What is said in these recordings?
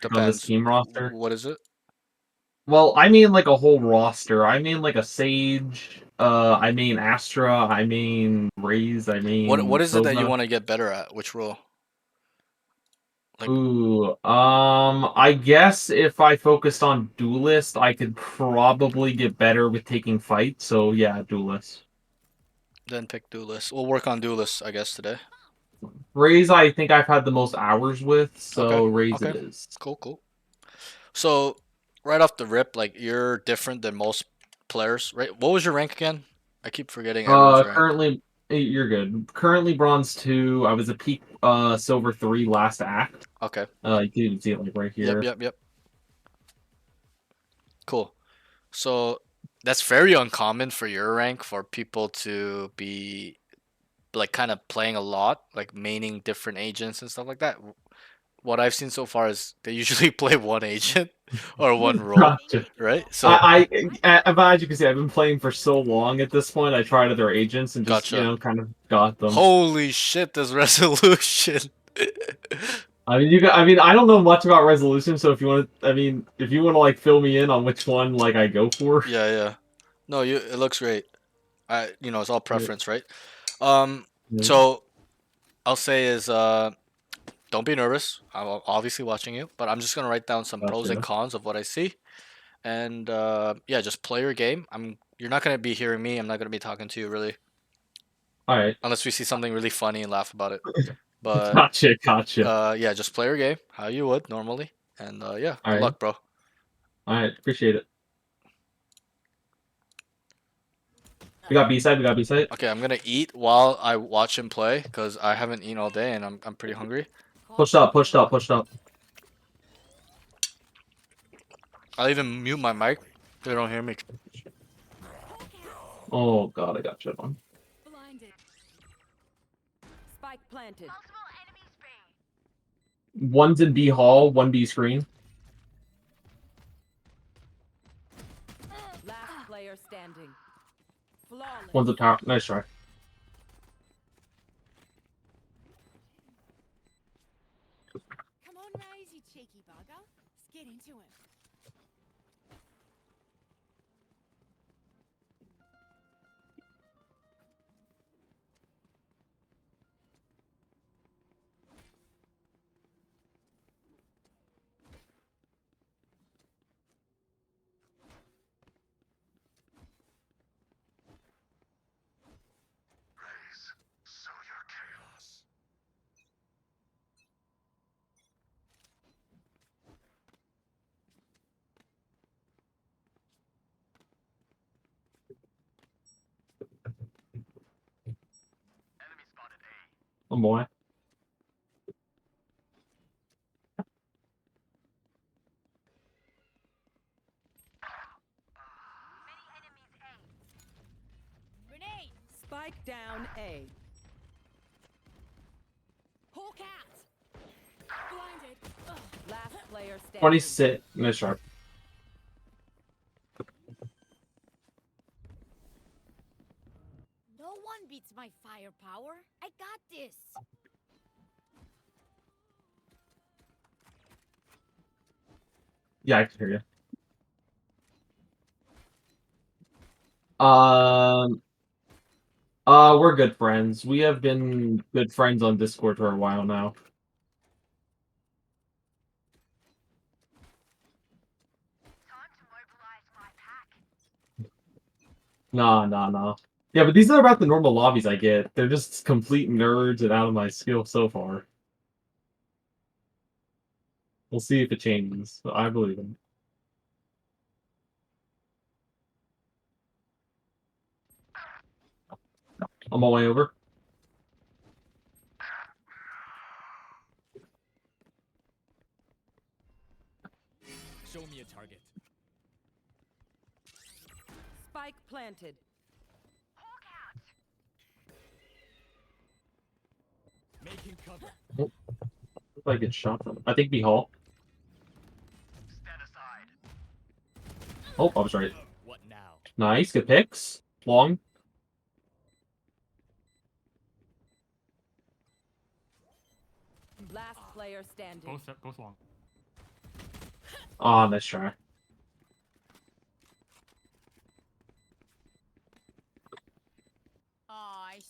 on this Depends. team roster. What is it? Well, I mean like a whole roster. I mean like a Sage. I mean Astra. I mean Raze. I What mean is it that you Sova. want to get better at? Which role? Like, Ooh, I guess if I focused on Duelist, I could probably get better with taking fights. So yeah, Duelist. then pick Duelist. We'll work on Duelist, I guess, today. Raze, I think I've had the most hours with, Okay. so Raze it Okay. is. Cool. Cool. So, right off the rip, like you're different than most players, right? What was your rank again? I keep forgetting everyone's rank. Currently, you're good. Currently bronze 2. I was a peak silver 3 last act. Okay. You can even see it like right Yep. here. Yep. Yep. Cool. So that's very uncommon for your rank for people to be like kind of playing a lot, like maining different agents and stuff like that. What I've seen so far is they usually play one agent or one role, Gotcha. right? So As you can see, I've been playing for so long at this point. I tried other agents and just, gotcha. kind of got them. Holy shit, this resolution. I mean, I don't know much about resolution, so if you want to, I mean, if you want to like fill me in on which one like I go for. Yeah, yeah. No, it looks great. It's all Yeah, preference, right? Um, yeah, so I'll say is don't be nervous. I'm obviously watching you, but I'm just gonna write down some pros and gotcha. cons of what I see, and yeah, just play your game. You're not gonna be hearing me. I'm not gonna be talking to you really, All right. unless we see something really funny and laugh about it. But Gotcha. yeah, just play your game how you would normally, and yeah, All good right. luck, bro. All right. Appreciate it. We got B side. We got B side. Okay, I'm gonna eat while I watch him play because I haven't eaten all day and I'm pretty hungry. Pushed up. Pushed up. Pushed up. I'll even mute my mic so they don't hear me. Oh god, I got shit on. Blinded. Spike planted. One's in B hall. One B screen. Last player standing. Flawless. One's a tower. Nice try. Come on, Raze, you cheeky bugger. Let's get into him. Oh boy. Grenade! Spike down A. Hawk out! Blinded. Ugh. Last player standing. 26. Nice try. No one beats my firepower. I got this. Yeah, I can hear you. We're good friends. We have been good friends on Discord for a while now. Nah, nah, nah. Yeah, but these are about the normal lobbies I get. They're just complete nerds and out of my skill so far. We'll see if it changes. But I believe in. On my way over. Show me a target. Spike planted. Making cover. If I get shot from. I think B hall. Oh, I was right. What now? Nice, good picks. Long. Last player standing. Both long. Oh, nice try.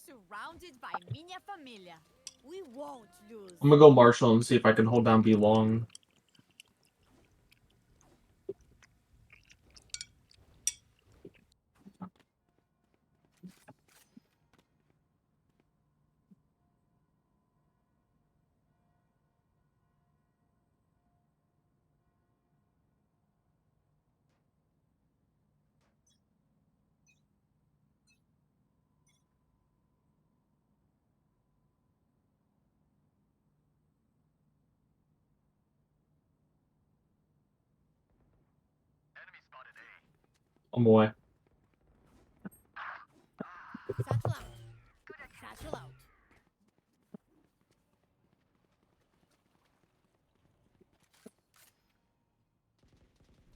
Surrounded by minha família. We won't lose. I'm gonna go Marshall and see if I can hold down B long. I'm away. Satchel out. Satchel out.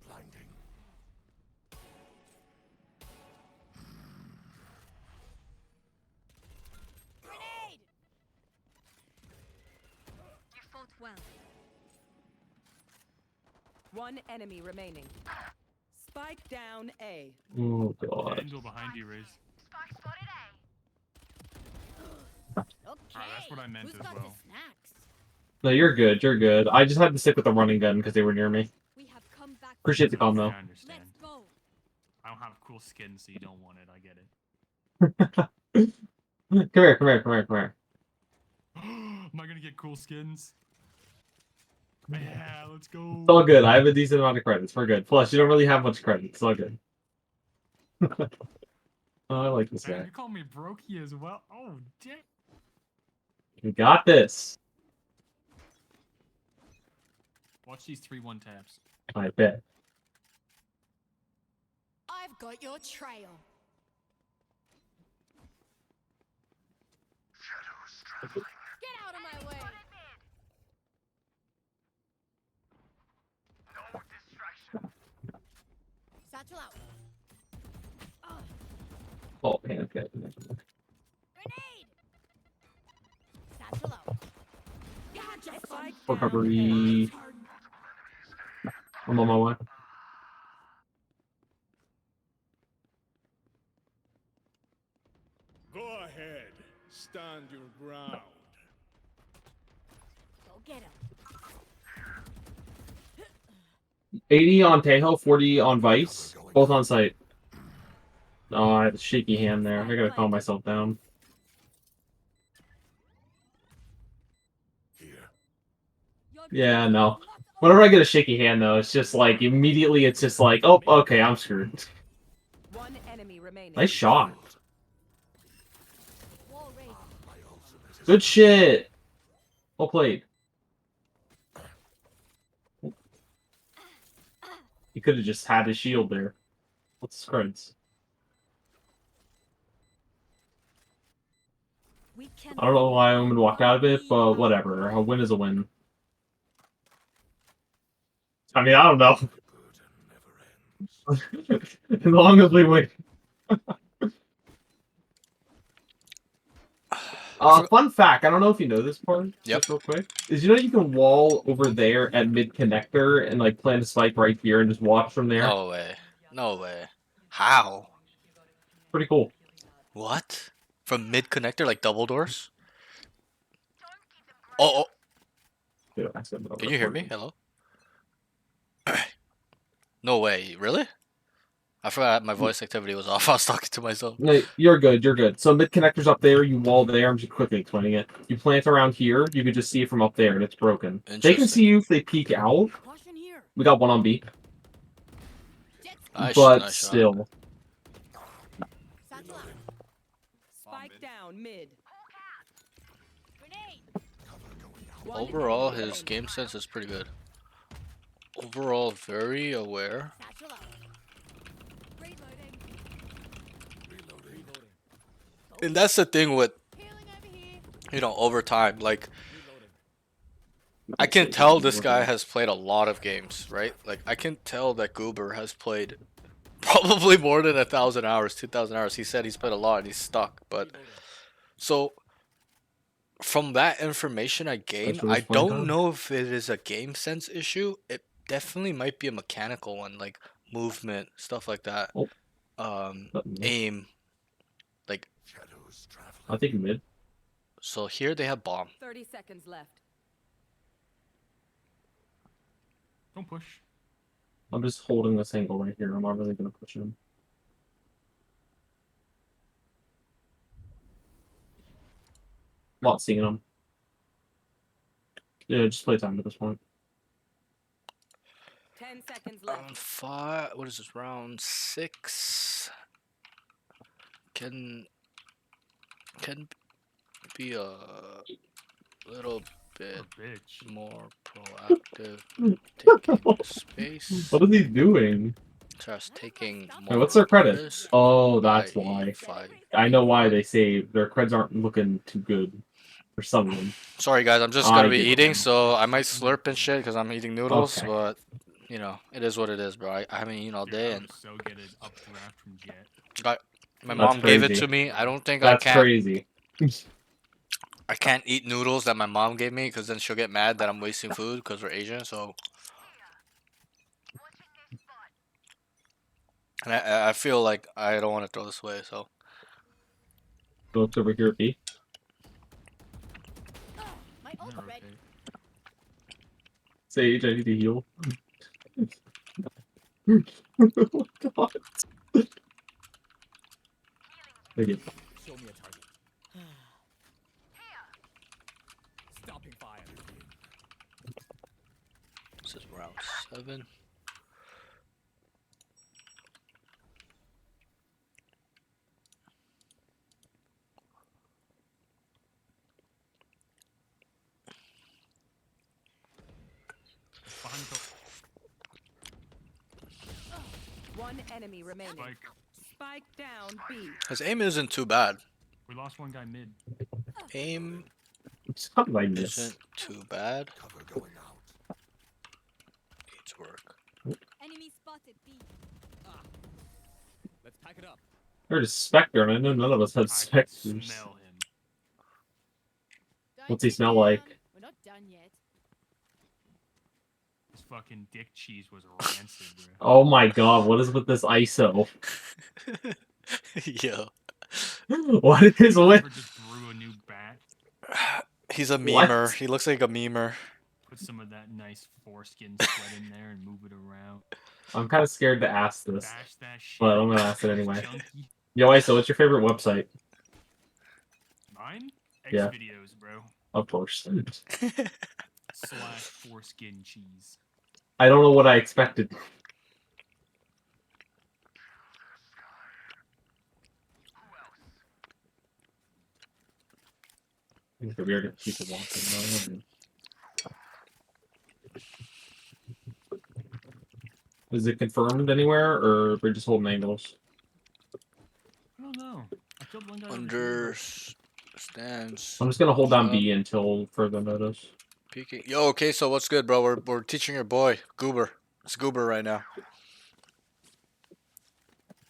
Blinding. Grenade! You fought well. One enemy remaining. Spike down A. Oh god. Angel behind you, Riz. Okay. that's what I meant Who's as got well. the snacks? No, you're good. You're good. I just had to stick with the running gun because they were near me. We have come back. Appreciate the calm though. I understand. Let's go. I don't have cool skin, so you don't want it. I get it. Come here, come here, come here, come here. Am I gonna get cool skins? Yeah, let's go. It's all good. I have a decent amount of credits. We're good. Plus, you don't really have much credits. It's all good. Oh, I like this Man, guy. you call me Brokey as well? Oh, dang. We got this. Watch these 3-1 taps. I bet. I've got your trail. Get out of my way. Satchel out. Oh, okay, okay. Grenade. Satchel out. Gotcha. Spike Recovery. I'm on my way. Go ahead. Stand your ground. Go get him. 80 on Tejo, 40 on Vice. Both on site. Oh, I had a shaky hand there. I gotta calm myself down. Here. Yeah, no. Whenever I get a shaky hand, though, it's just like, immediately it's just like, oh, okay, I'm screwed. One enemy remaining. Nice shot. Wall raised. Good shit. Well played. He could have just had his shield there. What's his creds? We can. I don't know why I'm gonna walk out of it, but whatever. A win is a win. I mean, I don't know. As long as we win. Fun fact, I don't know if you know this part, Yep. just real quick, is you know you can wall over there at mid connector and like plant a spike right here and just watch from there? No way. No way. How? Pretty cool. What? From mid connector, like double doors? Oh, Dude, I said can you hear me? Hello? No way. Really? I forgot my voice activity was off. I was talking to myself. No, you're good, you're good. So mid connector's up there, you wall there, I'm just quickly explaining it. You plant around here, you can just see it from up there and it's broken. They can Interesting. see you if they peek out. Caution here. We got one on B. Nice, But nice shot. still. Satchel out. Spike down mid. Grenade. One Overall, enemy his remaining. game sense is pretty good. Overall, very aware. Satchel out. Reloading. Reloading. And that's the thing with, Healing over here. you know, over time. Like, Reloading. I can tell this guy has played a lot of games, right? Like, I can tell that Goober has played probably more than 1,000 hours, 2,000 hours. He said he's played a lot and he's stuck. But, so, from that information I gain, That's what I he's playing don't on. know if it is a game sense issue. definitely might be a mechanical one, like movement, stuff like that. Oh. Nothing there. Aim. Like, I think mid. so here they have bomb. 30 seconds left. Don't push. I'm just holding this angle right here. I'm not really gonna push him. Not seeing him. Yeah, just play time at this point. 10 seconds left. Round 5. What is this? Round 6. Can be a little bit What a bitch. more proactive. Taking space. What is he doing? Starts taking Wait, more what's their credit? risk Oh, that's by why. 5. I know why they say their creds aren't looking too good for some of them. Sorry guys, I'm just I gonna be get it eating, now. so I might slurp and shit because I'm eating noodles. Okay. But you know, it is what it is, bro. I haven't eaten all Dude, day, I and would so get an updraft from Jet. my That's mom gave it crazy. to me. I don't think That's crazy. I can't eat noodles that my mom gave me because then she'll get mad that I'm wasting food because we're Asian. So, and I feel like I don't want to throw this away. So, Looks over here, B. My I'm ult gonna ready. rotate. Sage, I need to heal. Oh god. Thank you. Show me a target. Stopping fire. this is round 7. Behind the One enemy remaining. spike. Spike down B. His aim isn't too bad. We lost one guy mid. Aim How did I miss? isn't too bad. Cover going out. Needs work. Enemy spotted B. Let's pack it up. There's a Spectre, and I know none of us had I can Spectres. smell him. Don't What's he sit smell down. like? We're not done yet. His fucking dick cheese was rancid, bro. Oh my god, what is with this ISO? Yo, What is with... Ever just brew a new bat, he's a What? memer. He looks like a memer. put some of that nice foreskin sweat in there, and move it around. I'm kind of scared to ask this, Bash that shit. but I'm gonna ask it anyway. Chunky. Yo, ISO, what's your favorite website? Mine? X Yeah. videos, bro. Of course. Slash foreskin cheese. I don't know what I expected. It's weird if people walking. Is it confirmed anywhere, or we're just holding angles? I don't know. I killed one guy over here. Understands. I'm just gonna hold down Up. B until further notice. Peeking. Yo, okay, so what's good, bro? We're teaching your boy, Goober. It's Goober right now.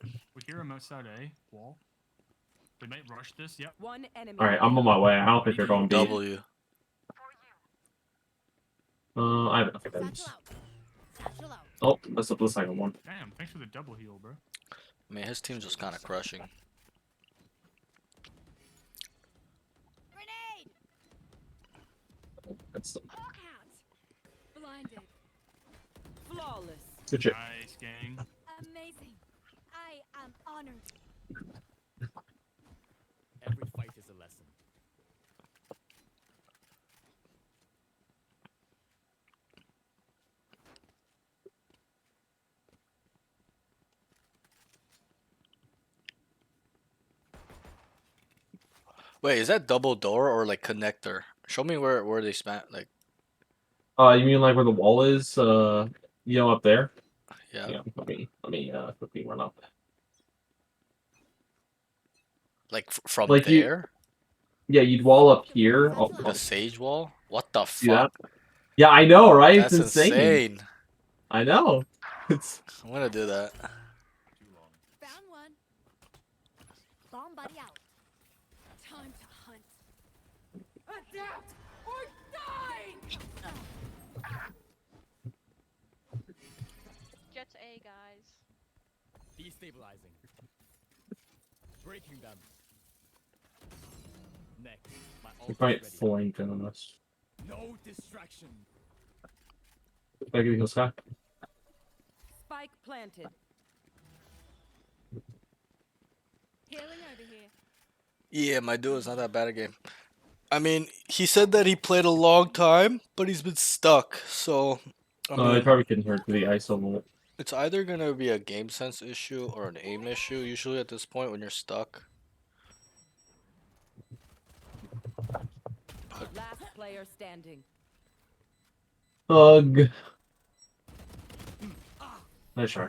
We hear him outside A. Wall. We might rush this. Yep. One enemy. Alright, I'm on my way. I don't think they're going B. W. I have enough Satchel items. out. Satchel out. Oh, that's the second one. Damn, thanks for the double heal, bro. I mean, his team's just kind of crushing. Grenade. That's Hawk out. Blinded. Flawless. good shit. Nice, gang. Amazing. I am honored. Every fight is a lesson. Wait, is that double door or like connector? Show me where they span. Like, You mean like where the wall is? Up there? yeah, Yeah, let me quickly run up. like from Like you- there. Yeah, you'd wall up here. Oh, The sage wall. What the see that? fuck? Yeah, I know, right? That's It's insane. I know. It's I'm gonna do that. Too long. Found one. Bomb buddy out. Time to hunt. Adapt or die! A, guys. Destabilizing. Breaking them. Next, my They ult might is ready. flank on us. No distraction. Back in the sky. Spike planted. Healing over here. Yeah, my duo is not that bad a game. I mean, he said that he played a long time, but he's been stuck. So, I I mean, probably couldn't hurt the ISO bullet. it's either gonna be a game sense issue or an aim issue. Usually at this point when you're stuck. Last player standing. Ugh. Nice try.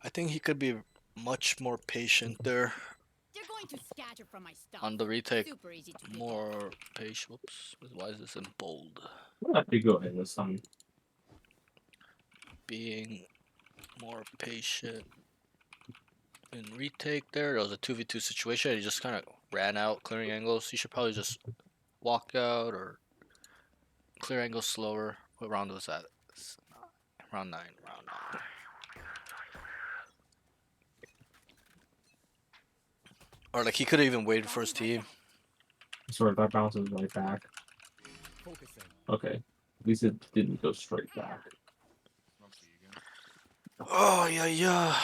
I think he could be much more patient there. They're going to scatter from my stuff. On the retake, Super easy to pick up. more patient. Whoops. Why is this in bold? I'll have to go ahead this time. Being more patient in retake there. There was a 2v2 situation. He just kind of ran out clearing angles. He should probably just walk out or clear angles slower. What round was that? Round 9. Round 9. Or like he could have even waited for his team. Sorry, that bounces right back. Focusing. Okay. At least it didn't go straight back. Oh yeah, yeah.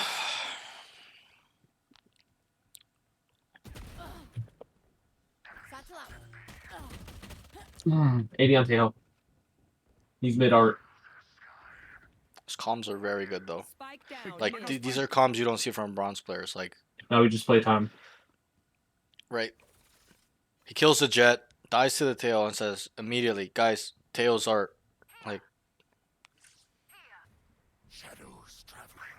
Satchel out. 80 on tail. He's mid art. His comms are very good though. Spike down. Like mid. these are comms you don't see from bronze players. Like Now we just play time. right. He kills the jet, dies to the tail, and says immediately, guys, tails are like Shadows traveling.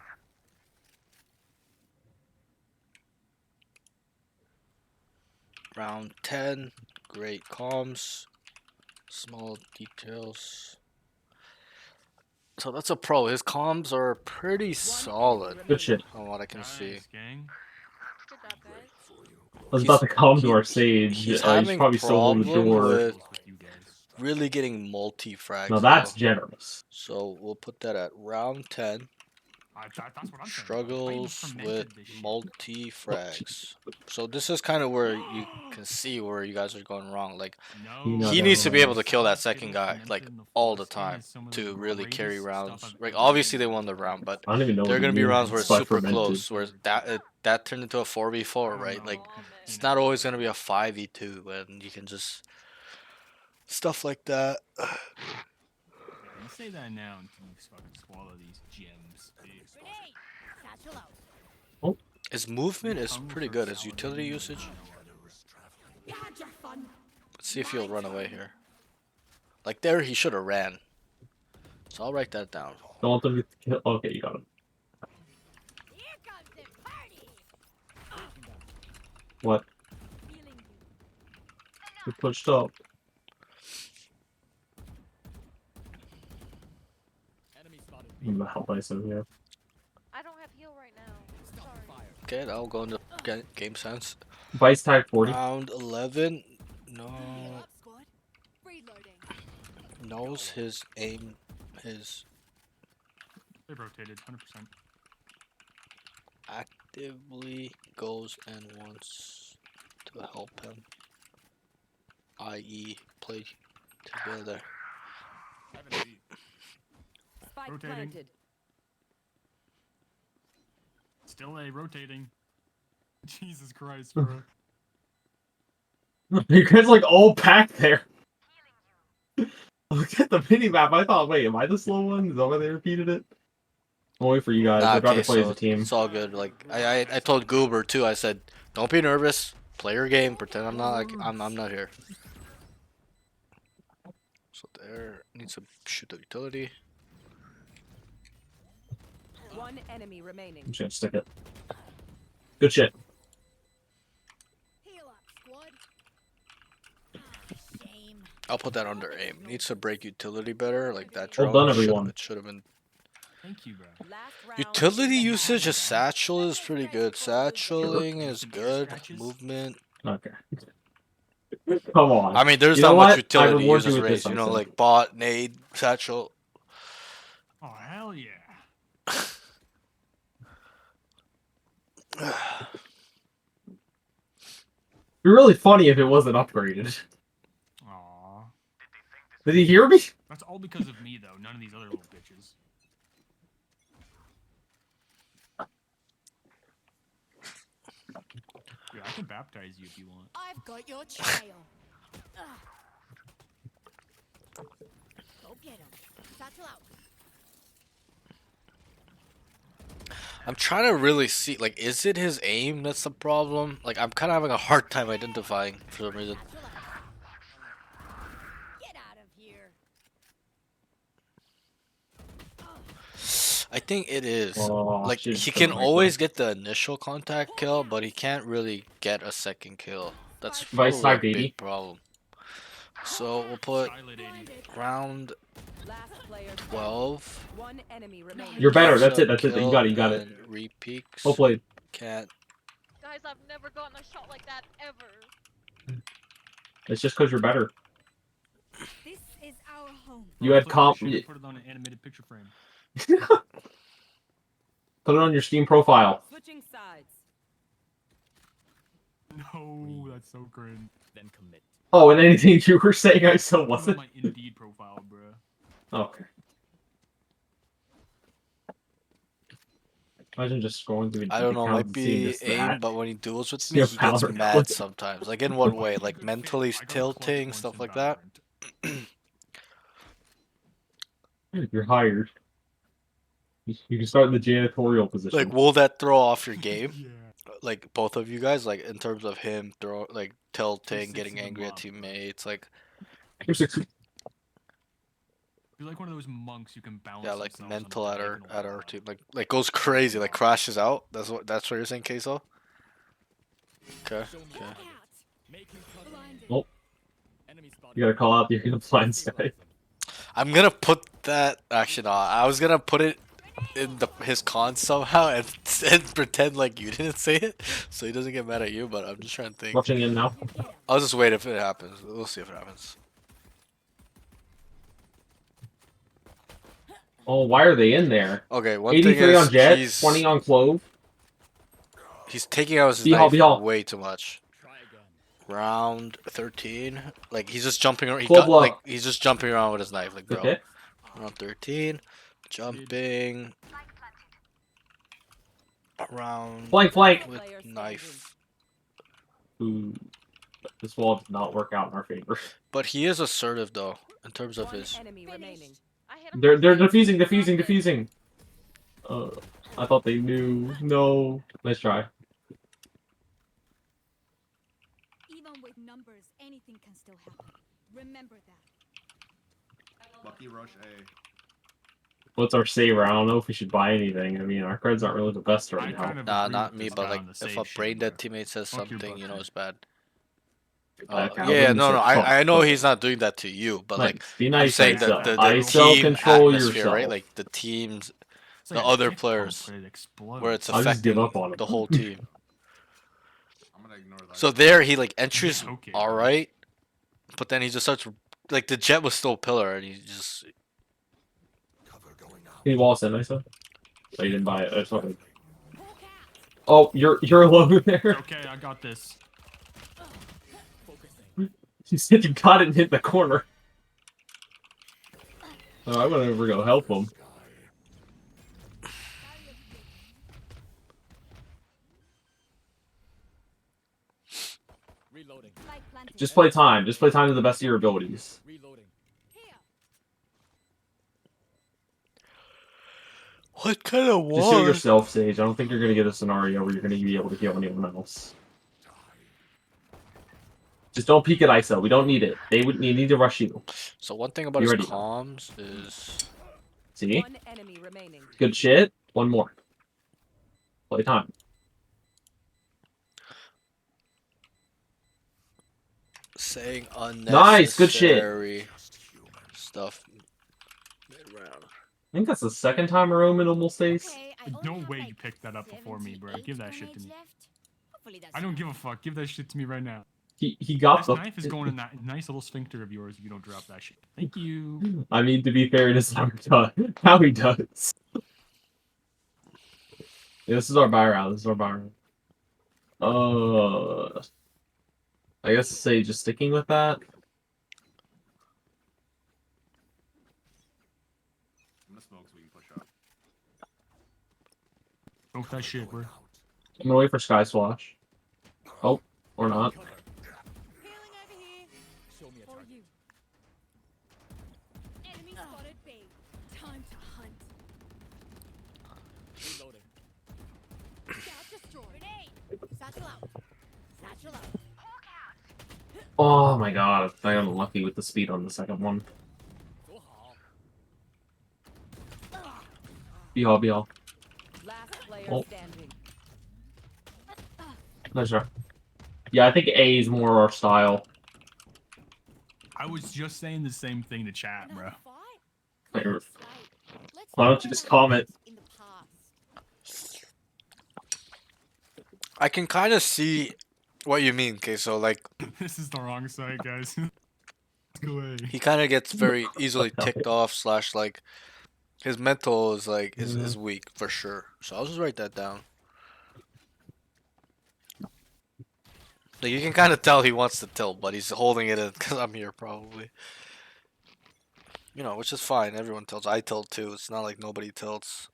round 10. Great comms. Small details. So that's a pro. His comms are pretty solid Good shit. from what I can see. Nice, gang. Good job, guys. I was about to come to our he- sage. he's He's having probably still holding the problem door. with Fuck you guys. really getting multi-frags. Now that's though. generous. So we'll put that at round 10. That's what I'm saying. I even Struggles fermented with this shit. multi-frags. So this is kind of where you can see where you guys are going wrong. Like No, No, he no, needs to be no. able to kill that It second is guy fermented like in the all the foreskin time is some of to the really carry greatest rounds. stuff I've Like ever obviously seen they in won the my round, life. but I don't even know. there are what gonna it be means. rounds where it's But super fermented. close, where that turned into a 4v4, I don't right? know, Like you it's know. not always gonna be a 5v2, and you can just stuff like that. Yeah, you say that now until you fucking swallow these gems. Jeez. Grenade. Satchel out. His movement is Hungry pretty for good. His salivating, utility you usage. know. You had your fun. Let's see if he'll run away here. Like there, he should have ran. So I'll write that down. Don't want them to kill. Okay, you got him. Here comes the party. Breaking them. What? Healing you. We pushed up. Enemy spotted. I'm gonna help ISO here. I don't have heal right now. Stopping Sorry. fire. Okay, that'll go into game sense. Vice tag 40. Round 11. Heal No, up, squad. Reloading. knows his aim. His They rotated 100%. actively goes and wants to help him. I.e., play together. Spike Rotating. planted. Still A rotating. Jesus Christ, bro. You guys like all packed there. Look at the mini map. I thought, wait, am I the slow one? Is that why they repeated it? I'll wait for you guys. I'd rather play as a team. it's all good. Like I told Goober too. I said, don't be nervous. Play your game. Pretend I'm not like I'm not here. So there needs to shoot the utility. One enemy remaining. I'm just gonna stick it. Good shit. Heal up, squad. Shame. I'll put that under aim. Needs to break utility better. Like that Well drone done, everyone. should have been. Thank you, bro. Last round. Utility usage of satchel is pretty good. Satcheling is good. Movement. Okay. Come on. I mean, there's You not know much what? I utility reward users you with this, raised. You know, Isaac. like bot, nade, satchel. Oh hell yeah! It'd be really funny if it wasn't upgraded. Aw, Did he hear me? that's all because of me though. None of these other little bitches. Yeah, I can baptize you if you want. I've got your trail. Go get him. Satchel out. I'm trying to really see, like, is it his aim that's the problem? Like, I'm kind of having a hard time identifying for some reason. Satchel out. Get out of here. I think it is. Oh, Like, shit, he so can right always get the initial contact kill, but he can't really get a second kill. That's Vice probably a 580. big problem. So we'll put Silent 80. round Last player standing. 12. One enemy remaining. You're better. That's So it. That's it. You got it. You got kill it. and Repeaks. Hopefully. Can't. Guys, I've never gotten a shot like that ever. It's just because you're better. This is our home. You had Put it- comp. should've Put it on an animated picture frame. Put it on your Steam profile. Switching sides. No, that's so cringe. Then commit. Oh, and anything you were saying, I still Put it on wasn't. my Indeed profile, bruh. Okay. Imagine just scrolling through. I don't know, accounts might and seeing be this, aim, that. but when he duels with See me, a he gets power mad clip. sometimes. Like, in what way? Like, Good mentally fit. I got tilting, clutched once stuff in like that? Valorant. You're hired. You can start in the janitorial position. Like, will that throw off your game? Yeah. Like, both of you guys? Like, in terms of him tilting, six getting of them angry at up, bro. teammates? Like, Here's a- You're like one of those monks who can balance. yeah, like, themselves on mental the at our diagonal team. wall. Like goes crazy, like, crashes out? That's what you're saying, Queso? Okay. Show me Okay. your Out. target. Making cover. Blinded. Oh, Enemy spotted. you gotta call out the blind sky. I'm gonna put that. Actually, no. I was gonna put it in his con somehow and pretend like you didn't say it, so he doesn't get mad at you. But I'm just trying to think. Rushing in now. You get him. I'll just wait if it happens. We'll see if it happens. Oh, why are they in there? Okay, one thing 83 on is Jet, 20 on Clove. he's taking out his B-Hall, knife B-Hall. way too much. Try again. Round 13, like he's just jumping around. Club lock. Like he's just jumping around with his knife, like bro. Okay. Round 13, jumping around Flank, flank. with Player standing. knife. Ooh, this wall did not work out in our favor. But he is assertive though, in terms of One his. enemy remaining. Finished. I hit him They're for six. defusing, Drop defusing, it. defusing. I thought they knew. No. Nice try. Even with numbers, anything can still happen. Remember that. Lucky Rush A. What's our saver? I don't know if we should buy anything. I mean, our cards aren't really the best right I now. kind of Nah, agree not with me, this but guy like on the if save a shit, brain dead bro. teammate says Fuck your something, you know, butt, it's bad. Back out. Yeah, Let me no, say, I know fuck. he's not doing that to you, but like Nice. Be I'm nice. saying ISO. that the ISO team control atmosphere, yourself. right? Like the teams, It's like the a other dick pump, players, but it explodes. where it's I'll just give affecting up on him. the whole team. I'm gonna ignore that. So there, he like enters Yeah, okay, all bro. right, but then he just starts like the jet was still pillar, and he just Can you wall send ISO? Oh, you didn't buy it. I just wanted. Oh, you're alone there. Okay, I got this. Focusing. You said you got it and hit the corner. Oh, I would never go help him. Reloading. Spike planted. Just play time. Just play time to the best of your abilities. Reloading. Here. what kind of Just heal war? yourself, Sage. I don't think you're gonna get a scenario where you're gonna be able to heal anyone else. Just don't peek at ISO. We don't need it. They would need to rush you. So one thing about You his ready now? comms is See? One enemy remaining. Good shit. One more. Play time. saying Nice, good shit. unnecessary stuff mid-round. I think that's the second time a Roman almost stays. Okay, I only No have, way like, you picked that up before me, bro. 78 Give that shit to grenades me. left. Hopefully that's I don't enough. give a fuck. Give that shit to me right now. He got This the knife is going in that nice little sphincter of yours if you don't drop that shit. Thank you. I mean, to be fair, it is how he does. Yeah, this is our buy round. This is our buy round. I guess say just sticking with that. I'm gonna smoke so we can push up. Smoke that shit, bro. I'm gonna wait for Sky Swatch. Oh, or not. Healing over here. Show me a For target. you. Enemy spotted B. Time to hunt. Reloading. Scout destroyed. Grenade. Satchel out. Satchel out. Oh my god, I got unlucky with the speed on the second one. Go hard. Be all, be all. Last player Oh. standing. Nice try. Yeah, I think A is more our style. I was just saying the same thing to chat, bro. Another fight? Wait, Clean slate. Let's why don't not you just let comment? in the past. I can kind of see what you mean. Okay, so like This is the wrong side, guys. Go away. he kind of gets very easily ticked off. Slash like his mental is like is weak for sure. So I'll just write that down. Like you can kind of tell he wants to tilt, but he's holding it in because I'm here probably. You know, which is fine. Everyone tilts. I tilt too. It's not like nobody tilts.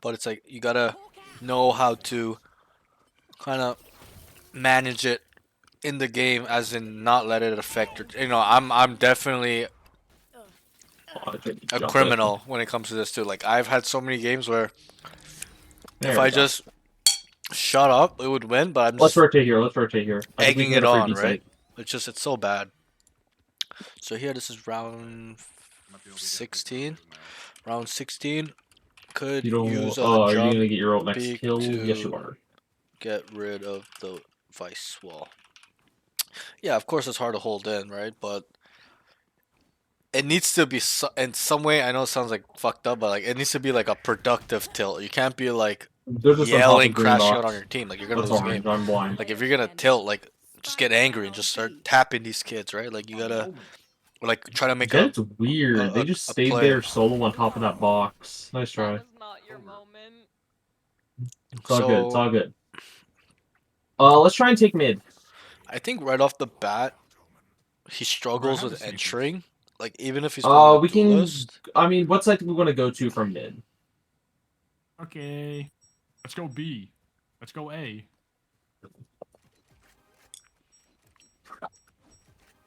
But it's like you gotta know how to kind of manage it in the game, as in not let it affect your. You know, I'm definitely a criminal when it comes to this too. Like I've had so many games where There if we I go. just shut up, it would win. But I'm Let's just rotate here. Let's rotate here. I think we egging can it get a free on, D right? site. It's so bad. So here, this is round Might be able to get 16. this now. Round 16 could You don't. use a Oh, are you jump gonna get your ult next peek kill? Yes, you to are. get rid of the vice wall. Yeah, of course it's hard to hold in, right? But it needs to be in some way. I know it sounds like fucked up, but like it needs to be like a productive tilt. You can't be like They're just on top yelling, of green crashing out box. on your team. Like you're gonna That's lose the orange. game. I'm blind. Like if you're gonna tilt, like just get angry and just start tapping these kids, right? Like you gotta like try to make Then a it's weird. They just a stayed play. there solo on top of that box. Nice That try. was not your moment. It's all good. It's So all good. Let's try and take mid. I think right off the bat, he struggles have with the safest. entering. Like even if he's playing We a can. duelist. I mean, what side do we want to go to from mid? Okay. Let's go B. Let's go A.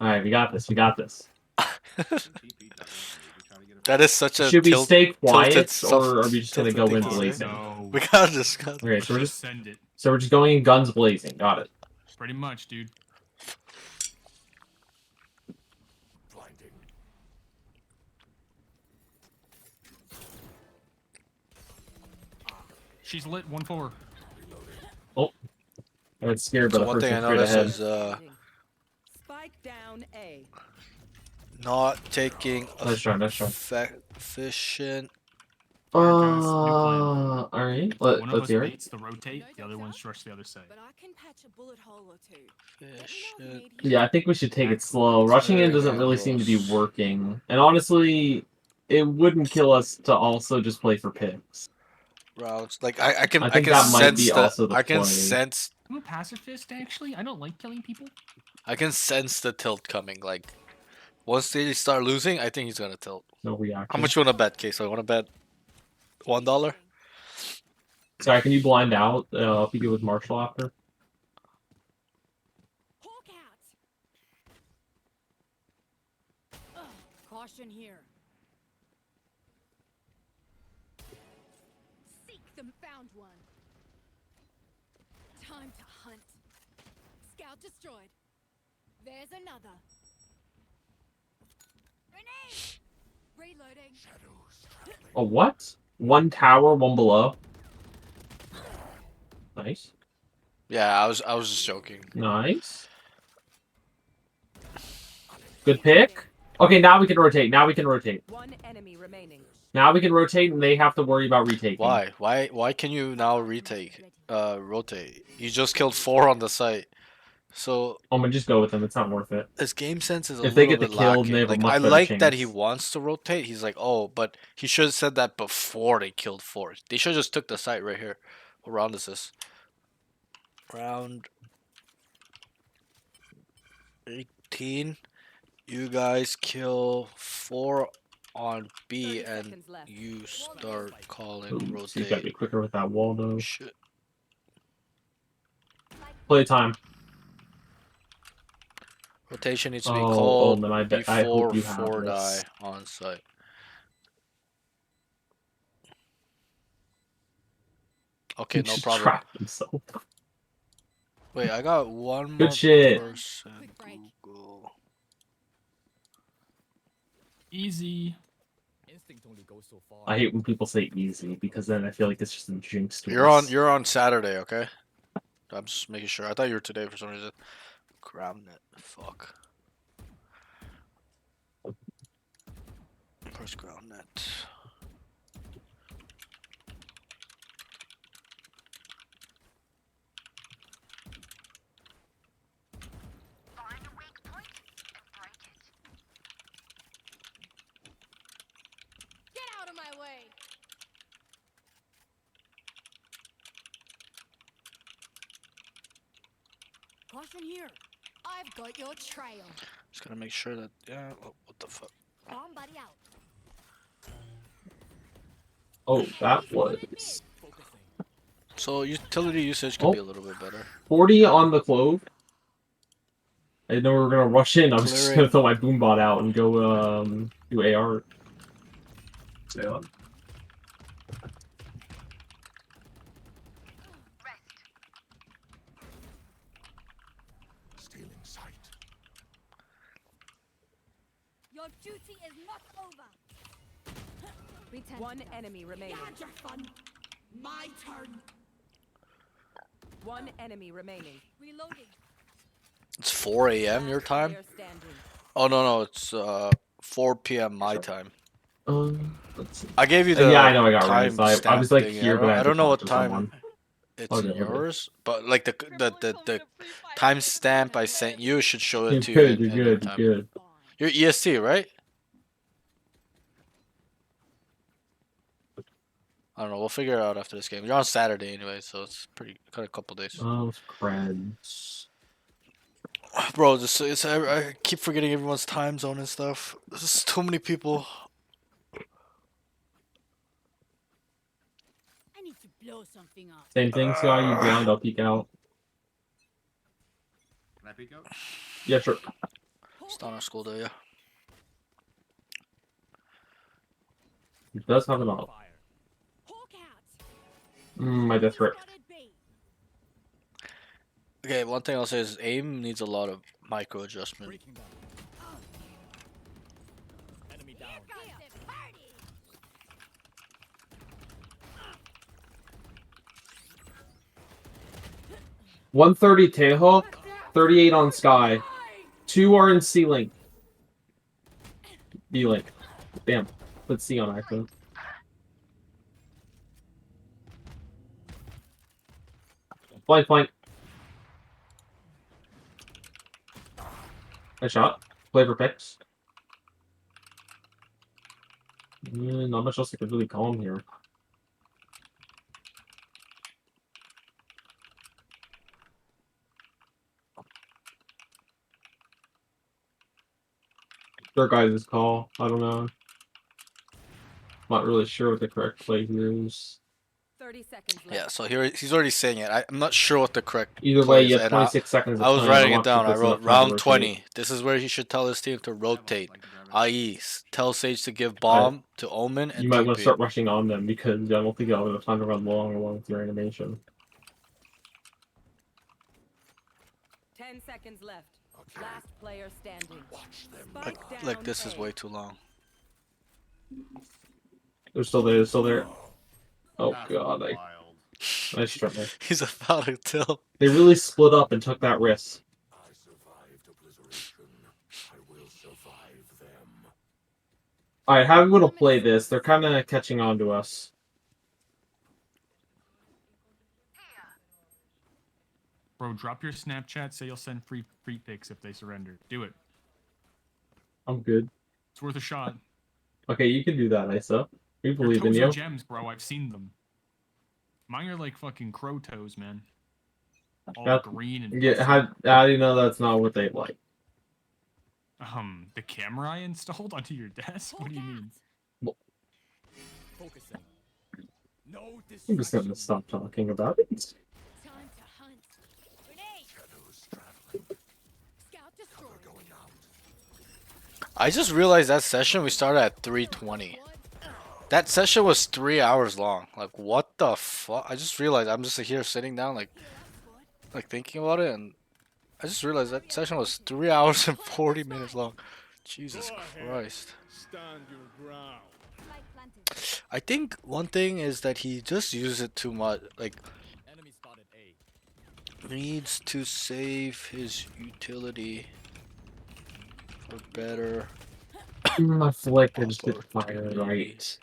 All right, we got this. We got this. That is such a Should we stay tilted quiet, or are we just gonna tilted go in thing to say. blazing? No. We gotta discuss. Okay, so we're Just just send it. so we're just going in guns blazing. Got it. Pretty much, dude. She's lit 1-4. I got scared by So the one first thing I one straight noticed ahead. is Spike down A. not taking Nice try. Nice try. efficient. All right. One of Let's us hear it. baits the rotate, the other one rush the other side. But I can patch a bullet hole or two. Let me know if you Efficient. need Yeah, I think we should take it slow. Rushing in doesn't really seem to be working, and honestly, it wouldn't kill us to also just play for picks. Routes. Like I can I I think can that might sense be the also the I can play. sense I'm a pacifist, actually. I don't like killing people. the tilt coming. Like once they start losing, I think he's gonna tilt. No reaction. How much you wanna bet, Queso? You wanna bet $1? Sorry, can you blind out? If you do with Marshall after. Hawk out. Ugh, caution here. Seek them, found one. Time to hunt. Scout destroyed. There's another. Grenade! Reloading. A what? One tower, one below. Nice. Yeah, I was just joking. Nice. Good pick. Okay, now we can rotate. Now we can rotate. One enemy remaining. Now we can rotate, and they have to worry about retaking. Why? Why can you now retake rotate? You just killed 4 on the site. So I'm gonna just go with them. It's not worth it. his game sense is a If they little get the bit kill, they lacking. have a Like much I better like that he chance. wants to rotate. He's like, oh, but he should have said that before they killed four. They should have just took the site right here. What round is this? Round 18. You guys kill 4 on B 30 and seconds left. you start calling Ooh, so you gotta be rotate. quicker with that wall, though. Shit. Play time. Rotation needs to be Oh, called man, I before hope you have 4 this. die on site. Okay, He no just problem. trapped himself. Wait, I got one Good more shit. person. Quick break. Google. Easy. Instinct only goes so far. I hate when people say easy because then I feel like it's just a jinx to us. You're on Saturday, okay? I'm just making sure. I thought you were today for some reason. Groundnet. Fuck. First groundnet. Get out of my way. Caution here. I've got your trail. Just gotta make sure that. Yeah. Oh, what the fuck? Bomb buddy out. Oh, that was Focusing. So utility usage can be a little bit better. 40 on the clove. I didn't know we were gonna rush in. I was just gonna Clearing. throw my boombot out and go do AR. Stay on. Your duty is not over. Pretend One to. enemy remaining. You had your fun. My turn. One enemy remaining. Reloading. It's 4 a.m. your Last time. player standing. Oh no, it's 4 p.m. my time. Let's see. I gave you the Yeah, I know I got time ready. I was stamp like thing. here, but I I had don't to know talk what to time someone. it's Okay, in okay. yours, but like the time stamp I sent you should show You're it to you good, in you're your good, time. you're good. You're EST, right? I don't know. We'll figure it out after this game. You're on Saturday anyway, so it's pretty got a couple days. Oh, it's creds. Bro, I keep forgetting everyone's time zone and stuff. There's too many people. I need to blow something up. Same thing, Sky. You blind, I'll peek out. Can I peek out? Yeah, sure. It's not our school day, yeah. He does have an off. Fire. Hawk out. My death grip. Spotted B. Okay, one thing I'll say is aim needs a lot of micro adjustment. Breaking down. Enemy down. Here comes the party. 130 Teho, 38 on Sky. 2 are in C-Link. B-Link. Damn. Put C on accident. Flank, flank. Nice shot. Play for picks. Not much else I could really call him here. Their guys' call. I don't know. Not really sure what the correct play here is. 30 seconds left. Yeah, so here he's already saying it. I'm not sure what the correct Either play way, is, you have and 26 seconds of I was time. writing it want to down. I give us wrote enough time to round rotate. 20. This is where he should tell his team to rotate, Like the driver. i.e., tell Sage to give bomb to Omen and You might want to TP. start rushing on them because I don't think you'll have enough time to run long along with your animation. 10 seconds left. Last player standing. Spike Like down this is A. way too long. They're still there. They're still there. Oh That's god, wild. nice try. He's about to tell. They really split up and took that risk. I survived obliteration. I will survive them. All right, how are we gonna play this? They're kind of catching on to us. Bro, drop your Snapchat. Say you'll send free pics if they surrender. Do it. I'm good. It's worth a shot. Okay, you can do that, Isa. We Your believe in toes are you. gems, bro. I've seen them. Mine are like fucking crow toes, man. All That- green and Yeah, puffy. how do you know that's not what they like? The camera I installed onto your desk? What do you mean? Focusing. No I'm just gonna distraction. stop talking about it. Time to hunt. Grenade. Shadows traveling. Scout destroyed. Cover going out. I just realized that session we started at 3:20. That session was 3 hours long. Like, what the fuck? I just realized I'm just here sitting down, like thinking about it, and I just realized that session was 3 hours and 40 minutes long. Jesus Christ. Stand your ground. Spike planted. I think one thing is that he just uses it too much. Like, Enemy spotted A. needs to save his utility for better. My flick just did fire right.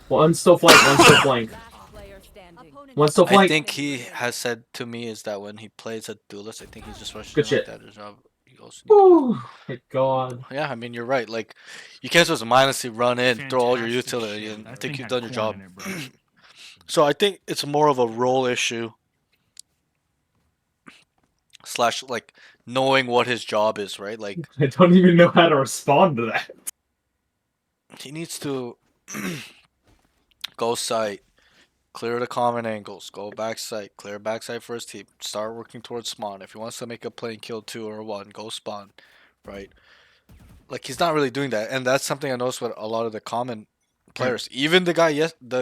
One still flank, one still flank. Last player standing. Opponent One still I flank. think he has said to me is that when he plays a duelist, I think he's just rushing Good in shit. like that. His job. He goes, Oh my god. yeah, I mean, you're right. Like, you can't just mindlessly run in, throw all your Fantastic utility, shit. and That think thing you've had done your corn job. in it, bro. So I think it's more of a role issue slash like knowing what his job is, right? Like, I don't even know how to respond to that. he needs to go site, clear the common angles, go back site, clear back site for his team, start working towards spawn. If he wants to make a play and kill 2 or 1, go spawn, right? Like, he's not really doing that, and that's something I noticed with a lot of the common players. Even the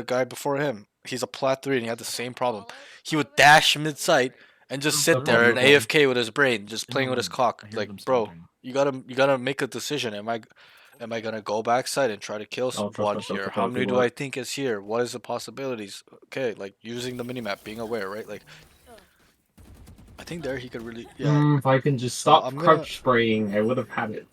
guy before him, he's a plat 3 and he had the same problem. He would dash mid site and just sit there and AFK with his brain, just playing with his cock. I hear them Like, bro, stomping. you gotta make a decision. Am I gonna go backside and try to kill one here? How many do I think is here? What is the possibilities? Okay, like using the minimap, being aware, right? Like, I think there he could really, yeah. If I can just So stop I'm gonna- crouch spraying, I would have had it.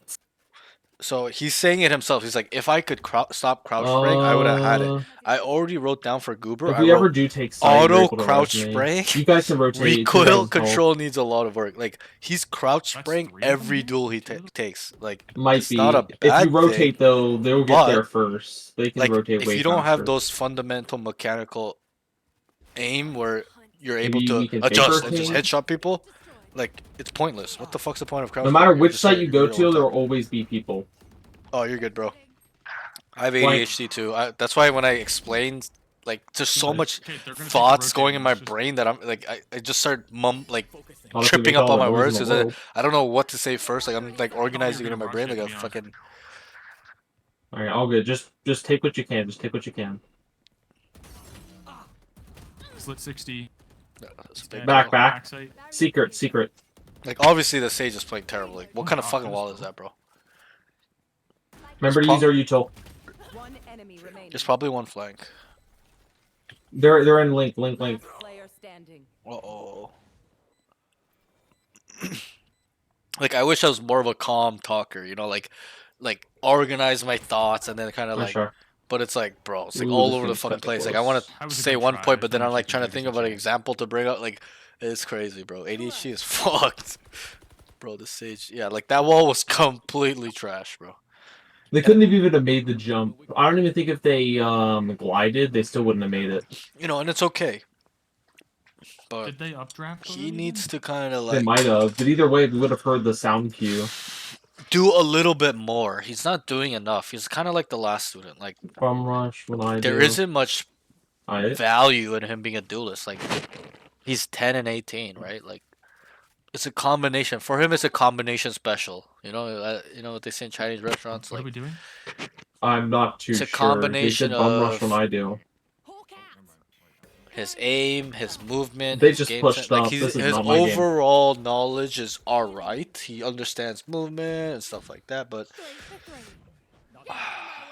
So he's saying it himself. He's like, if I could stop crouch spraying, I would have had it. Uh, I already wrote down for Goober. If I we ever wrote do take side, you're auto able to crouch rush me. spraying. You guys can rotate. Recoil control needs a lot of work. Like, he's crouch That's spraying 3 of them every here? duel he 2 of them? takes. Like, Might it's be. not a If bad you rotate thing. though, they'll get there but, first. They can Like, rotate if way you don't faster. have those fundamental mechanical aim where you're able Maybe to we can take adjust and just rotate? headshot people, like, it's pointless. What the fuck's the point of crouch No matter spraying? You're which just site gonna you go read it one to, there time. will always be people. Oh, you're good, bro. I have Like- ADHD too. That's why when I explained, like, there's so much Okay, they're gonna take the thoughts going rotating, in my let's just- brain that I'm like, I just start Focusing. Honestly, tripping we up call on it my words losing because the world. I don't know what to say first. Like, I'm like I thought we were organizing it in gonna my brain rush like it, a to be honest. fucking. Alright, all good. Just take what you can. Just take what you can. Slit 60. That's a big dead. Back, deal. back. Backside. Secret. Like, obviously the Sage is playing terrible. Like, what Oh kind of God, fucking that wall was is that, bro? Remember to Just use our util. One enemy remaining. There's probably one flank. They're in link. Last player standing. Uh-oh. Like, I wish I was more of a calm talker, you know, like organize my thoughts and then kind of For like. sure. But it's like, bro, it's like Ooh, all this over the one's fucking kinda place. Like, I close. want That to was a say good one try. point, I but just then wanna I'm like check trying to if think you of an could example to bring up. Like, it's crazy, bro. ADHD is fucked. Bro, the Sage. Yeah, like, that wall was completely trash, bro. They couldn't have even have made the jump. I don't even think if they glided, they still wouldn't have made it. You know, and it's okay. But Did they updraft? he needs to kind of They like might have, but either way, we would have heard the sound cue. do a little bit more. He's not doing enough. He's kind of like the last student. Like, Bum rush when I there do. isn't much I value in him being a duelist. Like, he's 10 and 18, right? Like, it's a combination. For him, it's a combination special. You know what they say in Chinese restaurants. What are Like, we doing? I'm not too It's a sure. combination They said bum rush of- when I do. Hawk out. his aim, his movement, They his just game pushed sense. Like, up. This is his not my game. overall knowledge is alright. He understands movement and stuff like that. But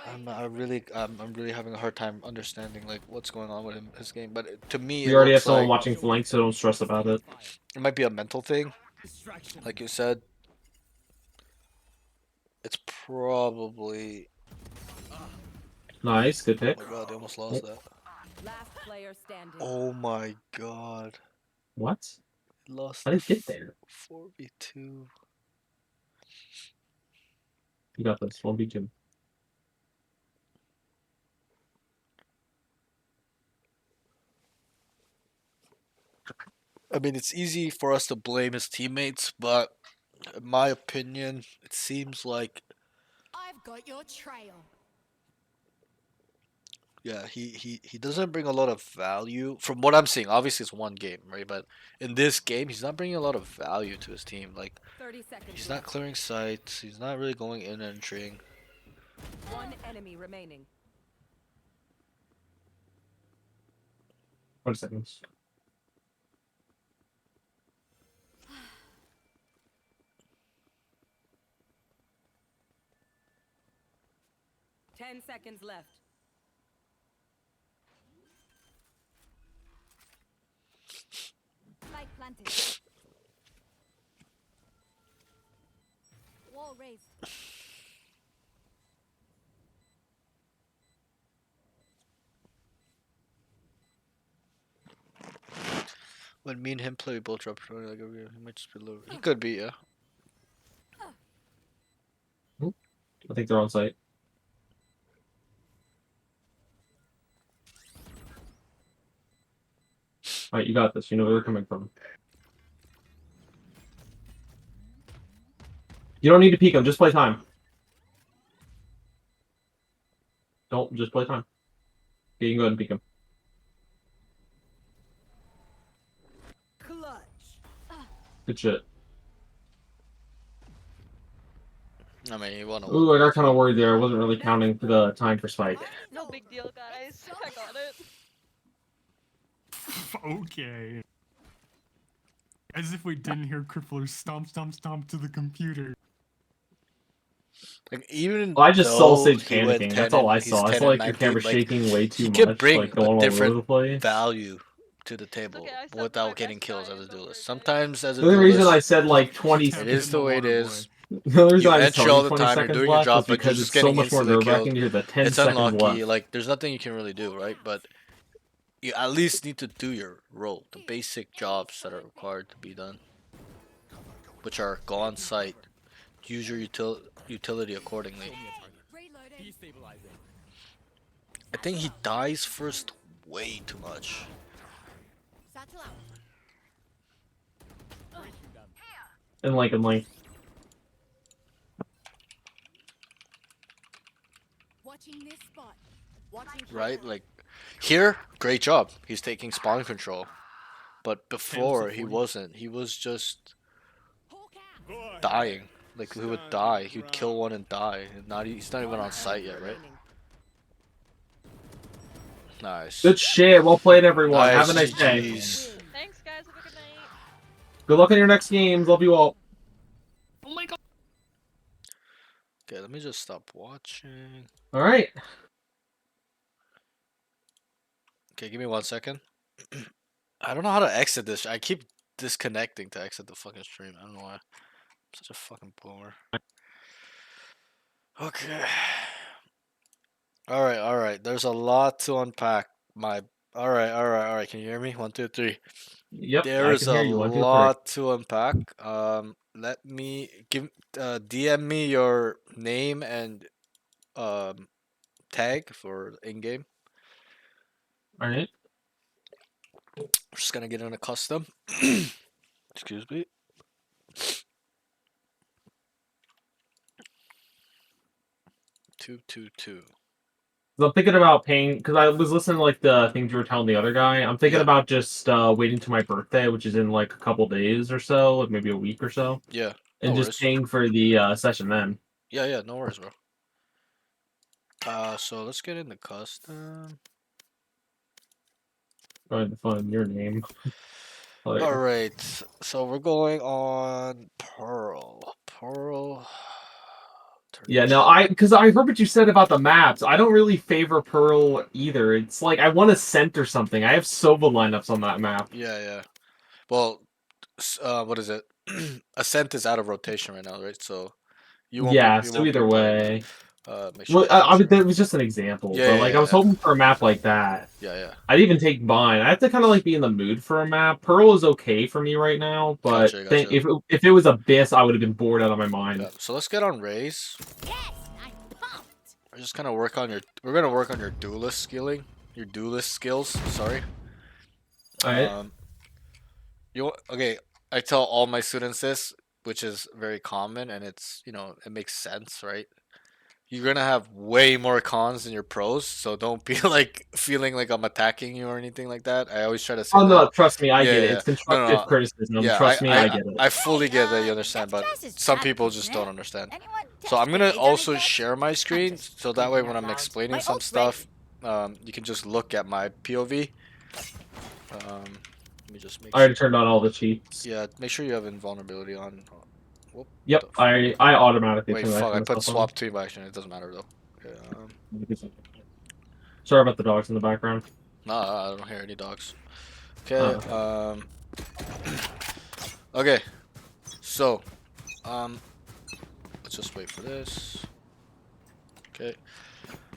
I'm really having a hard time understanding like what's going on with him, his game. But to me, We it already have looks someone like watching flank, so don't stress about it. it might be a mental thing, Distraction. like you said. It's probably. Nice, good Oh pick. my god, they almost lost that. Last player standing. Oh my god. What? Lost How did it get there? 4v2. You got this. 1v2. I mean, it's easy for us to blame his teammates, but in my opinion, it seems like I've got your trail. yeah, he doesn't bring a lot of value from what I'm seeing. Obviously, it's one game, right? But in this game, he's not bringing a lot of value to his team. Like 30 seconds he's not left. clearing sites. He's not really going in and entering. One enemy remaining. 20 seconds. Ten seconds left. Spike planted. Wall raised. When me and him play, we both drop short. Like he might just be low. He could be, yeah. I think they're on site. Alright, you got this. You know where they're coming from. You don't need to peek them. Just play time. Don't. Just play time. Okay, you can go ahead and peek them. Clutch. Good shit. I mean, he won a Ooh, I got kind of worried there. I wasn't really counting for the time for spike. No big deal, guys. I got it. Okay. As if we didn't hear Crippler stomp, stomp, stomp to the computer. Like even I just saw though Sage he went panicking. 10 That's all I and- he's saw. I 10 saw and like your 19, camera like, shaking way he too could much, bring like going all over different the place. value to the table okay, I said without my getting best, kills guys, as a don't duelist. forget. Sometimes as a The only reason I duelist, said like 20. Tap it in is the way it water is. The only reason You I was entry telling all you the 20 time, you're seconds doing your left job, is but you're because just it's so getting much more instantly nerve killed. wracking to hear the 10 It's seconds unlucky. left. Like there's nothing you can really do, right? But you at least need to do your role, the basic jobs that are required to be done, which are go on site, use your utility accordingly. Show me a target. Reloading. Destabilizing. I think he dies first way too much. Satchel out. Breaking them. And like, Watching this spot. Watching Right? here. Like here, great job. He's taking spawn control. But before at he 40. wasn't. He was just Hawk out. Go ahead. dying. Like he would Stand die. your He would kill ground. one and die. And not he's not even on site yet, right? Remaining. Nice. good shit. Well played, everyone. Nice, Have a nice day. GGs. Thanks, guys. Have a good night. Good luck in your next games. Love you all. Oh my god. Okay, let me just stop watching. All right. Okay, give me 1 second. I don't know how to exit this. I keep disconnecting to exit the fucking stream. I don't know why. I'm such a fucking boomer. Okay. Alright. There's a lot to unpack. Alright. Can you hear me? 1, 2, 3. Yep. There I is can a hear you. 1, 2, 3. lot to unpack. Let me DM me your name and tag for in-game. All right. I'm just gonna get in a custom. Excuse me. 222. So I'm thinking about paying because I was listening to like the things you were telling the other guy. I'm thinking Yeah. about just waiting to my birthday, which is in like a couple days or so, like maybe a week or so, Yeah. and No just worries. paying for the session then. Yeah, no worries, bro. So let's get into custom. Trying to find your name. Oh, there you go. Alright, so we're going on Pearl. Yeah, no, because I heard what you said about the maps. I don't really favor Pearl either. It's like I want a scent or something. I have Sova lineups on that map. Yeah. Well, what is it? Ascent is out of rotation right now, right? So you won't Yeah, you so won't be either playing that. way. Make sure. Well, I mean, that was just an example, Yeah, but yeah, like yeah, I was yeah. hoping for a map like that. Yeah. I'd even take mine. I have to kind of like be in the mood for a map. Pearl is okay for me right now, but Gotcha. if it was Abyss, I would have been bored out of my mind. Yeah. So let's get on Raze. Yes, I'm pumped. We're just gonna work on your. We're gonna work on your duelist skilling. Your duelist skills. Sorry. All right. Okay? I tell all my students this, which is very common, and it's it makes sense, right? You're gonna have way more cons than your pros, so don't be like feeling like I'm attacking you or anything like that. I always try to say Oh that. no, trust me, I Yeah, get it. yeah. It's No, constructive criticism. Yeah, Trust me, I get it. I fully get that you understand, that but dress is some bad people for just Snap. don't understand. Anyone So I'm test gonna grades on also it yet? share my screen, just so that way thinking when out I'm loud. explaining My some ult's stuff, you can just look at my POV. Let me just make I sure. already turned on all the cheats. Yeah, make sure you have invulnerability on. Whoop. Yep, I automatically Wait, turn that fuck! I kind of put stuff on. swap team by accident. It doesn't matter though. Okay, Sorry about the dogs in the background. nah, I don't hear any dogs. Okay. Oh. Okay. So, let's just wait for this. Okay.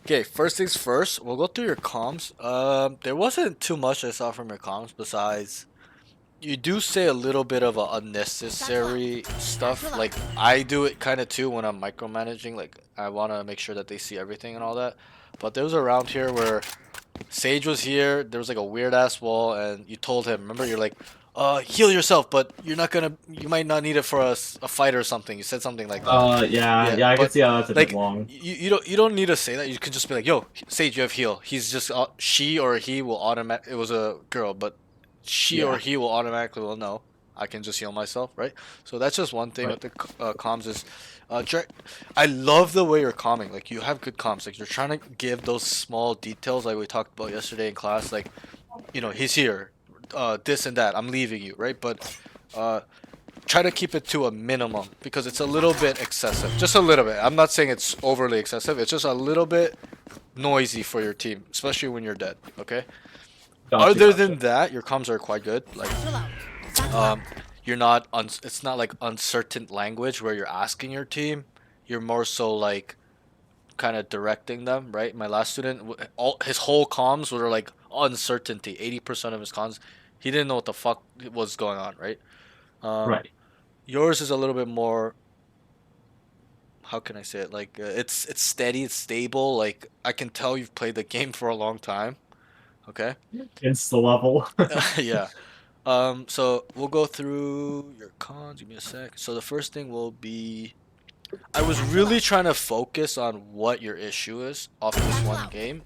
Okay. First things first. We'll go through your comms. There wasn't too much I saw from your comms besides you do say a little bit of unnecessary stuff. Like I do it kind of too when I'm micromanaging. Like I want to make sure that they see everything and all that. But there was a round here where Sage was here. There was like a weird ass wall, and you told him. Remember, you're like, heal yourself, but you're not gonna. You might not need it for a fight or something. You said something like that. Yeah, I can but see how that's a bit like long. you don't need to say that. You can just be like, yo, Sage, you have heal. He's just she or he will automatic. It was a girl, but she or Yeah. he will automatically will know. I can just heal myself, right? So that's just one thing Right. with the comms is, I love the way you're calming. Like you have good comms. Like you're trying to give those small details, like we talked about yesterday in class. Like, he's here, this and that. I'm leaving you, right? But, try to keep it to a minimum because it's a little bit excessive. Just a little bit. I'm not saying it's overly excessive. It's just a little bit noisy for your team, especially when you're dead. Okay. Other than that, your comms are quite good. Like, you're not it's not like uncertain language where you're asking your team. You're more so like kind of directing them, right? My last student, all his whole comms were like uncertainty. 80% of his comms, he didn't know what the fuck was going on, right? Right. Yours is a little bit more. How can I say it? Like it's steady, it's stable. Like I can tell you've played the game for a long time. Okay. It's the level. Yeah. So we'll go through your cons. Give me a sec. So the first thing will be, I was really trying to focus on what your issue is off this one game.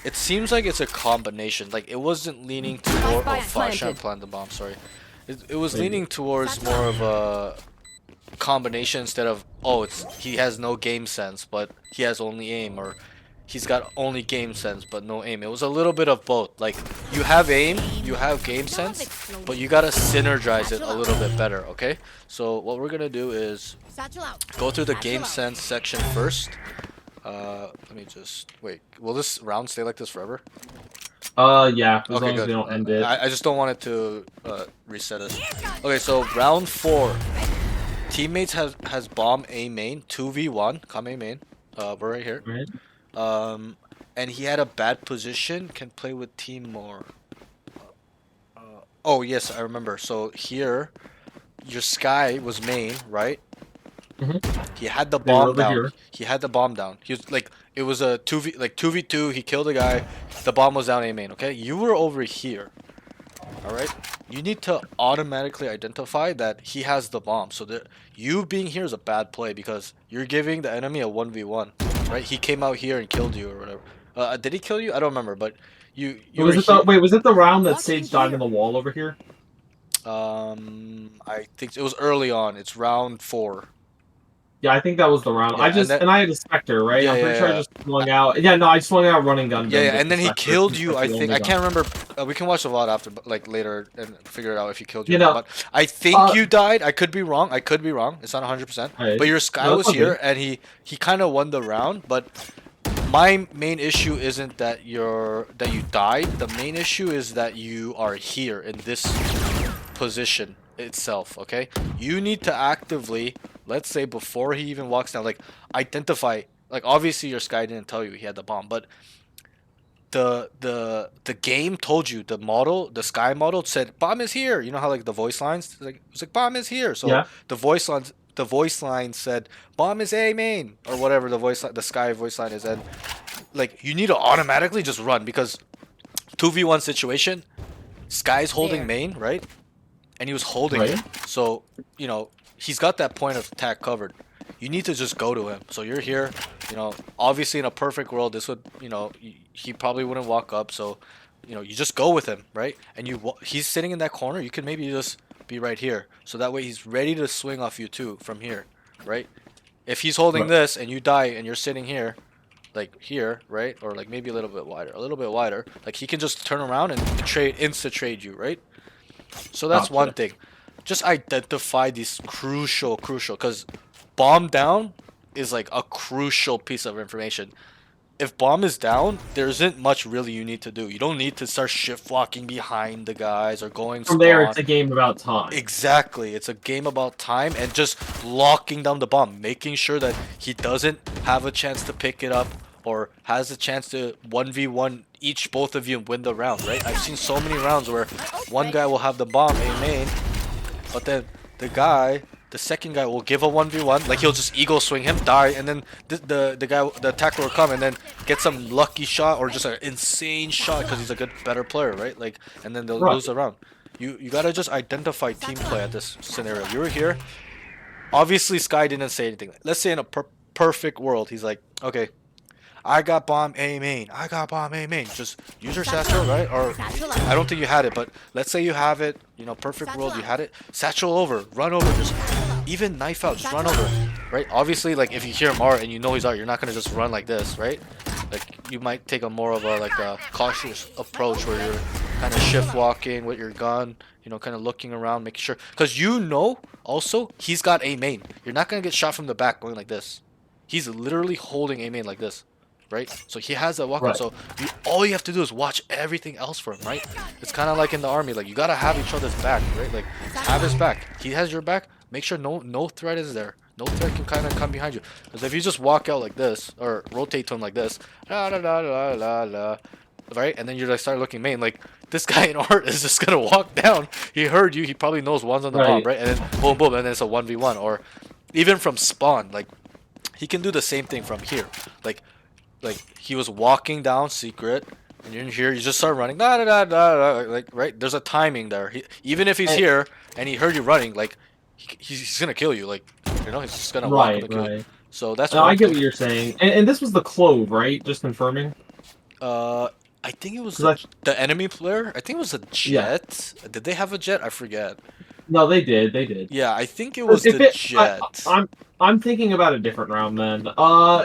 It seems like it's a combination. Like it wasn't leaning toward. Oh fuck! I shouldn't plant the bomb. Sorry. It was leaning towards more of a combination instead of he has no game sense but he has only aim, or he's got only game sense but no aim. It was a little bit of both. Like you have aim, you have game sense, but you gotta synergize it a little bit better. Okay, so what we're gonna do is go through the game sense section first. Let me just wait. Will this round stay like this forever? Yeah, as Okay, long as good. we don't end it. I just don't want it to reset us. Okay, so round 4. Teammates has bomb A main, 2v1, come A main. We're right here. Right. And he had a bad position, can play with team more. Oh yes, I remember. So here, your Sky was main, right? He had the They were bomb over down. here. He had the bomb down. He was like, it was a 2v2. He killed a guy. The bomb was down A main. Okay, you were over here. All right. You need to automatically identify that he has the bomb. So that you being here is a bad play because you're giving the enemy a 1v1. Right? He came out here and killed you or whatever. Did he kill you? I don't remember. But you Was were it the, wait, was it the round that Watching Sage died here. in the wall over here? I think it was early on. It's round 4. Yeah, I think that was the round. Yeah, and I had a Spectre, right? Yeah, I'm pretty yeah, sure I yeah. just swung out. Yeah, no, I swung out running gun. Yeah, with and the then he Spectre, killed since you. that's I the think only I gun. can't remember. We can watch the VOD after, but like later, and figure it out if he killed you. You or not. know, But I think you died. I could be wrong. I could be wrong. It's not 100%. Right. But your Sky No, was it's okay. here, and he kind of won the round. But my main issue isn't that you died. The main issue is that you are here in this position itself. Okay, you need to actively let's say before he even walks down, like identify, like obviously your Sky didn't tell you he had the bomb, but the game told you, the Sky model said bomb is here. You know how like the voice lines, like it was like bomb is here. So Yeah. the voice line said bomb is A main or whatever the Sky voice line is, and like you need to automatically just run because 2v1 situation, Sky's holding main, right? And he was holding Right. it. So, you know, he's got that point of attack covered. You need to just go to him. So you're here, you know, obviously in a perfect world, this would, you know, he probably wouldn't walk up. So, you know, you just go with him, right? And he's sitting in that corner. You can maybe just be right here. So that way he's ready to swing off you too from here, right? If he's holding Right. this and you die and you're sitting here, like here, right? Or like maybe a little bit wider. Like he can just turn around and insta trade you, right? So that's Gotcha. one thing. Just identify these crucial, because bomb down is like a crucial piece of information. If bomb is down, there isn't much really you need to do. You don't need to start shift walking behind the guys or going From there, spawn. it's a game about time. Exactly. It's a game about time and just locking down the bomb, making sure that he doesn't have a chance to pick it up or has a chance to 1v1 each both of you and win the round, right? I've seen so many rounds where one guy will have the bomb A main, but then the second guy will give a 1v1, like he'll just ego swing him, die, and then the attacker will come and then get some lucky shot or just an insane shot because he's a better player, right? Like, and then they'll lose the round. You gotta just identify team play at this scenario. You were here. Obviously, Sky didn't say anything. Let's say in a perfect world, he's like, okay, I got bomb A main. I got bomb A main. Just use your satchel, right? Or I don't think you had it, but let's say you have it. You know, perfect world, you had it. Satchel over, run over, just even knife out, just run over, right? Obviously, like if you hear him art and you know he's art, you're not gonna just run like this, right? Like you might take a more of a cautious approach where you're kind of shift walking with your gun, you know, kind of looking around, making sure, because you know also he's got A main. You're not gonna get shot from the back going like this. He's literally holding A main like this. Right, so he has that walk on. So all you have to do is watch everything else for him, right? It's kind of like in the army, like you gotta have each other's back, right? Like have his back. He has your back. Make sure no threat is there. No threat can kind of come behind you. Because if you just walk out like this or rotate to him like this, la la la la la la, right? And then you like start looking main, like this guy in art is just gonna walk down. He heard you. He probably knows one's on the bomb, right? And then boom boom, and then it's a 1v1. Or even from spawn, like he can do the same thing from here, like he was walking down secret and you're in here, you just start running, like, right? There's a timing there. Even if he's here and he heard you running, like he's gonna kill you, like, you know, he's just gonna walk up and kill you. So that's I get what you're saying. And this was the Clove, right? Just confirming. I think it was the enemy player. I think it was a jet. Did they have a jet? I forget. No, they did. They did. Yeah, I think it was the jet. I'm thinking about a different round then.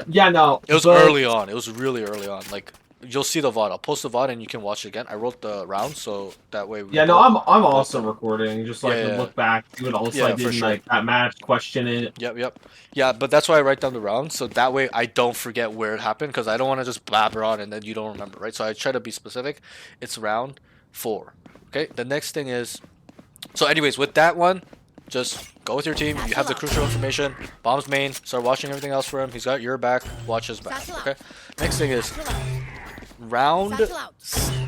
Yeah, no. It was early on. It was really early on. Like you'll see the VOD. I'll post the VOD and you can watch it again. I wrote the round so that way. Yeah, no, I'm also recording just so I can look back, do it also. I did like that match, question it. Yep. Yeah, but that's why I write down the round so that way I don't forget where it happened because I don't want to just blabber on and then you don't remember, right? So I try to be specific. It's round 4. Okay. The next thing is, so anyways, with that one, just go with your team. You have the crucial information. Bomb's main. Start watching everything else for him. He's got your back. Watch his back. Okay. Next thing is round.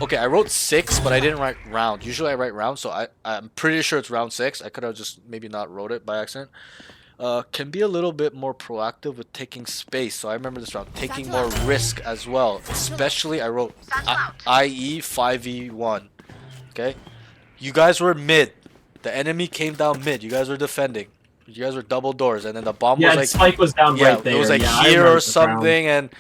Okay, I wrote 6, but I didn't write round. Usually I write round, so I'm pretty sure it's round 6. I could have just maybe not wrote it by accident. Can be a little bit more proactive with taking space. So I remember this round, taking more risk as well. Especially I wrote IE 5v1. Okay, you guys were mid. The enemy came down mid. You guys were defending. You guys were double doors, and then the bomb was like Spike was down right there. It was like here or something, and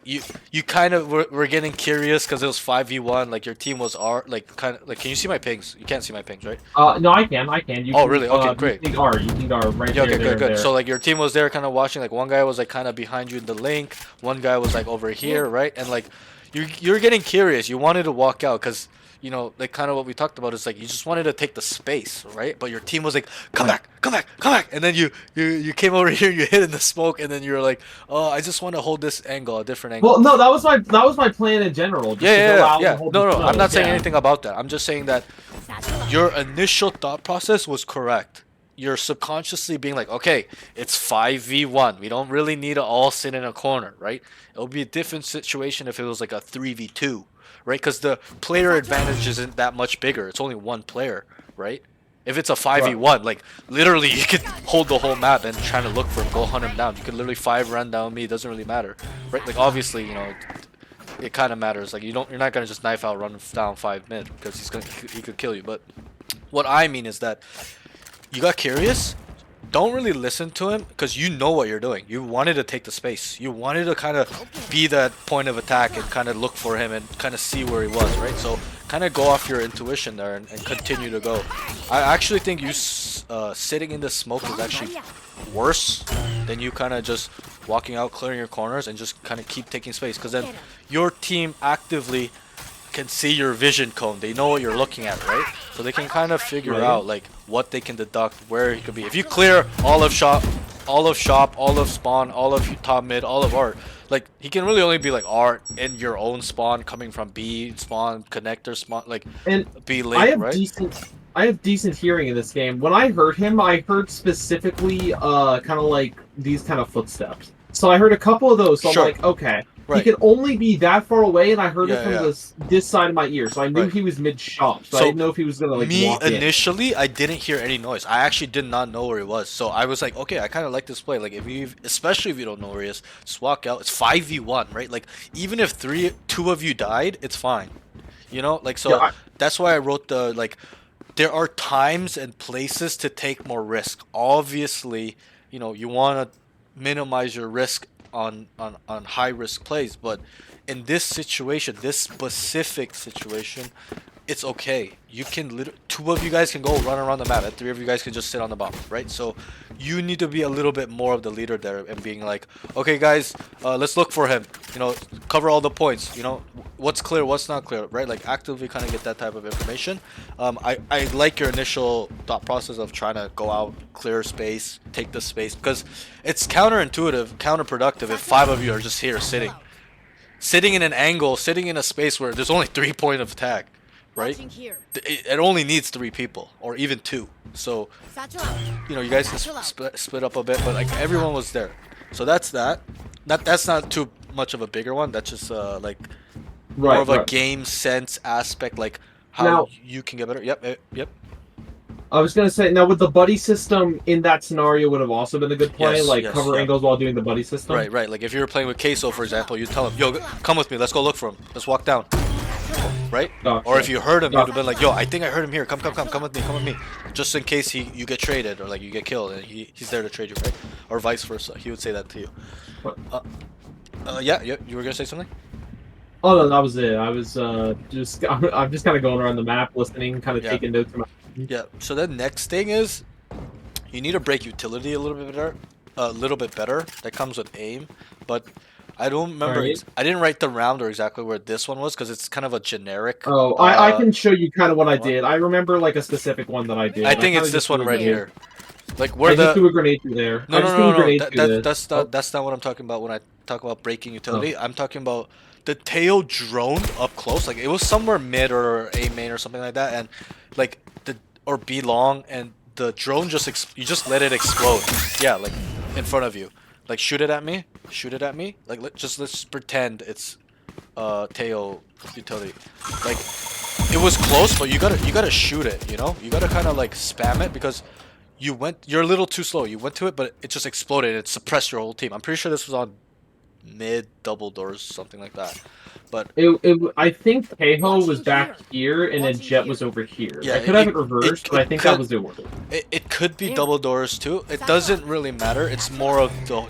you kind of were getting curious because it was 5v1. Like your team was kind of like. Can you see my pings? You can't see my pings, right? No, I can. You can, really? Okay, great. You can guard right there. Okay, good. So like your team was there, kind of watching. Like one guy was like kind of behind you in the link. One guy was like over here, right? And like you're getting curious. You wanted to walk out because, you know, like kind of what we talked about is like you just wanted to take the space, right? But your team was like, come back, and then you came over here, you hit in the smoke, and then you were like, oh, I just want to hold this angle, a different angle. Well, no, that was my plan in general. Yeah. No, I'm not saying anything about that. I'm just saying that your initial thought process was correct. you're subconsciously being like, okay, it's 5v1. We don't really need to all sit in a corner, right? It would be a different situation if it was like a 3v2, right? Because the player advantage isn't that much bigger. It's only one player, right? If it's a 5v1, like literally you could hold the whole map and trying to look for him, go hunt him down. You could literally 5 run down me. It doesn't really matter, right? Like obviously, you know, it kind of matters. Like you're not gonna just knife out, run down 5 mid because he could kill you. But what I mean is that you got curious. Don't really listen to him because you know what you're doing. You wanted to take the space. You wanted to kind of be that point of attack and kind of look for him and kind of see where he was, right? So kind of go off your intuition there and continue to go. I actually think you sitting in the smoke is actually worse than you kind of just walking out, clearing your corners, and just kind of keep taking space. Because then your team actively can see your vision cone. They know what you're looking at, right? So they can kind of figure out like what they can deduct, where he could be. If you clear all of shop, all of spawn, all of top mid, all of art, like he can really only be like art in your own spawn, coming from B spawn, connector spawn, like And B I lane, have right? I have decent hearing in this game. When I heard him, I heard specifically kind of like these kind of footsteps. So I heard a couple of those. So Sure. I'm like, okay. Right. He could only be that far away, and I heard Yeah, it from yeah. this side of my ear. So I knew Right. he was mid shop. So I So, didn't know if he was gonna like Me walk in. initially, I didn't hear any noise. I actually did not know where he was. So I was like, okay, I kind of like this play. Like if you, especially if you don't know where he is, just walk out. It's 5v1, right? Like even if two of you died, it's fine. You know, like so. Yeah, That's why I wrote the like. There are times and places to take more risk. Obviously, you know you want to minimize your risk on high risk plays, but in this situation, this specific situation, it's okay. You can two of you guys can go run around the map, and 3 of you guys can just sit on the bottom, right? So you need to be a little bit more of the leader there and being like, okay, guys, let's look for him. You know, cover all the points. You know, what's clear, what's not clear, right? Like actively kind of get that type of information. I like your initial thought process of trying to go out, clear space, take the space, because it's counterintuitive, counterproductive if 5 of you are just here sitting in an angle, sitting in a space where there's only 3 point of attack, right? It only needs 3 people or even 2. So you know you guys can split up a bit, but like everyone was there. So that's that. That's not too much of a bigger one. That's just like more of a game sense aspect, like how Now- you can get better. Yep. I was gonna say now with the buddy system in that scenario would have also been a good play, Yes, like yes, cover yeah. angles while doing the buddy system. Right. Like if you were playing with Queso, for example, you tell him, "Yo, come with me. Let's go look for him. Let's walk down." Right? Gotcha. Or if you heard him, you'd have been like, "Yo, I think I heard him here. Come with me, just in case you get traded or like you get killed and he's there to trade you, right?" Or vice versa. He would say that to you. What? Yeah. You were gonna say something? Oh no, that was it. I was just I'm just kind of going around the map, listening, kind of Yeah. taking notes. Yeah. So the next thing is, you need to break utility a little bit better. That comes with aim, but I don't remember. Alright. I didn't write the round or exactly where this one was because it's kind of a generic. Oh, I uh, can show you kind of what I what? did. I remember like a specific one that I did. I think kinda it's just this threw one a right grenade. here. Like I where just threw the a grenade through there. no I no just threw no a no grenade that, through that, this. that's not what I'm talking about when I talk about breaking utility. I'm talking about the tail droned up close. Like it was somewhere mid or A main or something like that, and like or B long, and the drone you just let it explode. Yeah, like in front of you. Like shoot it at me. Like let's pretend it's tail utility. Like it was close, but you gotta shoot it. You know, you gotta kind of like spam it because you're a little too slow. You went to it, but it just exploded. It suppressed your whole team. I'm pretty sure this was on mid double doors, something like that. But I think Keho was back here and then Jet was over here. Yeah, I could have it reversed, but I think that could- was the order. it could be double doors too. It doesn't really matter. It's more of the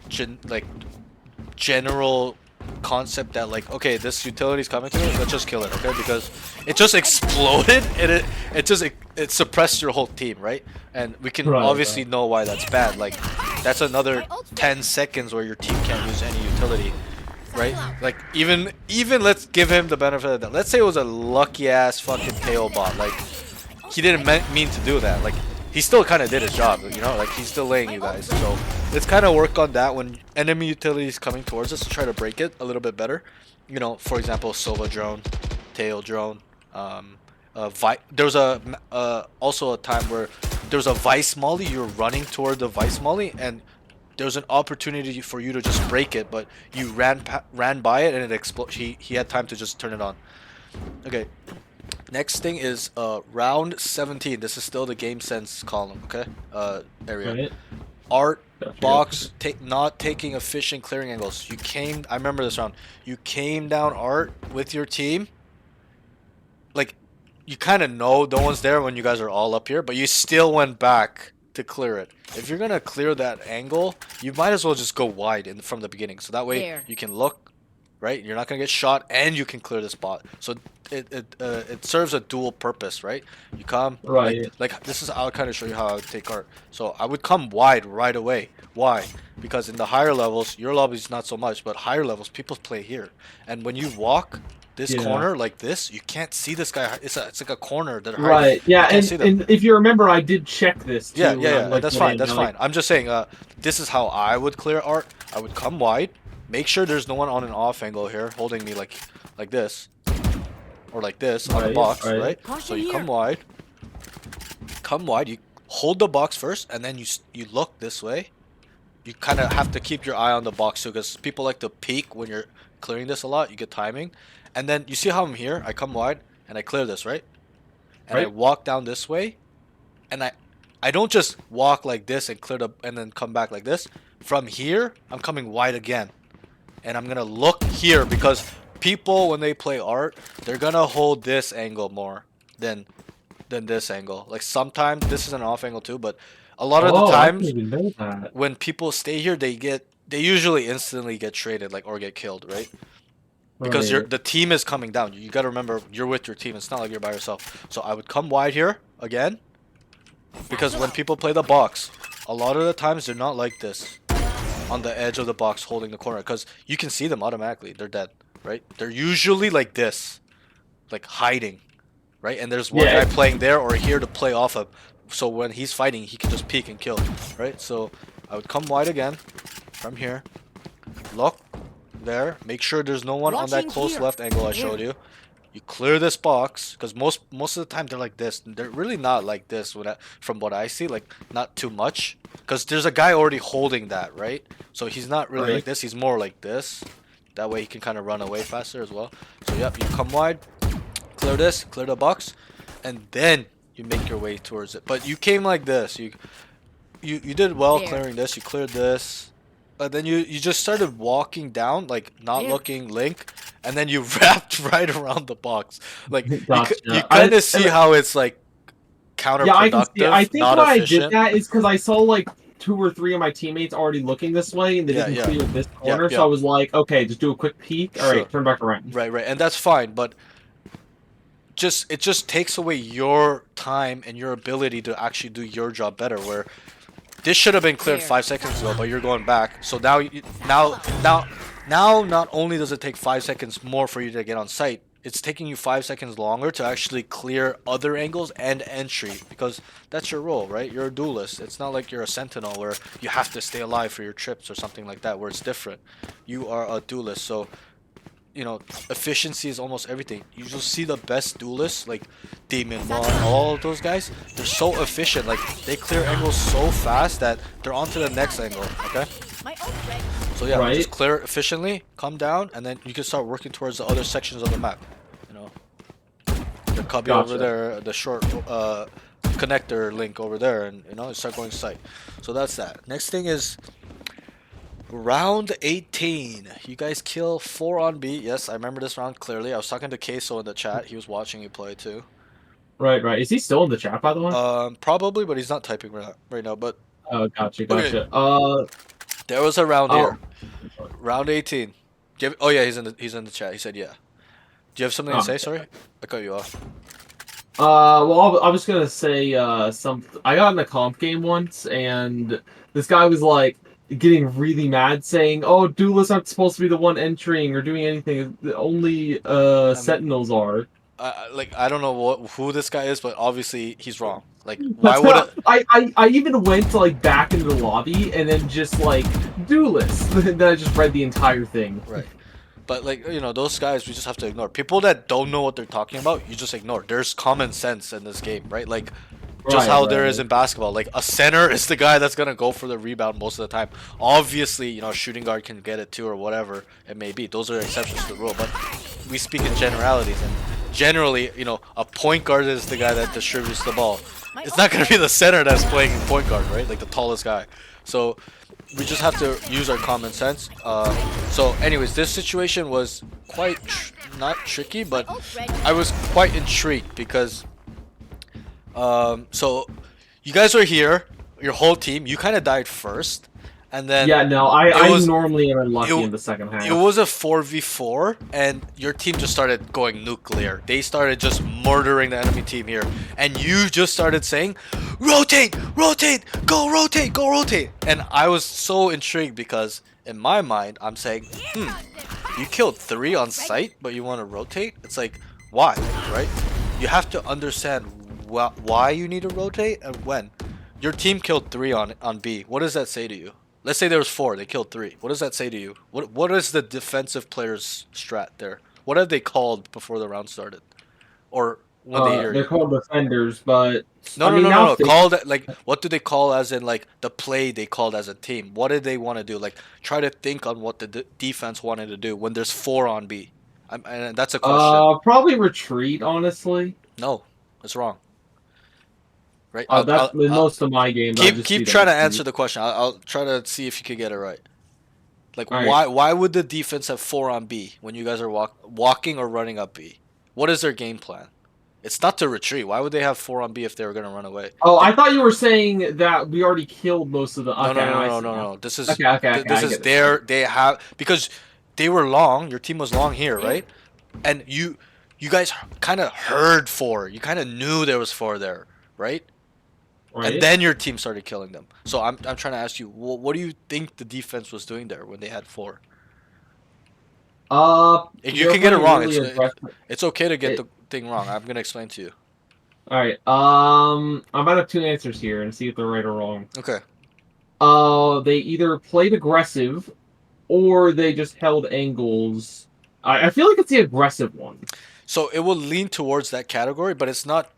general concept that like, okay, this utility's coming to me, let's just kill it, okay? Because it just exploded and it suppressed your whole team, right? And we can Right, obviously know why that's bad. Like that's another 10 seconds where your team can't use any utility, right? Like even let's give him the benefit of that. Let's say it was a lucky ass fucking tail bot. Like he didn't mean to do that. Like he still kind of did his job, you know, like he's still laying you guys. So let's kind of work on that when enemy utility is coming towards us to try to break it a little bit better. You know, for example, Sova drone, tail drone. There was also a time where there's a vice molly, you're running toward the vice molly, and there's an opportunity for you to just break it, but you ran by it and it exploded. He had time to just turn it on. Okay. Next thing is round 17. This is still the game sense column, okay? Area. Right. Art Gotcha, box not taking efficient clearing angles. I remember this round. You came down art with your team. Like you kind of know no one's there when you guys are all up here, but you still went back to clear it. If you're gonna clear that angle, you might as well just go wide from the beginning, so that way There. you can look, right? You're not gonna get shot, and you can clear the spot. So it serves a dual purpose, right? You come Right. like this is I'll kind of show you how I would take art. So I would come wide right away. Why? Because in the higher levels, your lobby's not so much, but higher levels, people play here, and when you walk this Yeah. corner like this, you can't see this guy. It's like a corner that Right. Yeah. can't see them. And if you remember, I did check this too. Yeah, when yeah, I, yeah. like, That's went fine. in, That's and, fine. I'm just saying. This is how I would clear art. I would come wide, make sure there's no one on an off angle here, holding me like this, or like this on the Right, box, right. right? So Caution you here. come wide. Come wide. You hold the box first, and then you look this way. You kind of have to keep your eye on the box too, because people like to peek when you're clearing this a lot. You get timing, and then you see how I'm here. I come wide and I clear this, right? And I Right. walk down this way, and I don't just walk like this and clear the and then come back like this. From here, I'm coming wide again, and I'm gonna look here because people when they play art, they're gonna hold this angle more than this angle. Like sometimes this is an off angle too, but a lot of the I times didn't even know that. when people stay here, they usually instantly get traded, like, or get killed, right? Because Right. the team is coming down. You got to remember you're with your team. It's not like you're by yourself. So I would come wide here again, because when people play the box, a lot of the times they're not like this on the edge of the box holding the corner, because you can see them automatically. They're dead, right? They're usually like this, like hiding, right? And there's one Yeah. guy playing there or here to play off of. So when he's fighting, he can just peek and kill, right? So I would come wide again from here, look there, make sure there's no one on that Watching close here. left angle I showed you. You clear this box, because most of the time they're like this. They're really not like this from what I see, like not too much, because there's a guy already holding that, right? So he's not really Right. like this. He's more like this. That way he can kind of run away faster as well. So yep, you come wide, clear this, clear the box, and then you make your way towards it. But you came like this. You did well There. clearing this. You cleared this. But then you just started walking down, like not There. looking Link, and then you wrapped right around the box. Like Gotcha. you kind of see how it's like Yeah, I can see. counterproductive, I think not why efficient. I did that is because I saw like 2 or 3 of my teammates already looking this way, and they Yeah, didn't yeah. clear this corner. yeah. So I was like, okay, just do a quick peek. All Sure. right, turn back around. Right, and that's fine, but it just takes away your time and your ability to actually do your job better. Where this should have been cleared There. 5 seconds ago, but you're going back. So now, not only does it take 5 seconds more for you to get on site, it's taking you 5 seconds longer to actually clear other angles and entry, because that's your role, right? You're a duelist. It's not like you're a sentinel where you have to stay alive for your trips or something like that, where it's different. You are a duelist, so you know, efficiency is almost everything. You just see the best duelists, like Demon Mon, all of those guys, they're so efficient. Like, they clear angles so fast that they're on to the next angle, okay? My ult ready. So yeah, Right. just clear efficiently, come down, and then you can start working towards the other sections of the map, you know? The cubby over Gotcha. there, the short connector link over there, and, you know, start going sight. So that's that. Next thing is round 18. You guys kill 4 on B. Yes, I remember this round clearly. I was talking to Queso in the chat. He was watching you play too. Right. Is he still in the chat, by the way? Probably, but he's not typing right now. But Oh, gotcha. okay. Uh, there was a round Oh. here. Round 18. Oh yeah, he's in the chat. He said yeah. Do you have something to Oh, say? Sorry, I cut you off. well, I was gonna say I got in a comp game once, and this guy was like getting really mad, saying, "Oh, duelists aren't supposed to be the one entering or doing anything. Only sentinels are." Like, I don't know who this guy is, but obviously he's wrong. Like, why would it? I even went to like back into the lobby and then just like duelist. Then I just read the entire thing. Right. But, like, you know, those guys we just have to ignore. People that don't know what they're talking about, you just ignore. There's common sense in this game, right? Like, Just Right, how there right. is in basketball. Like a center is the guy that's gonna go for the rebound most of the time. Obviously, you know, shooting guard can get it too or whatever it may be. Those are exceptions to the rule, but we speak in generalities, and generally, you know, a point guard is the guy that distributes the ball. It's not gonna be the center that's playing point guard, right? Like the tallest guy. So we just have to use our common sense. So anyways, this situation was quite not tricky, but I was quite intrigued because so you guys were here, your whole team. You kind of died first, and then Yeah, no, it I was normally am unlucky it, in the second half. it was a 4v4, and your team just started going nuclear. They started just murdering the enemy team here, and you just started saying, "Rotate, rotate, go rotate, go rotate." And I was so intrigued because in my mind, I'm saying, you killed 3 on site, but you want to rotate? It's like, why, right? You have to understand why you need to rotate and when. Your team killed 3 on B. What does that say to you? Let's say there was 4. They killed 3. What does that say to you? What is the defensive players' strat there? What have they called before the round started, or when they hear They're you? called defenders, but No, I no, mean no, no, now no. Called like what do they call as in like the play they called as a team? What did they want to do? Like try to think on what the defense wanted to do when there's 4 on B. And that's a question. probably retreat. Honestly, No, it's wrong. Right? I'll, that's I'll, in I'll most of my games. I keep just see keep the trying to retreat. answer the question. I'll try to see if you could get it right. Like All right. why would the defense have 4 on B when you guys are walking or running up B? What is their game plan? It's not to retreat. Why would they have 4 on B if they were gonna run away? Oh, I thought you were saying that we already killed most of the. No, Okay, no, no, I no, see no, now. no. This is Okay. this I is get it. they have because they were long. Your team was long here, right? And you guys kind of heard 4. You kind of knew there was 4 there, right? And Right. then your team started killing them. So I'm trying to ask you, what do you think the defense was doing there when they had 4? You They're can get it playing wrong. really aggressive. It's okay to get It, the thing wrong. I'm gonna explain to you. all right. I might have 2 answers here and see if they're right or wrong. Okay. They either played aggressive or they just held angles. I feel like it's the aggressive one. So it will lean towards that category, but it's not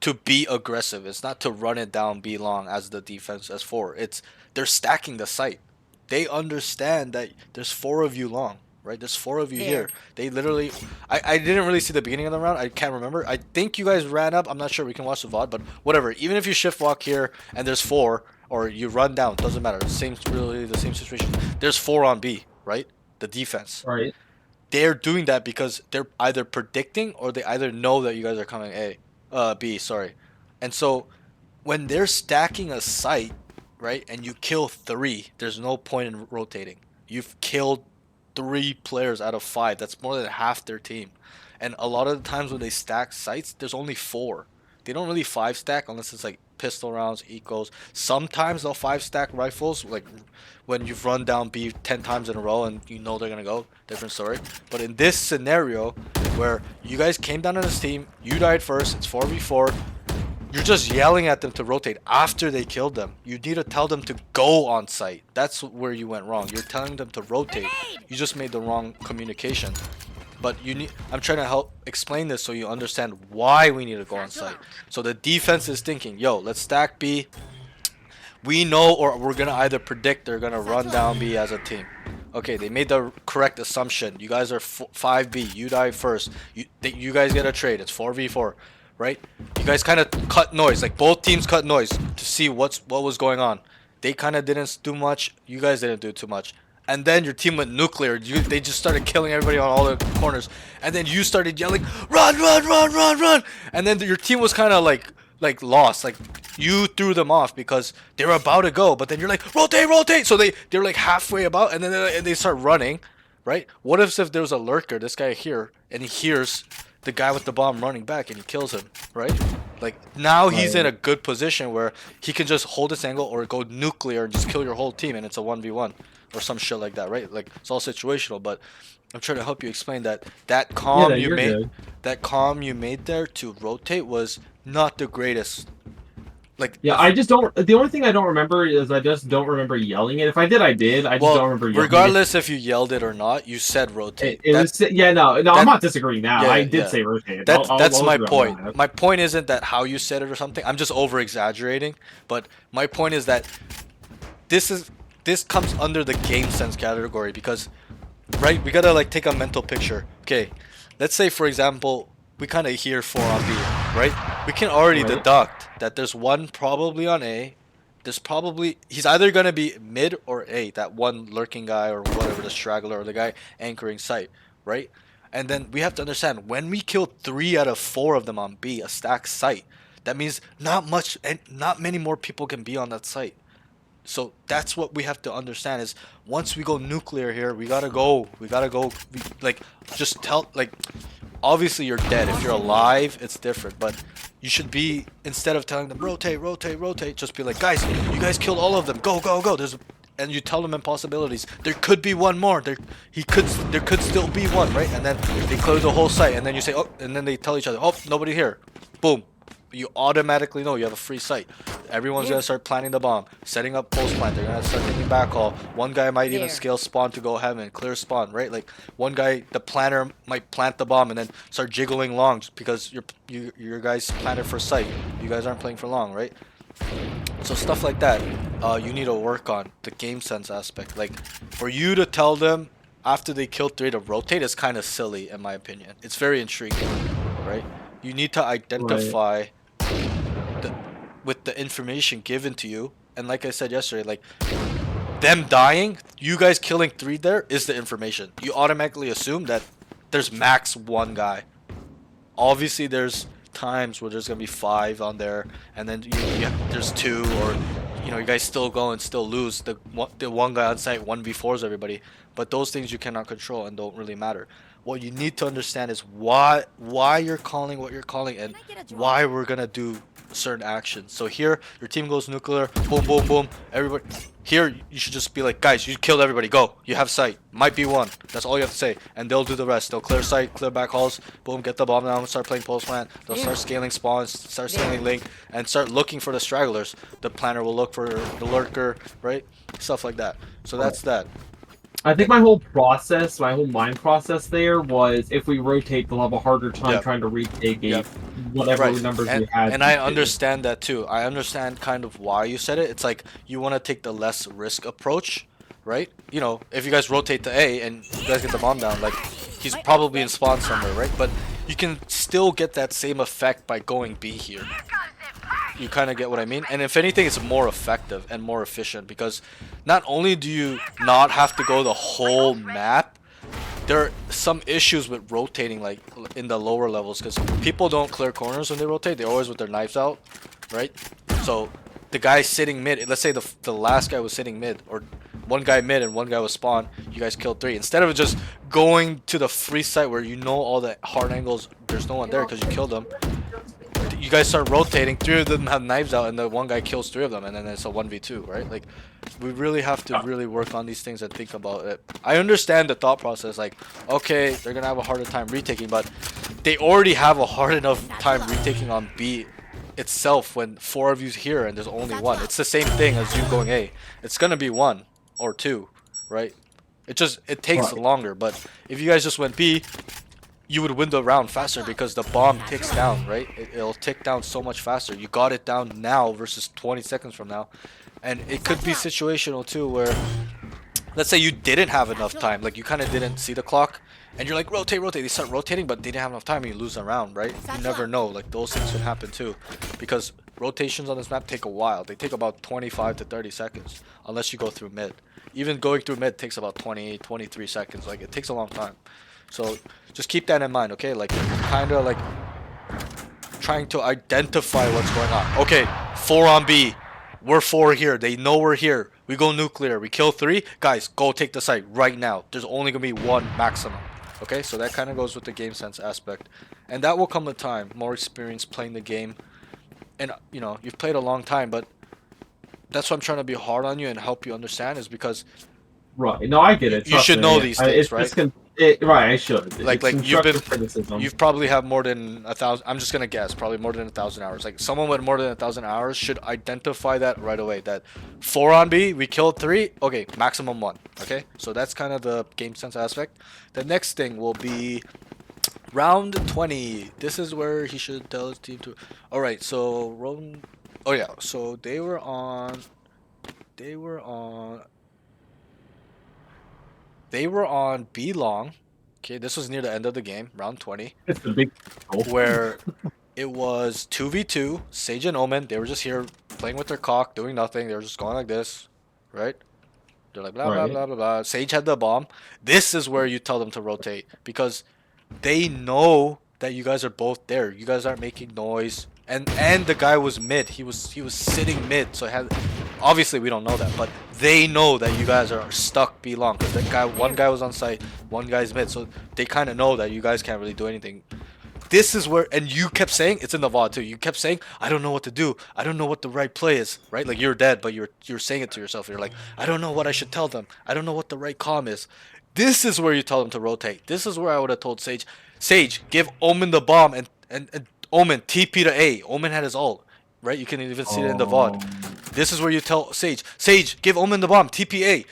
to be aggressive. It's not to run it down, be long as the defense as 4. It's they're stacking the site. They understand that there's 4 of you long, right? There's 4 of you here. They literally, I didn't really see the beginning of the round. I can't remember. I think you guys ran up. I'm not sure. We can watch the VOD, but whatever. Even if you shift walk here and there's 4, or you run down, doesn't matter. Really the same situation. There's 4 on B, right? The defense. Right. They're doing that because they're either predicting or they either know that you guys are coming B, sorry. And so when they're stacking a site, right, and you kill 3, there's no point in rotating. You've killed 3 players out of 5. That's more than half their team. And a lot of the times when they stack sites, there's only 4. They don't really 5 stack unless it's like pistol rounds, ecos. Sometimes they'll 5 stack rifles, like when you've run down B 10 times in a row and you know they're gonna go. Different story. But in this scenario, where you guys came down on this team, you died first, it's 4v4, you're just yelling at them to rotate after they killed them. You need to tell them to go on site. That's where you went wrong. You're telling them to rotate. You just made the wrong communication. But I'm trying to help explain this so you understand why we need to go on site. So the defense is thinking, yo, let's stack B. We know, or we're gonna either predict they're gonna run down B as a team. Okay, they made the correct assumption. You guys are 5B. You die first. You guys get a trade. It's 4v4, right? You guys kind of cut noise. Like both teams cut noise to see what was going on. They kind of didn't do much. You guys didn't do too much. And then your team went nuclear. They just started killing everybody on all the corners. And then you started yelling, "Run, run, run, run, run!" And then your team was kind of like lost. Like you threw them off because they were about to go, but then you're like, rotate, rotate. So they're like halfway about, and then they start running, right? What if there was a lurker, this guy here, and he hears the guy with the bomb running back and he kills him, right? Like now he's in a good position where he can just hold this angle or go nuclear and just kill your whole team, and it's a 1v1 or some shit like that, right? Like it's all situational, but I'm trying to help you explain that calm you made, that calm you made there to rotate was not the greatest. Like Yeah, I just don't. The only thing I don't remember is I just don't remember yelling it. If I did, I did. I just well, don't remember yelling regardless if you yelled it or not, you said rotate. it. It was yeah, no, that- I'm not disagreeing now. yeah, I did yeah. say rotate. That's I'll my agree on point. that. My point isn't that how you said it or something. I'm just over exaggerating. But my point is that this comes under the game sense category because right, we gotta like take a mental picture. Okay, let's say for example we kind of hear 4 on B, right? We can already Right. deduct that there's one probably on A. There's probably he's either gonna be mid or A, that one lurking guy or whatever, the straggler or the guy anchoring site, right? And then we have to understand when we kill 3 out of 4 of them on B, a stack site, that means not much and not many more people can be on that site. So that's what we have to understand is once we go nuclear here, we gotta go. Like, just tell, like, obviously you're dead. If you're alive, it's different. But you should be, instead of telling them rotate, rotate, rotate, just be like, guys, you guys killed all of them. Go, go, go. And you tell them impossibilities. There could be one more. There could still be one, right? And then they close the whole site. And then you say, oh, and then they tell each other, oh, nobody here. Boom. You automatically know you have a free site. Everyone's gonna start planting the bomb, setting up post plant. They're gonna start taking backhaul. One guy might even scale spawn to go heaven, clear spawn, right? Like one guy, the planner might plant the bomb and then start jiggling long because your guys planted for site. You guys aren't playing for long, right? So stuff like that, you need to work on the game sense aspect. Like for you to tell them after they kill 3 to rotate is kind of silly in my opinion. It's very intriguing, right? You need to identify with the information given to you, and like I said yesterday, like them dying, you guys killing 3 there is the information. You automatically assume that there's max 1 guy. Obviously there's times where there's gonna be 5 on there, and then there's 2, or you guys still go and still lose. The one guy on site 1v4s everybody, but those things you cannot control and don't really matter. What you need to understand is why you're calling what you're calling and why we're gonna do certain actions. So here, your team goes nuclear, boom, boom, boom. Everybody, here you should just be like, guys, you killed everybody. Go. You have sight. Might be 1. That's all you have to say, and they'll do the rest. They'll clear sight, clear back halls, boom, get the bomb down, start playing post plant. They'll start scaling spawns, start scaling link, and start looking for the stragglers. The planner will look for the lurker, right? Stuff like that. So that's that. I think my whole mind process there was if we rotate, they'll have a harder time trying to retake whatever numbers we had. And I understand that too. I understand kind of why you said it. It's like you want to take the less risk approach, right? If you guys rotate to A and you guys get the bomb down, like he's probably in spawn somewhere, right? But you can still get that same effect by going B here. You kind of get what I mean? And if anything, it's more effective and more efficient because not only do you not have to go the whole map, there are some issues with rotating like in the lower levels because people don't clear corners when they rotate. They're always with their knives out, right? So the guy sitting mid, let's say the last guy was sitting mid, or one guy mid and one guy was spawn, you guys killed 3. Instead of just going to the free site where you know all the hard angles, there's no one there because you killed them. You guys start rotating, 3 of them have knives out, and the one guy kills 3 of them, and then it's a 1v2, right? Like, we really have to really work on these things and think about it. I understand the thought process, like, okay, they're gonna have a harder time retaking, but they already have a hard enough time retaking on B itself when 4 of you's here and there's only 1. It's the same thing as you going A. It's gonna be 1 or 2, right? It takes longer, but if you guys just went B, you would win the round faster because the bomb ticks down, right? It'll tick down so much faster. You got it down now versus 20 seconds from now. And it could be situational too where, let's say you didn't have enough time, like you kind of didn't see the clock, and you're like, rotate, rotate. They start rotating, but they didn't have enough time and you lose a round, right? You never know. Like those things can happen too because rotations on this map take a while. They take about 25 to 30 seconds unless you go through mid. Even going through mid takes about 28, 23 seconds. Like it takes a long time. So just keep that in mind, okay? Like kind of like trying to identify what's going on. Okay, 4 on B. We're 4 here. They know we're here. We go nuclear. We kill 3. Guys, go take the site right now. There's only going to be 1 maximum. Okay, so that kind of goes with the game sense aspect. And that will come with time. More experience playing the game. And, you've played a long time, but that's why I'm trying to be hard on you and help you understand is because Right. No, I get it. you should know these things, right? Right, I should. Like It's you've been constructive criticism. you've probably have more than 1,000. I'm just gonna guess, probably more than 1,000 hours. Like someone with more than 1,000 hours should identify that right away. That 4 on B, we killed 3. Okay, maximum 1. Okay, so that's kind of the game sense aspect. The next thing will be round 20. This is where he should tell his team to. All right, so round. Oh yeah, so they were on. They were on. They were on B long. Okay, this was near the end of the game, round 20, It's the big goal. where it was 2v2, Sage and Omen. They were just here playing with their cock, doing nothing. They were just going like this, right? They're like blah blah Right. blah blah blah. Sage had the bomb. This is where you tell them to rotate because they know that you guys are both there. You guys aren't making noise. And the guy was mid. He was sitting mid. So it had obviously we don't know that, but they know that you guys are stuck B long because that guy one guy was on site, one guy's mid. So they kind of know that you guys can't really do anything. This is where, and you kept saying, it's in the VOD too, you kept saying, I don't know what to do. I don't know what the right play is, right? Like you're dead, but you're saying it to yourself. You're like, I don't know what I should tell them. I don't know what the right comm is. This is where you tell them to rotate. This is where I would have told Sage, Sage, give Omen the bomb and Omen TP to A. Omen had his ult, right? You can even see it in the VOD. This is where you tell Sage, Sage, give Omen the bomb, TP A.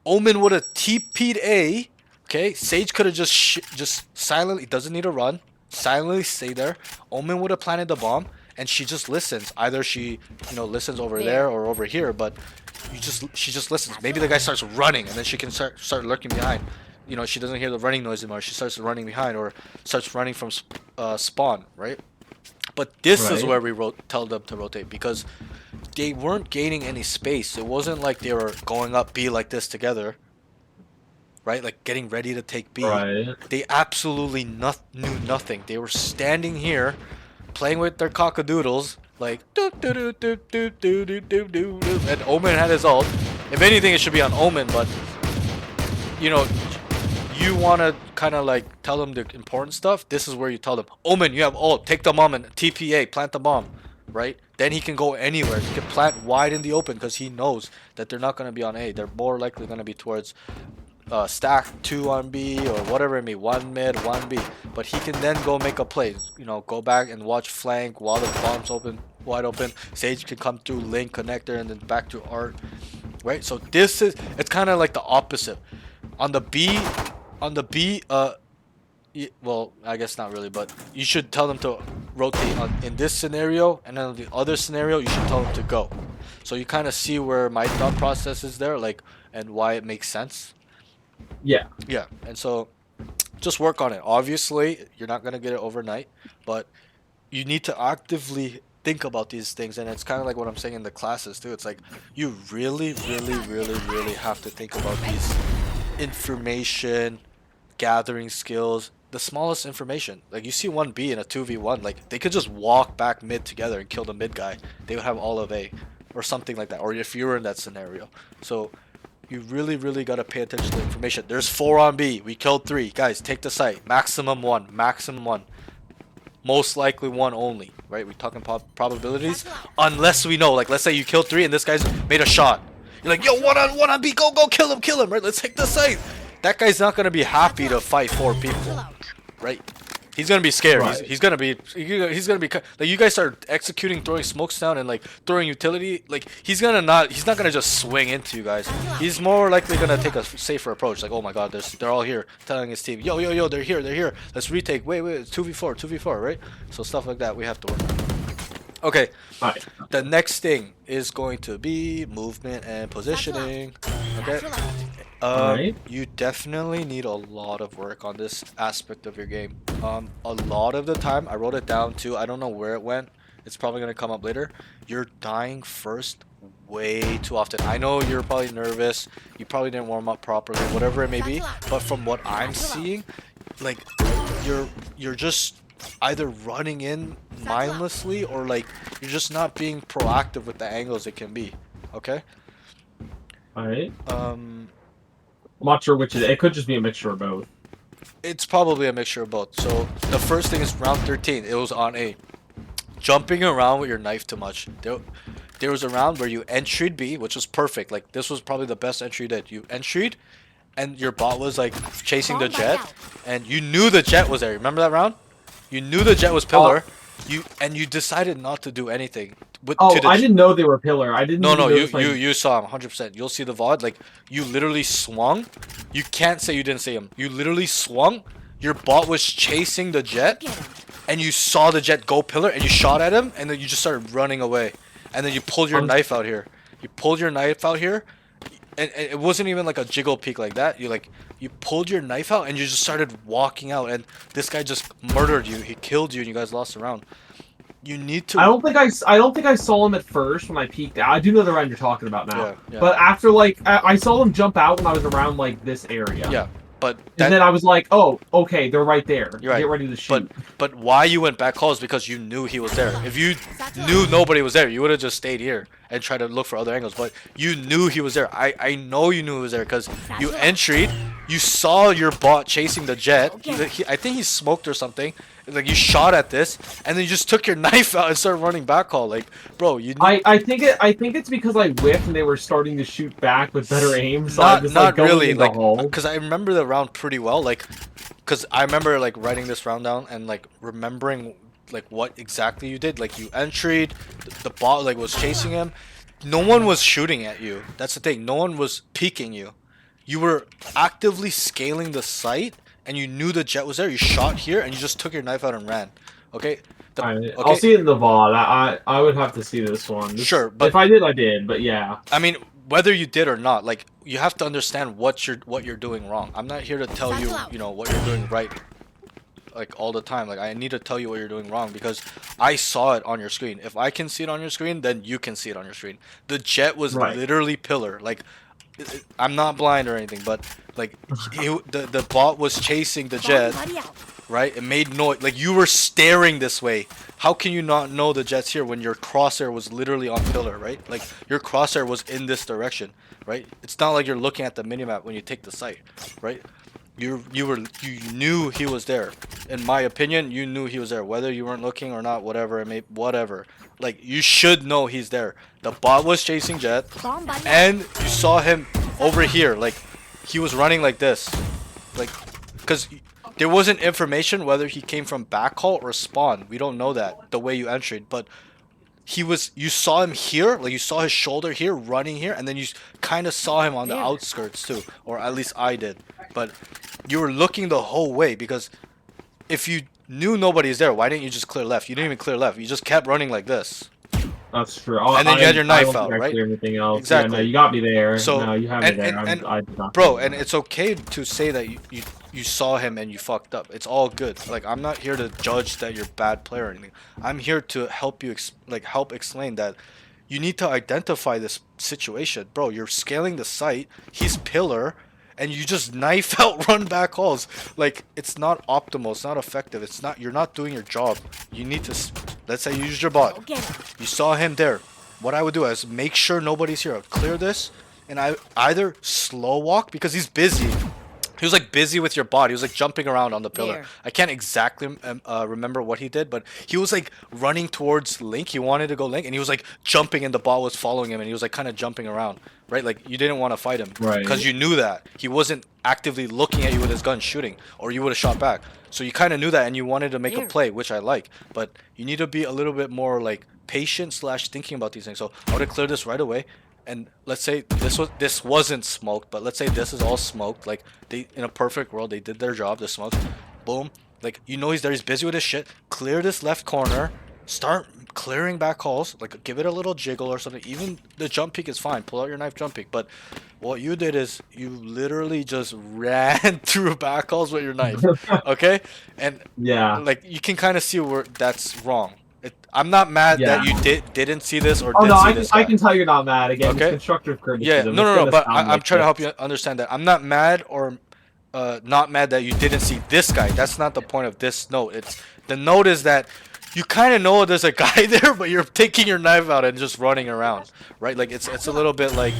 Omen would have TP'd A. Okay, Sage could have just silently, doesn't need to run, silently stay there. Omen would have planted the bomb, and she just listens. Either she, listens over there or over here, but she just listens. Maybe the guy starts running, and then she can start lurking behind. She doesn't hear the running noise anymore. She starts running behind or starts running from spawn, right? But this is Right. where we tell them to rotate because they weren't gaining any space. It wasn't like they were going up B like this together, right? Like getting ready to take B. Right. They absolutely knew nothing. They were standing here, playing with their cockadoodles, like do do do do do do do do do do. And Omen had his ult. If anything, it should be on Omen, but you want to kind of like tell them the important stuff. This is where you tell them, Omen, you have ult. Take the bomb and TPA, plant the bomb, right? Then he can go anywhere. He can plant wide in the open because he knows that they're not going to be on A. They're more likely going to be towards stack 2 on B or whatever it may be, 1 mid, 1 B. But he can then go make a play. Go back and watch flank while the bomb's wide open. Sage can come through link connector and then back to art, right? So it's kind of like the opposite. On the B, well, I guess not really, but you should tell them to rotate in this scenario, and then the other scenario you should tell them to go. So you kind of see where my thought process is there, like, and why it makes sense. Yeah. Yeah, and so just work on it. Obviously, you're not gonna get it overnight, but you need to actively think about these things, and it's kind of like what I'm saying in the classes too. It's like you really, really, really, really have to think about these information gathering skills, the smallest information. Like you see 1B in a 2v1, like they could just walk back mid together and kill the mid guy. They would have all of A or something like that, or if you were in that scenario. So you really, really got to pay attention to the information. There's 4 on B. We killed 3. Guys, take the site. Maximum 1. Maximum 1. Most likely 1 only, right? We're talking probabilities. Unless we know, like let's say you killed 3 and this guy's made a shot. You're like, yo, 1 on B, go, kill him, right? Let's take the site. That guy's not gonna be happy to fight 4 people, right? He's gonna be scared. Right. He's gonna be like, you guys start executing, throwing smokes down and like throwing utility. Like he's not gonna just swing into you guys. He's more likely gonna take a safer approach. Like, oh my God, they're all here, telling his team, yo, they're here. Let's retake. Wait, it's 2v4, right? So stuff like that we have to work on. Okay, Alright. the next thing is going to be movement and positioning. Okay. Alright. You definitely need a lot of work on this aspect of your game. A lot of the time, I wrote it down too. I don't know where it went. It's probably gonna come up later. You're dying first way too often. I know you're probably nervous. You probably didn't warm up properly, whatever it may be. But from what I'm seeing, like you're just either running in mindlessly or like you're just not being proactive with the angles it can be. Okay. Alright. I'm not sure which it could just be a mixture of both. It's probably a mixture of both. So the first thing is round 13. It was on A. Jumping around with your knife too much. There was a round where you entry'd B, which was perfect. Like this was probably the best entry that you entry'd, and your bot was like chasing the jet, and you knew the jet was there. Remember that round? You knew the jet was pillar. You decided not to do anything. Oh, I didn't know they were pillar. I didn't. No, even no, notice, like... you saw him 100%. You'll see the VOD. Like you literally swung. You can't say you didn't see him. You literally swung. Your bot was chasing the jet, and you saw the jet go pillar, and you shot at him, and then you just started running away, and then you pulled your knife out here. You pulled your knife out here, and it wasn't even like a jiggle peek like that. You pulled your knife out, and you just started walking out, and this guy just murdered you. He killed you, and you guys lost the round. You need to. I don't think I saw him at first when I peeked out. I do know the round you're talking about now. Yeah. But after like I saw them jump out when I was around like this area. Yeah, but and then I was like, oh, okay, they're right there. You're right. Get ready to shoot. But why you went back call is because you knew he was there. If you knew nobody was there, you would have just stayed here and tried to look for other angles. But you knew he was there. I know you knew he was there because you entered. You saw your bot chasing the jet. I think he smoked or something. Like you shot at this, and then you just took your knife out and started running back call. Like, bro, you. I think it's because I whiffed and they were starting to shoot back with better aim. So not I just, not really like hole. because I remember the round pretty well. Like, because I remember like writing this round down and like remembering like what exactly you did. Like you entered, the bot like was chasing him. No one was shooting at you. That's the thing. No one was peeking you. You were actively scaling the site. And you knew the jet was there. You shot here, and you just took your knife out and ran. Okay. I'll see it in the VOD. I would have to see this one. Sure, but if I did, I did. But yeah. I mean, whether you did or not, like you have to understand what you're doing wrong. I'm not here to tell you, you know, what you're doing right, like all the time. Like I need to tell you what you're doing wrong because I saw it on your screen. If I can see it on your screen, then you can see it on your screen. The jet was literally pillar. Like I'm not blind or anything, but like the bot was chasing the jet, right? It made noise. Like you were staring this way. How can you not know the jet's here when your crosshair was literally on pillar, right? Like your crosshair was in this direction, right? It's not like you're looking at the minimap when you take the site, right? You knew he was there. In my opinion, you knew he was there, whether you weren't looking or not. Whatever. Like you should know he's there. The bot was chasing jet, and you saw him over here. Like he was running like this, like because there wasn't information whether he came from backhaul or spawn. We don't know that the way you entered, but you saw him here, like you saw his shoulder here running here, and then you kind of saw him on the outskirts too, or at least I did. But you were looking the whole way because if you knew nobody's there, why didn't you just clear left? You didn't even clear left. You just kept running like this. That's true. And then you had your knife out, right? Everything else. Exactly. Yeah, no, you got me there. So no, you have me there. Bro, and it's okay to say that you saw him and you fucked up. It's all good. Like I'm not here to judge that you're a bad player or anything. I'm here to help you help explain that you need to identify this situation. Bro, you're scaling the site. He's pillar. And you just knife out run back calls. Like it's not optimal. It's not effective. It's not. You're not doing your job. You need to. Let's say you used your bot. You saw him there. What I would do is make sure nobody's here. I'd clear this, and I either slow walk because he's busy. He was like busy with your bot. He was like jumping around on the pillar. There. I can't exactly remember what he did, but he was like running towards Link. He wanted to go Link, and he was like jumping, and the bot was following him, and he was like kind of jumping around, right? Like you didn't want to fight him, right? Because you knew that he wasn't actively looking at you with his gun shooting, or you would have shot back. So you kind of knew that, and you wanted to make a play, which I like. But you need to be a little bit more like patient / thinking about these things. So I would have cleared this right away. And let's say this wasn't smoked, but let's say this is all smoked. Like in a perfect world, they did their job. The smoke, boom. Like you know he's there. He's busy with his shit. Clear this left corner. Start clearing back calls. Like give it a little jiggle or something. Even the jump peek is fine. Pull out your knife jump peek. But what you did is you literally just ran through back calls with your knife. Okay? And yeah, like you can kind of see where that's wrong. I'm not mad that you didn't see this or didn't see this. I can tell you're not mad. Again, okay? It's constructive criticism. Yeah, no. But I'm trying to help you understand that. I'm not mad or not mad that you didn't see this guy. That's not the point of this note. The note is that you kind of know there's a guy there, but you're taking your knife out and just running around, right? Like it's a little bit like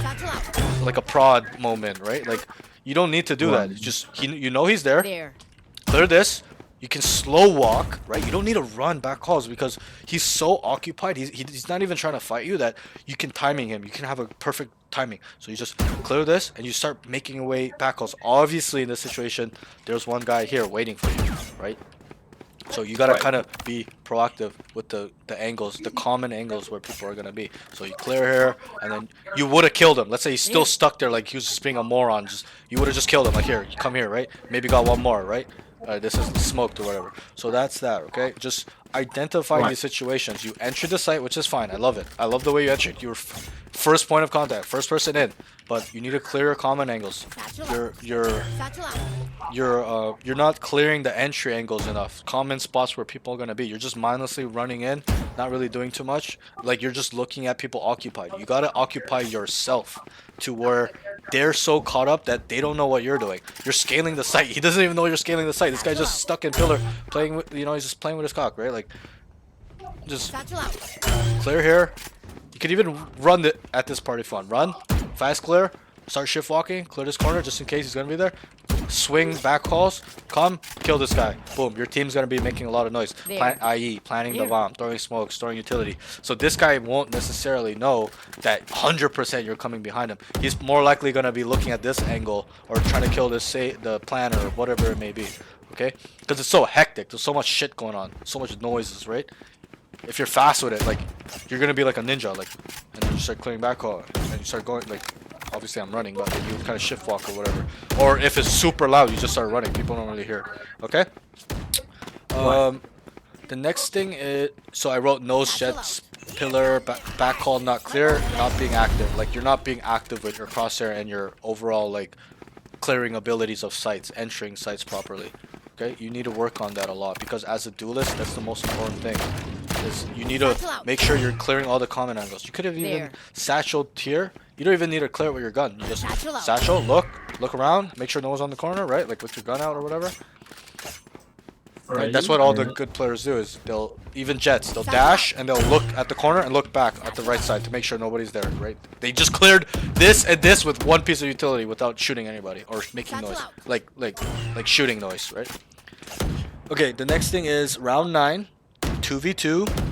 a prod moment, right? Like you don't need to do that. It's just you know he's there. Clear this. You can slow walk, right? You don't need to run back calls because he's so occupied. He's not even trying to fight you that you can timing him. You can have a perfect timing. So you just clear this and you start making away back calls. Obviously, in this situation, there's one guy here waiting for you, right? So you gotta Right. kind of be proactive with the angles, the common angles where people are gonna be. So you clear here, and then you would have killed him. Let's say he's still stuck there, like he was just being a moron. You would have just killed him. Like here, you come here, right? Maybe got one more, right? This is smoked or whatever. So that's that. Okay, just identify Right. these situations. You enter the site, which is fine. I love it. I love the way you entered. You were first point of contact, first person in. But you need to clear your common angles. You're not clearing the entry angles enough. Common spots where people are gonna be. You're just mindlessly running in, not really doing too much. Like you're just looking at people occupied. You gotta occupy yourself to where they're so caught up that they don't know what you're doing. You're scaling the site. He doesn't even know you're scaling the site. This guy's just stuck in pillar, playing with, he's just playing with his cock, right? Like, just clear here. You could even run at this party fun. Run, fast clear, start shift walking, clear this corner just in case he's gonna be there. Swing back calls, come, kill this guy. Boom, your team's gonna be making a lot of noise. I.e., planting the bomb, throwing smokes, throwing utility. So this guy won't necessarily know that 100% you're coming behind him. He's more likely gonna be looking at this angle or trying to kill the planner or whatever it may be. Okay? Because it's so hectic. There's so much shit going on, so much noises, right? If you're fast with it, like you're gonna be like a ninja, like, and then you start clearing back call, and you start going like. Obviously I'm running, but you kind of shift walk or whatever. Or if it's super loud, you just start running. People don't really hear. Okay? The next thing is, so I wrote nose jets, pillar, back call not clear, not being active. Like you're not being active with your crosshair and your overall like clearing abilities of sites, entering sites properly. Okay? You need to work on that a lot because as a duelist, that's the most important thing. Is you need to make sure you're clearing all the common angles. You could have even satcheled here. You don't even need to clear it with your gun. You just satchel, look around, make sure no one's on the corner, right? Like with your gun out or whatever. Right? That's what all the good players do is they'll even jets, they'll dash and they'll look at the corner and look back at the right side to make sure nobody's there, right? They just cleared this and this with one piece of utility without shooting anybody or making noise. Like shooting noise, right? Okay, the next thing is round 9, 2v2.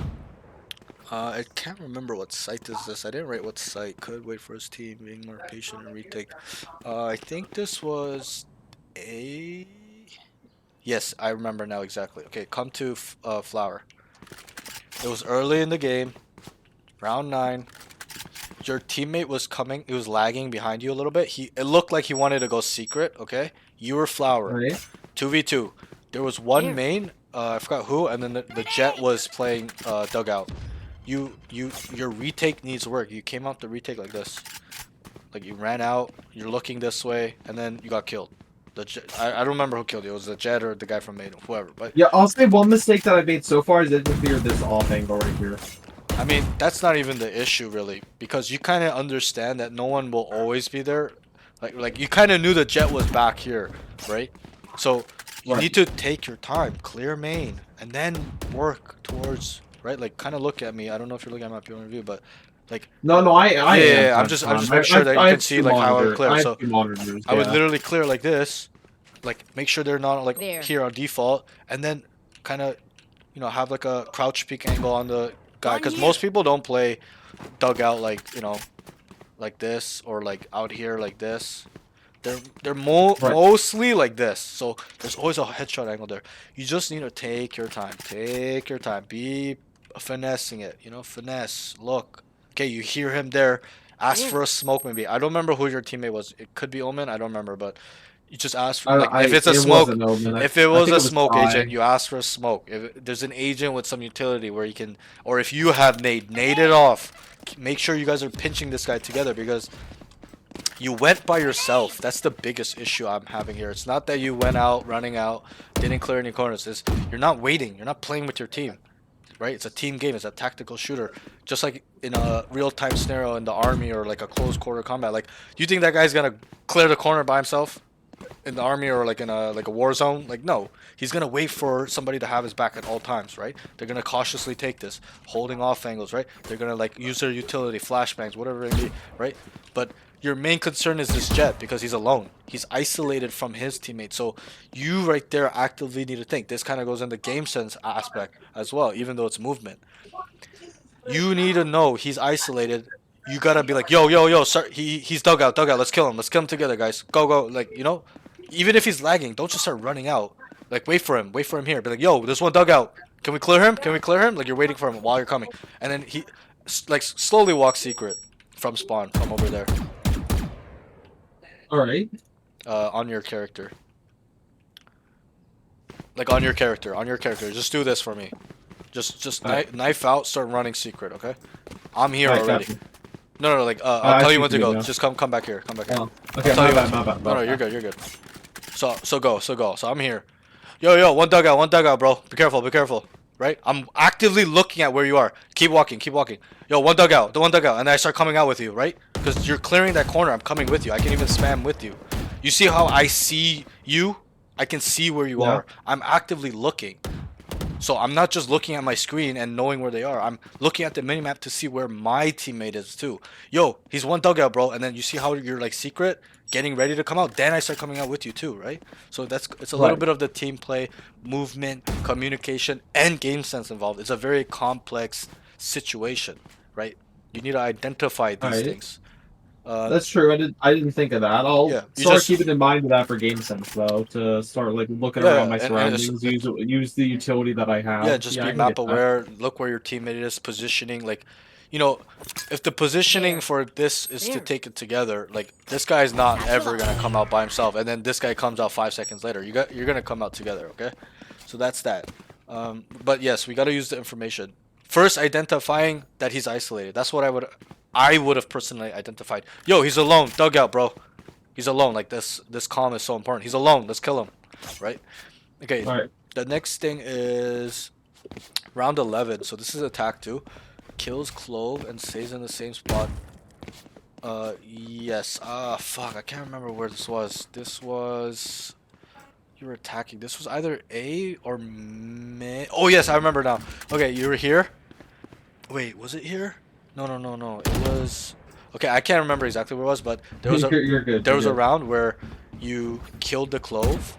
I can't remember what site is this. I didn't write what site. Could wait for his team, being more patient and retake. I think this was a... Yes, I remember now exactly. Okay, come to Flower. It was early in the game. Round 9. Your teammate was coming. He was lagging behind you a little bit. It looked like he wanted to go secret, okay? You were Flower. Right. 2v2. There was one main, I forgot who, and then the jet was playing dugout. Your retake needs work. You came out the retake like this. Like you ran out, you're looking this way, and then you got killed. I don't remember who killed you. It was the jet or the guy from Maiden, whoever. But yeah, I'll say one mistake that I made so far is I didn't clear this off angle right here. I mean, that's not even the issue really, because you kind of understand that no one will always be there. Like you kind of knew the jet was back here, right? So you need to take your time, clear main, and then work towards, right? Like kind of look at me. I don't know if you're looking at my POV view, but like No, yeah, I'm just making sure that you can see like how I clear. So I would literally clear like this, like make sure they're not like here on default, and then kind of have like a crouch peek angle on the guy, because most people don't play dugout like like this or like out here like this. They're mostly like this, so there's always a headshot angle there. You just need to take your time, be finessing it, finesse, look. Okay, you hear him there, ask for a smoke maybe. I don't remember who your teammate was. It could be Omen, I don't remember, but you just ask for, if it's a smoke, if it was a smoke agent, you ask for a smoke. If there's an agent with some utility where you can, or if you have nade it off. Make sure you guys are pinching this guy together, because you went by yourself. That's the biggest issue I'm having here. It's not that you went out, running out, didn't clear any corners. It's you're not waiting. You're not playing with your team, right? It's a team game. It's a tactical shooter. Just like in a real-time scenario in the army or like a close quarter combat. Like, do you think that guy's gonna clear the corner by himself? in the army or like in a war zone. Like no, he's gonna wait for somebody to have his back at all times, right? They're gonna cautiously take this, holding off angles, right? They're gonna like use their utility, flashbangs, whatever it be, right? But your main concern is this Jet because he's alone. He's isolated from his teammates. So you right there actively need to think. This kind of goes in the game sense aspect as well, even though it's movement. You need to know he's isolated. You gotta be like, yo, yo, yo, sir, he's dug out, dug out. Let's kill him together, guys. Go, go. Like, you know, even if he's lagging, don't just start running out. Like, wait for him here. Be like, yo, there's one dug out. Can we clear him? Can we clear him? Like, you're waiting for him while you're coming, and then he, like, slowly walks secret from spawn, from over there. All right. On your character. Like on your character. Just do this for me. Just knife out, start running secret, okay? I'm here already. No, like I'll tell you when to go. Just come back here. Come back here. Oh, okay, my bad. No, you're good. So go. So I'm here. Yo, one dugout, bro. Be careful. Right? I'm actively looking at where you are. Keep walking. Yo, one dugout, and then I start coming out with you, right? Because you're clearing that corner, I'm coming with you. I can even spam with you. You see how I see you? I can see where you are. I'm actively looking. So I'm not just looking at my screen and knowing where they are. I'm looking at the minimap to see where my teammate is too. Yo, he's one dugout, bro. And then you see how you're like secret, getting ready to come out. Then I start coming out with you too, right? So it's a little bit of the team play, movement, communication, and game sense involved. It's a very complex situation, right? You need to identify these things. That's true. I didn't think of that. I'll start keeping in mind of that for game sense though. To start like looking around my surroundings, use the utility that I have. Yeah, just be map aware. Look where your teammate is positioning. Like, you know, if the positioning for this is to take it together, like this guy's not ever gonna come out by himself, and then this guy comes out 5 seconds later. You're gonna come out together. Okay, so that's that. But yes, we gotta use the information. First, identifying that he's isolated. That's what I would have personally identified. Yo, he's alone. Dugout, bro. He's alone. Like this calm is so important. He's alone. Let's kill him. Right? Okay. Right. The next thing is round 11. So this is attack 2. Kills Clove and stays in the same spot. Yes. Fuck. I can't remember where this was. This was... You were attacking. This was either A or mid. Oh, yes. I remember now. Okay, you were here. Wait, was it here? No. It was... Okay, I can't remember exactly where it was, but there was You're good. There was a round where you killed the Clove.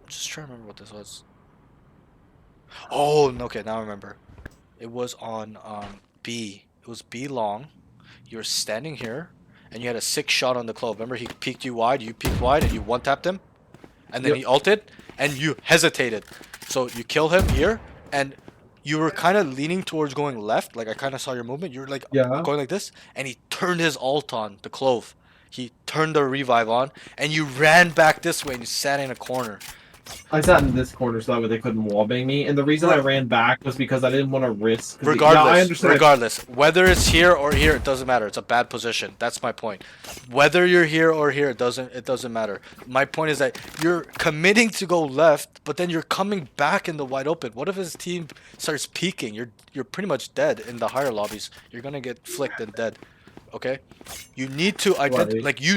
Just trying to remember what this was. Oh, okay, now I remember. It was on B. It was B long. You were standing here, and you had a 6 shot on the Clove. Remember, he peeked you wide, you peeked wide, and you one-tapped him? And then he ulted, and you hesitated. So you kill him here, and you were kind of leaning towards going left. Like, I kind of saw your movement. You were, like, going like this, and he turned his ult on, the Clove. He turned the revive on, and you ran back this way, and you sat in a corner. I sat in this corner so that way they couldn't wallbang me, and the reason I ran back was because I didn't want to risk. Regardless, whether it's here or here, it doesn't matter. It's a bad position. That's my point. Whether you're here or here, it doesn't matter. My point is that you're committing to go left, but then you're coming back in the wide open. What if his team starts peeking? You're pretty much dead in the higher lobbies. You're gonna get flicked and dead. Okay, you need to identify. Like you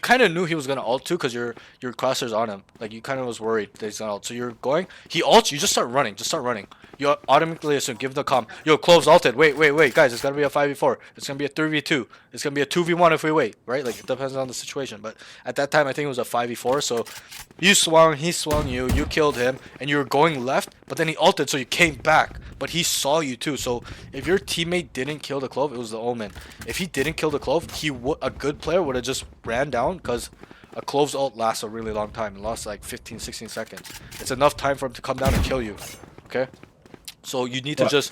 kind of knew he was gonna ult too, cause your crosshairs on him. Like you kind of was worried that he's gonna ult. So you're going. He ults. You just start running. You automatically assume. Give the comm. Yo, Clove's ulted. Wait, guys. It's gonna be a 5v4. It's gonna be a 3v2. It's gonna be a 2v1 if we wait. Right? Like it depends on the situation. But at that time, I think it was a 5v4. So you swung. He swung you. You killed him, and you were going left. But then he ulted, so you came back. But he saw you too. So if your teammate didn't kill the Clove, it was the Omen. If he didn't kill the Clove, a good player would have just ran down, because a Clove's ult lasts a really long time. It lasts like 15, 16 seconds. It's enough time for him to come down and kill you. Okay? So you need to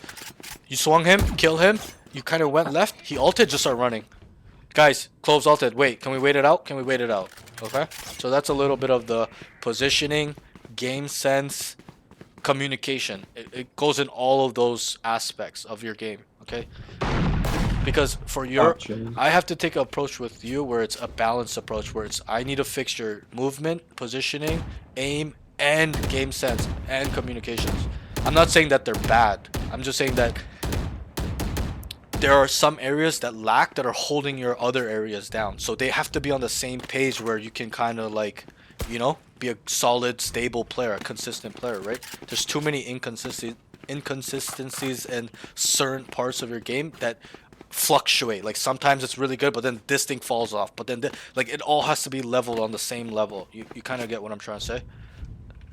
you swung him, kill him. You kind of went left. He ulted, just start running. Guys, Clove's ulted. Wait, can we wait it out? Okay? So that's a little bit of the positioning, game sense, communication. It goes in all of those aspects of your game. Okay? Because for I have to take an approach with you where it's a balanced approach, where it's I need to fix your movement, positioning, aim, and game sense and communications. I'm not saying that they're bad. I'm just saying that there are some areas that lack that are holding your other areas down. So they have to be on the same page where you can kind of like, you know, be a solid, stable player, a consistent player, right? There's too many inconsistencies in certain parts of your game that fluctuate. Like sometimes it's really good, but then this thing falls off. But then like it all has to be leveled on the same level. You kind of get what I'm trying to say?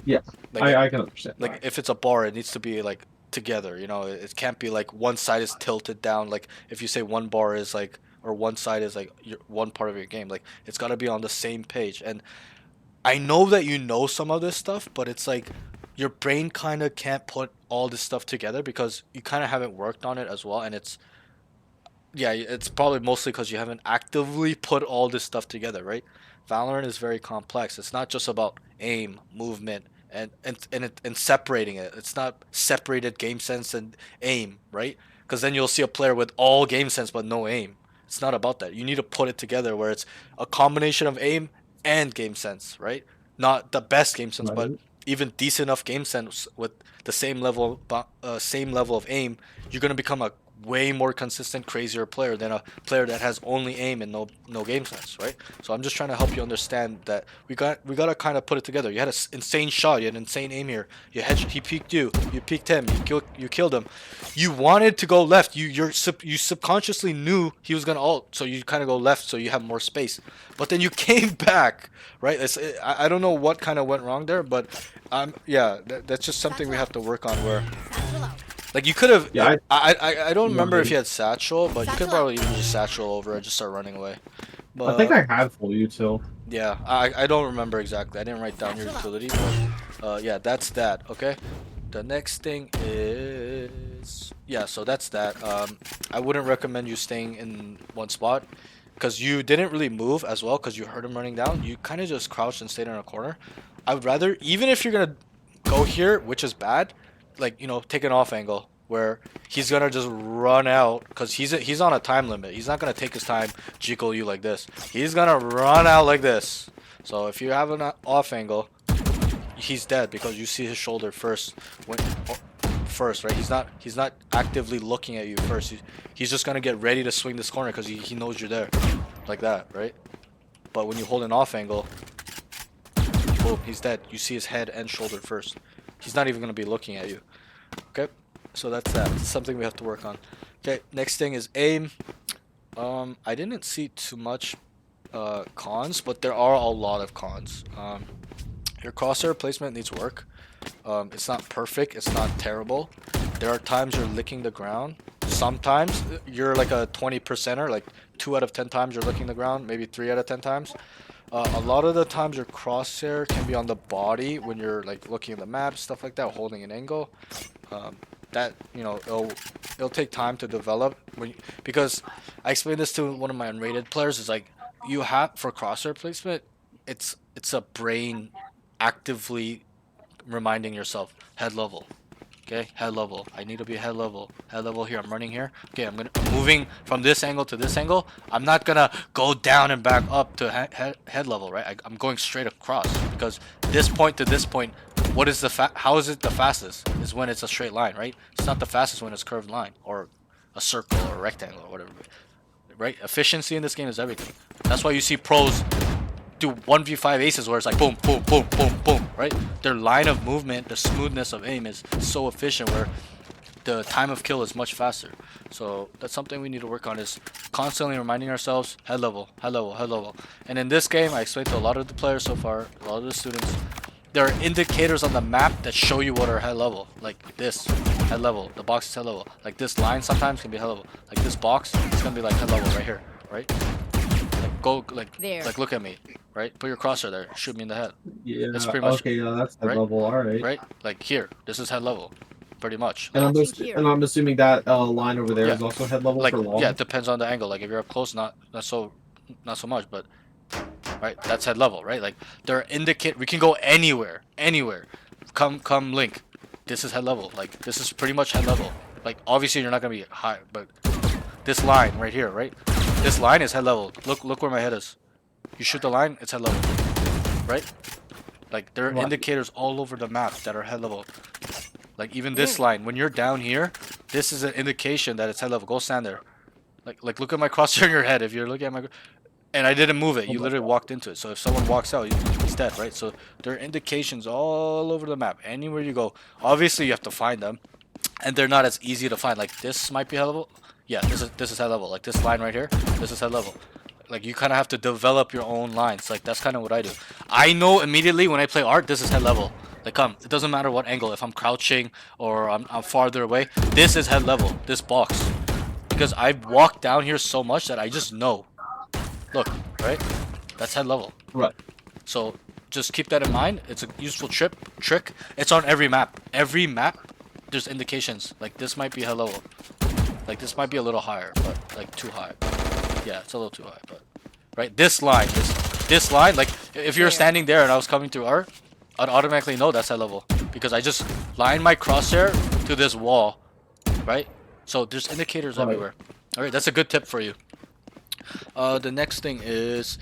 Yes, Like I can understand. like that. if it's a bar, it needs to be like together, you know. It can't be like one side is tilted down. Like if you say one bar is like, or one side is like one part of your game, like it's got to be on the same page. And I know that you know some of this stuff, but it's like your brain kind of can't put all this stuff together because you kind of haven't worked on it as well. And yeah, it's probably mostly because you haven't actively put all this stuff together, right? Valorant is very complex. It's not just about aim, movement, and separating it. It's not separated game sense and aim, right? Because then you'll see a player with all game sense but no aim. It's not about that. You need to put it together where it's a combination of aim and game sense, right? Not the best game sense, but Right. even decent enough game sense with the same level of aim. You're gonna become a way more consistent, crazier player than a player that has only aim and no game sense, right? So I'm just trying to help you understand that we gotta kind of put it together. You had an insane shot, you had an insane aim here. He peeked you peeked him, you killed him. You wanted to go left. You subconsciously knew he was gonna ult, so you kind of go left so you have more space. But then you came back, right? I don't know what kind of went wrong there, but yeah, that's just something we have to work on where. Like you could have, Yeah, I don't remember if Right. you had satchel, but you could probably even just satchel over and just start running away. I think But I had full util. yeah, I don't remember exactly. I didn't write down your utility, but yeah, that's that. Okay. The next thing is yeah, so that's that. I wouldn't recommend you staying in one spot because you didn't really move as well because you heard him running down. You kind of just crouched and stayed in a corner. I would rather, even if you're gonna go here, which is bad, like you know, take an off angle where he's gonna just run out because he's on a time limit. He's not gonna take his time jiggle you like this. He's gonna run out like this. So if you have an off angle, he's dead because you see his shoulder first. First, right? He's not actively looking at you first. He's just gonna get ready to swing this corner because he knows you're there, like that, right? But when you hold an off angle, boom, he's dead. You see his head and shoulder first. He's not even gonna be looking at you. Okay, so that's that. It's something we have to work on. Okay, next thing is aim. I didn't see too much cons, but there are a lot of cons. Your crosshair placement needs work. It's not perfect. It's not terrible. There are times you're licking the ground. Sometimes you're like a 20%er, like 2 out of 10 times you're licking the ground, maybe 3 out of 10 times. A lot of the times your crosshair can be on the body when you're like looking at the map, stuff like that, holding an angle. That, you know, it'll take time to develop because I explained this to one of my unrated players. Is like you have for crosshair placement, it's a brain actively reminding yourself head level. Okay, head level. I need to be head level. Head level here. I'm running here. Okay, I'm moving from this angle to this angle. I'm not gonna go down and back up to head level, right? I'm going straight across because this point to this point. What is how is it the fastest? Is when it's a straight line, right? It's not the fastest when it's curved line or a circle or a rectangle or whatever, right? Efficiency in this game is everything. That's why you see pros do 1v5 aces where it's like boom, boom, boom, boom, boom, right? Their line of movement, the smoothness of aim is so efficient where the time of kill is much faster. So that's something we need to work on, is constantly reminding ourselves head level, head level, head level. And in this game, I explained to a lot of the players so far, a lot of the students, there are indicators on the map that show you what are head level. Like this, head level, the box is head level. Like this line sometimes can be head level. Like this box, it's gonna be like head level right here, right? Like go, like look at me, right? Put your crosshair there, shoot me in the head. Yeah. That's pretty much Okay. Yeah, that's head right? level. All right. Right? Like here, this is head level, pretty much. And Like, I'm assuming that line over there is Yeah. also head level like for long. yeah, it depends on the angle. Like if you're up close, not so much, but right, that's head level, right? Like there indicate we can go anywhere. Come link. This is head level. Like this is pretty much head level. Like obviously you're not gonna be high, but this line right here, right? This line is head level. Look where my head is. You shoot the line, it's head level, right? Like there are Right. indicators all over the map that are head level. Like even this line, when you're down here, this is an indication that it's head level. Go stand there. Like look at my crosshair in your head. If you're looking at my, and I didn't move it. You literally walked into it. So if someone walks out, he's dead, right? So there are indications all over the map. Anywhere you go, obviously you have to find them, and they're not as easy to find. Like this might be high level. Yeah, this is high level. Like this line right here, this is high level. Like you kind of have to develop your own lines. Like that's kind of what I do. I know immediately when I play art, this is head level. Like it doesn't matter what angle. If I'm crouching or I'm farther away, this is head level. This box, because I've walked down here so much that I just know. Look, right? That's head level. Right. So just keep that in mind. It's a useful trick. It's on every map. Every map, there's indications. Like this might be head level. Like this might be a little higher, but like too high. Yeah, it's a little too high, but right. This line, this line. Like if you're standing there and I was coming through art, I'd automatically know that's head level because I just line my crosshair to this wall, right? So there's indicators everywhere. All right, that's a good tip for you. The next thing is,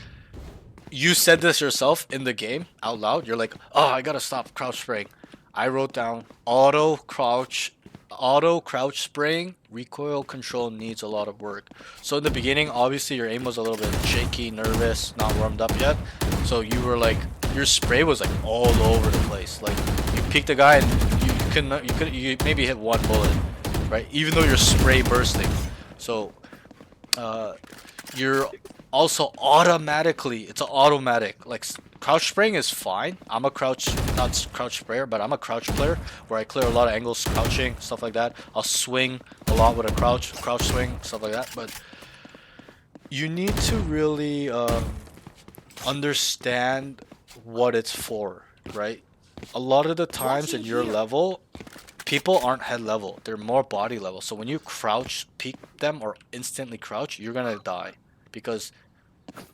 you said this yourself in the game out loud. You're like, oh, I gotta stop crouch spraying. I wrote down auto crouch spraying. Recoil control needs a lot of work. So in the beginning, obviously your aim was a little bit shaky, nervous, not warmed up yet. So you were like, your spray was like all over the place. Like you peeked a guy and you maybe hit one bullet, right? Even though your spray bursting. So you're also automatically, it's an automatic, like crouch spraying is fine. I'm a not crouch sprayer, but I'm a crouch player where I clear a lot of angles crouching, stuff like that. I'll swing a lot with a crouch swing, stuff like that. But you need to really understand what it's for, right? A lot of the times at your level, people aren't head level, they're more body level. So when you crouch peek them or instantly crouch, you're gonna die because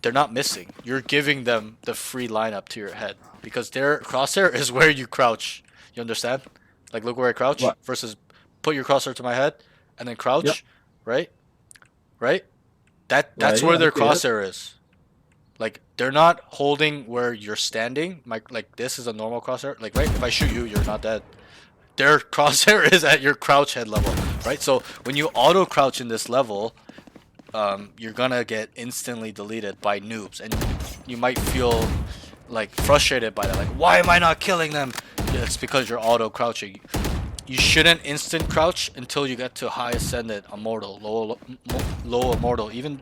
they're not missing. You're giving them the free lineup to your head because their crosshair is where you crouch. You understand? Like look where I crouch versus put your crosshair to my head and then crouch, right? That's where their crosshair is. Like they're not holding where you're standing. Like this is a normal crosshair. Like right, if I shoot you, you're not dead. Their crosshair is at your crouch head level, right? So when you auto crouch in this level, you're gonna get instantly deleted by noobs, and you might feel like frustrated by that. Like, why am I not killing them? Yeah, it's because you're auto crouching. You shouldn't instant crouch until you get to high ascendant, immortal, low immortal, even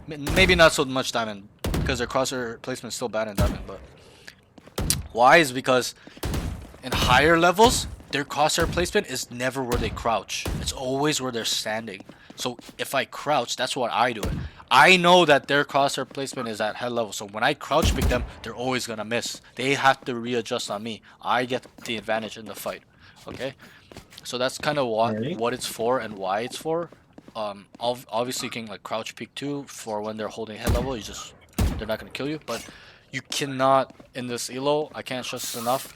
maybe not so much diamond, because their crosshair placement is still bad in diamond. But why is because in higher levels, their crosshair placement is never where they crouch. It's always where they're standing. So if I crouch, that's what I do. I know that their crosshair placement is at head level. So when I crouch pick them, they're always gonna miss. They have to readjust on me. I get the advantage in the fight. Okay? So that's kind of what it's for and why it's for. Obviously you can like crouch peek too for when they're holding head level. They're not gonna kill you, but you cannot in this elo, I can't stress enough,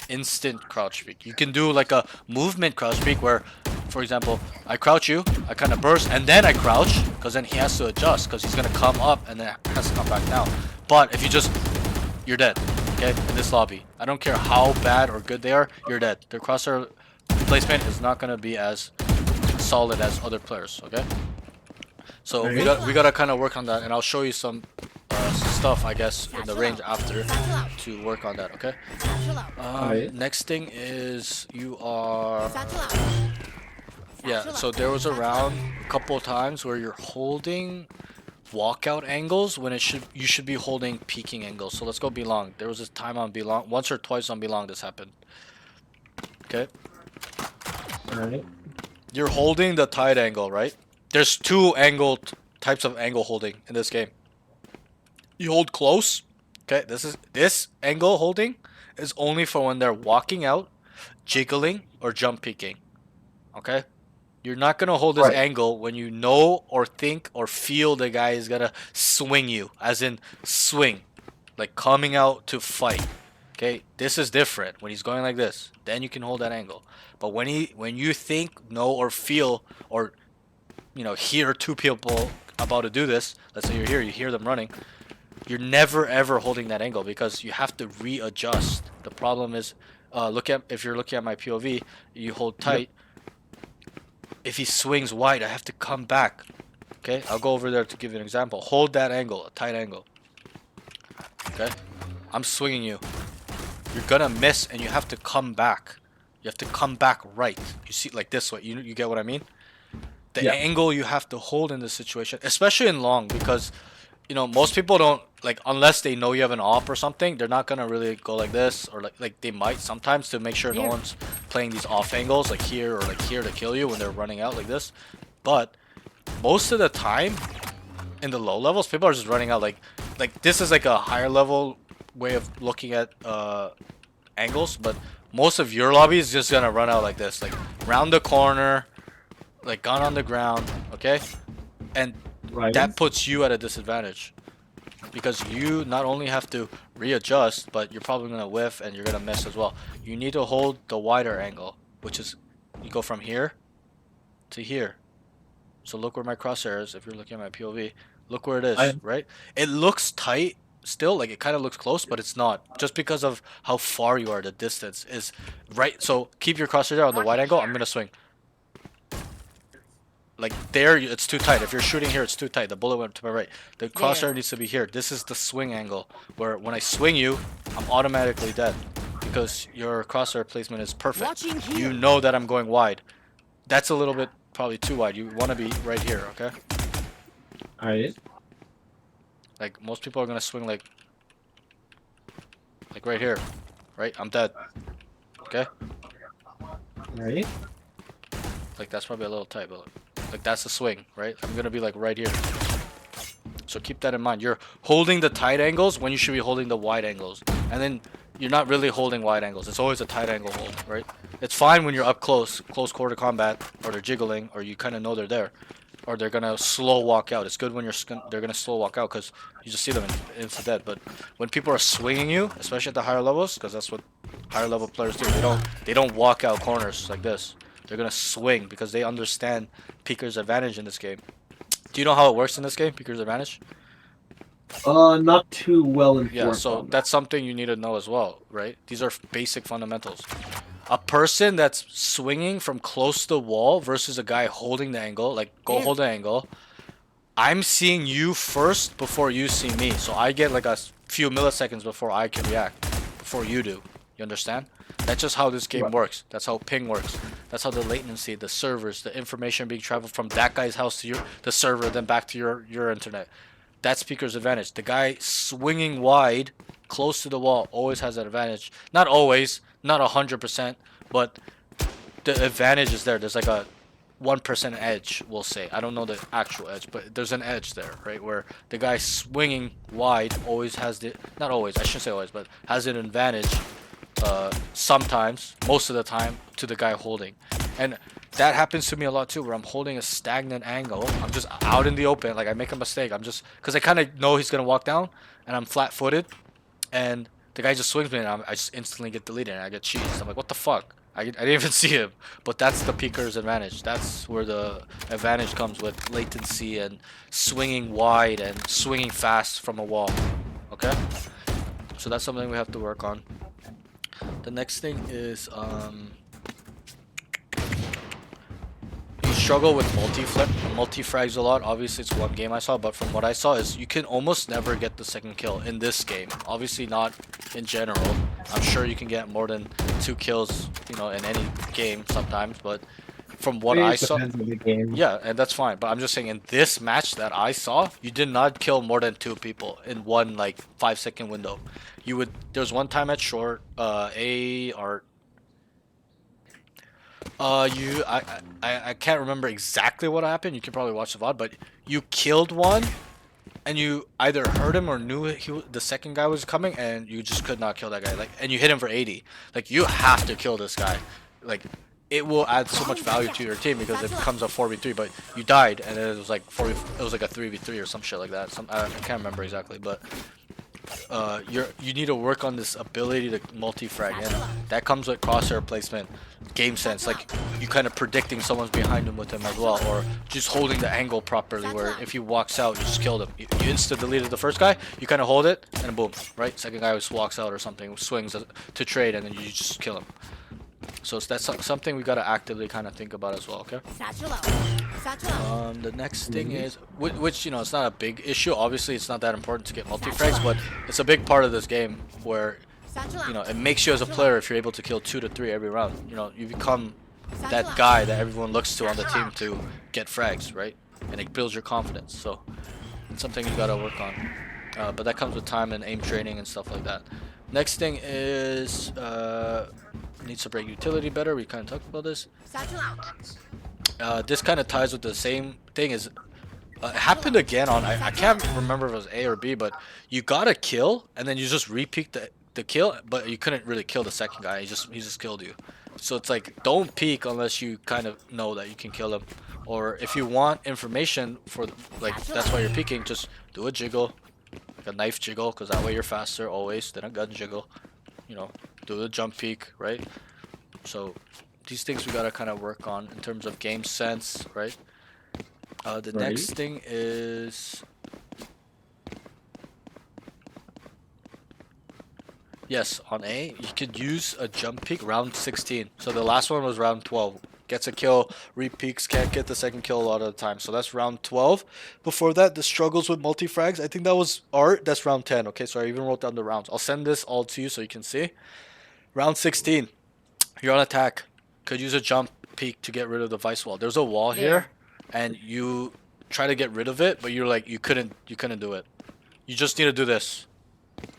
instant crouch peek. You can do like a movement crouch peek where, for example, I crouch you, I kind of burst, and then I crouch, because then he has to adjust, because he's gonna come up and then has to come back down. But if you're dead, okay, in this lobby. I don't care how bad or good they are, you're dead. Their crosshair placement is not gonna be as solid as other players, okay? So we gotta kind of work on that, and I'll show you some stuff, I guess, in the range after to work on that, okay? Next thing is you are... Yeah, so there was a round a couple of times where you're holding walkout angles when you should be holding peeking angles. So let's go belong. There was this time on belong, once or twice on belong this happened. Okay? Alright. You're holding the tight angle, right? There's two types of angle holding in this game. You hold close. Okay, this angle holding is only for when they're walking out, jiggling, or jump peeking. Okay? You're not gonna hold this angle when you know or think or feel the guy is gonna swing you, as in swing, like coming out to fight. Okay, this is different. When he's going like this, then you can hold that angle. But when you think, know, or feel, or hear two people about to do this, let's say you're here, you hear them running, you're never ever holding that angle because you have to readjust. The problem is, if you're looking at my POV, you hold tight. If he swings wide, I have to come back Okay, I'll go over there to give you an example. Hold that angle, a tight angle. Okay, I'm swinging you. You're gonna miss, and you have to come back. You have to come back right. You see, like this way. You get what I mean? The Yeah. angle you have to hold in this situation, especially in long, because most people don't like unless they know you have an op or something. They're not gonna really go like this, or like they might sometimes to make sure no one's playing these off angles like here or like here to kill you when they're running out like this. But most of the time in the low levels, people are just running out like this is like a higher level way of looking at angles, but most of your lobby is just gonna run out like this, like round the corner, like gun on the ground, okay? And Right. that puts you at a disadvantage because you not only have to readjust, but you're probably gonna whiff and you're gonna miss as well. You need to hold the wider angle, which is you go from here to here. So look where my crosshair is. If you're looking at my POV, look where it is, right? It looks tight still, like it kind of looks close, but it's not, just because of how far you are. The distance is right. So keep your crosshair there on the wide angle. I'm gonna swing like there. It's too tight. If you're shooting here, it's too tight. The bullet went to my right. The crosshair needs to be here. This is the swing angle where when I swing you, I'm automatically dead because your crosshair placement is perfect. You know that I'm going wide. That's a little bit probably too wide. You want to be right here, okay? Alright. Like most people are gonna swing like right here, right? I'm dead. Okay? Alright. Like that's probably a little tight, but like that's the swing, right? I'm gonna be like right here. So keep that in mind. You're holding the tight angles when you should be holding the wide angles, and then you're not really holding wide angles. It's always a tight angle hold, right? It's fine when you're up close quarter combat, or they're jiggling, or you kind of know they're there, or they're gonna slow walk out. It's good when they're gonna slow walk out because you just see them insta dead. But when people are swinging you, especially at the higher levels, because that's what higher level players do, they don't walk out corners like this. They're gonna swing because they understand Peeker's advantage in this game. Do you know how it works in this game, Peeker's advantage? Not too well informed. Yeah, so that's something you need to know as well, right? These are basic fundamentals. A person that's swinging from close to the wall versus a guy holding the angle, like go hold the angle. I'm seeing you first before you see me, so I get like a few milliseconds before I can react, before you do. You understand? That's just how this game works. That's how ping works. That's how the latency, the servers, the information being traveled from that guy's house to the server, then back to your internet. That's Speaker's advantage. The guy swinging wide, close to the wall, always has that advantage. Not always, not 100%, but the advantage is there. There's like a 1% edge, we'll say. I don't know the actual edge, but there's an edge there, right? Where the guy swinging wide always has the, not always, I shouldn't say always, but has an advantage sometimes, most of the time, to the guy holding. And that happens to me a lot too, where I'm holding a stagnant angle. I'm just out in the open, like I make a mistake. I'm just, because I kind of know he's going to walk down, and I'm flat-footed, and the guy just swings me, and I just instantly get deleted, and I get cheesed. I'm like, what the fuck? I didn't even see him. But that's the Peeker's advantage. That's where the advantage comes with latency and swinging wide and swinging fast from a wall. Okay? So that's something we have to work on. The next thing is you struggle with multi-frags a lot. Obviously it's one game I saw, but from what I saw is you can almost never get the second kill in this game. Obviously not in general. I'm sure you can get more than 2 kills, in any game sometimes, but from what I saw, yeah, and that's fine. But I'm just saying, in this match that I saw, you did not kill more than 2 people in one 5-second window. There's one time at short, I can't remember exactly what happened. You can probably watch the VOD, but you killed one, and you either heard him or knew the second guy was coming, and you just could not kill that guy. And you hit him for 80. You have to kill this guy. It will add so much value to your team because it becomes a 4v3. But you died, and it was like it was like a 3v3 or some shit like that. I can't remember exactly, but you need to work on this ability to multi-frag in. That comes with crosshair placement, game sense, you kind of predicting someone's behind him with him as well, or just holding the angle properly where if he walks out, you just kill him. You insta deleted the first guy, you kind of hold it, and boom, right? Second guy just walks out or something, swings to trade, and then you just kill him. So that's something we gotta actively kind of think about as well. Okay. Satchel out. Satchel out. The next thing is, which you know, it's not a big issue. Obviously, it's not that important to get multi-frags, but it's a big part of this game where, Satchel out. you know, it makes you as a player if you're able to kill 2 to 3 every round. You know, you become Satchel that out. guy that everyone looks to on the team to get frags, right? And it builds your confidence. So it's something you gotta work on. But that comes with time and aim training and stuff like that. Next thing is needs to break utility better. We kind of talked about this. Satchel out. This kind of ties with the same thing. Is it happened again on I can't remember if it was A or B, but you got a kill and then you just re-peeked the kill, but you couldn't really kill the second guy. He just killed you. So it's like, don't peek unless you kind of know that you can kill him. Or if you want information for like that's why you're peeking, just do a jiggle, like a knife jiggle, because that way you're faster always than a gun jiggle. You know, do the jump peek, right? So these things we gotta kind of work on in terms of game sense, right? The next thing is, yes, on A you could use a jump peek round 16. So the last one was round 12. Gets a kill, re-peeks, can't get the second kill a lot of the time. So that's round 12. Before that, the struggles with multi-frags. I think that was art. That's round 10. Okay, so I even wrote down the rounds. I'll send this all to you so you can see. Round 16. You're on attack. Could use a jump peek to get rid of the vice wall. There's a wall here, and you try to get rid of it, but you're like you couldn't do it. You just need to do this.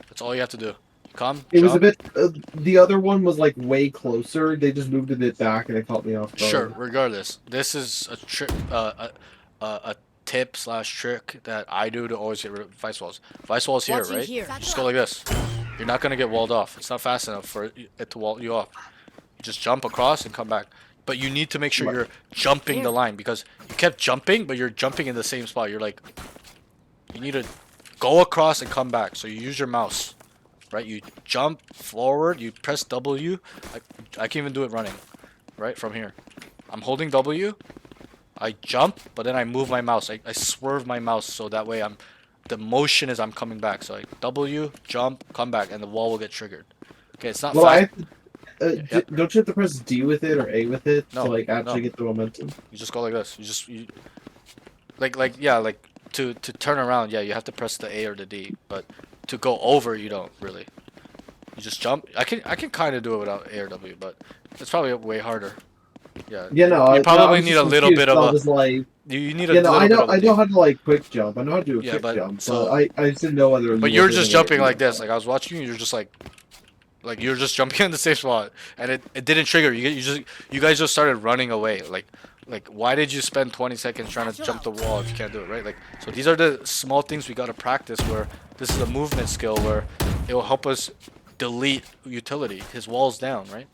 That's all you have to do. Come. It was a jump. bit. The other one was like way closer. They just moved a bit back, and it caught me off guard. Sure. Regardless, this is a trick, a tip slash trick that I do to always get rid of vice walls. Vice walls here, Watching right? here. Just go like this. You're not gonna get walled off. It's not fast enough for it to wall you off. You just jump across and come back. But you need to make sure you're jumping the line, because you kept jumping, but you're jumping in the same spot. You're like, you need to go across and come back. So you use your mouse, right? You jump forward, you press W. I can even do it running, right? From here. I'm holding W. I jump, but then I move my mouse. I swerve my mouse so that way the motion is I'm coming back. So I W, jump, come back, and the wall will get triggered. Okay, it's not fast. Don't you have to press D with it or A with it No, to like actually no. get the momentum? You just go like this. You like to turn around, yeah, you have to press the A or the D, but to go over you don't really. You just jump. I can kind of do it without A or W, but it's probably way harder. Yeah. Yeah, no. You I probably was need just a little confused, bit of I a. was like, You need a yeah, no, little I bit know, of a I know dig. how to like quick jump. I know how to do a Yeah, quick but- jump, so- but I just didn't know whether. But you you're were just doing it jumping or like not. this. Like I was watching you, you're just like you're just jumping in the same spot, and it didn't trigger. You guys just started running away. Like why did you spend 20 seconds trying to jump the wall if you can't do it, right? Like, so these are the small things we gotta practice. Where this is a movement skill where it will help us delete utility. His wall's down, right?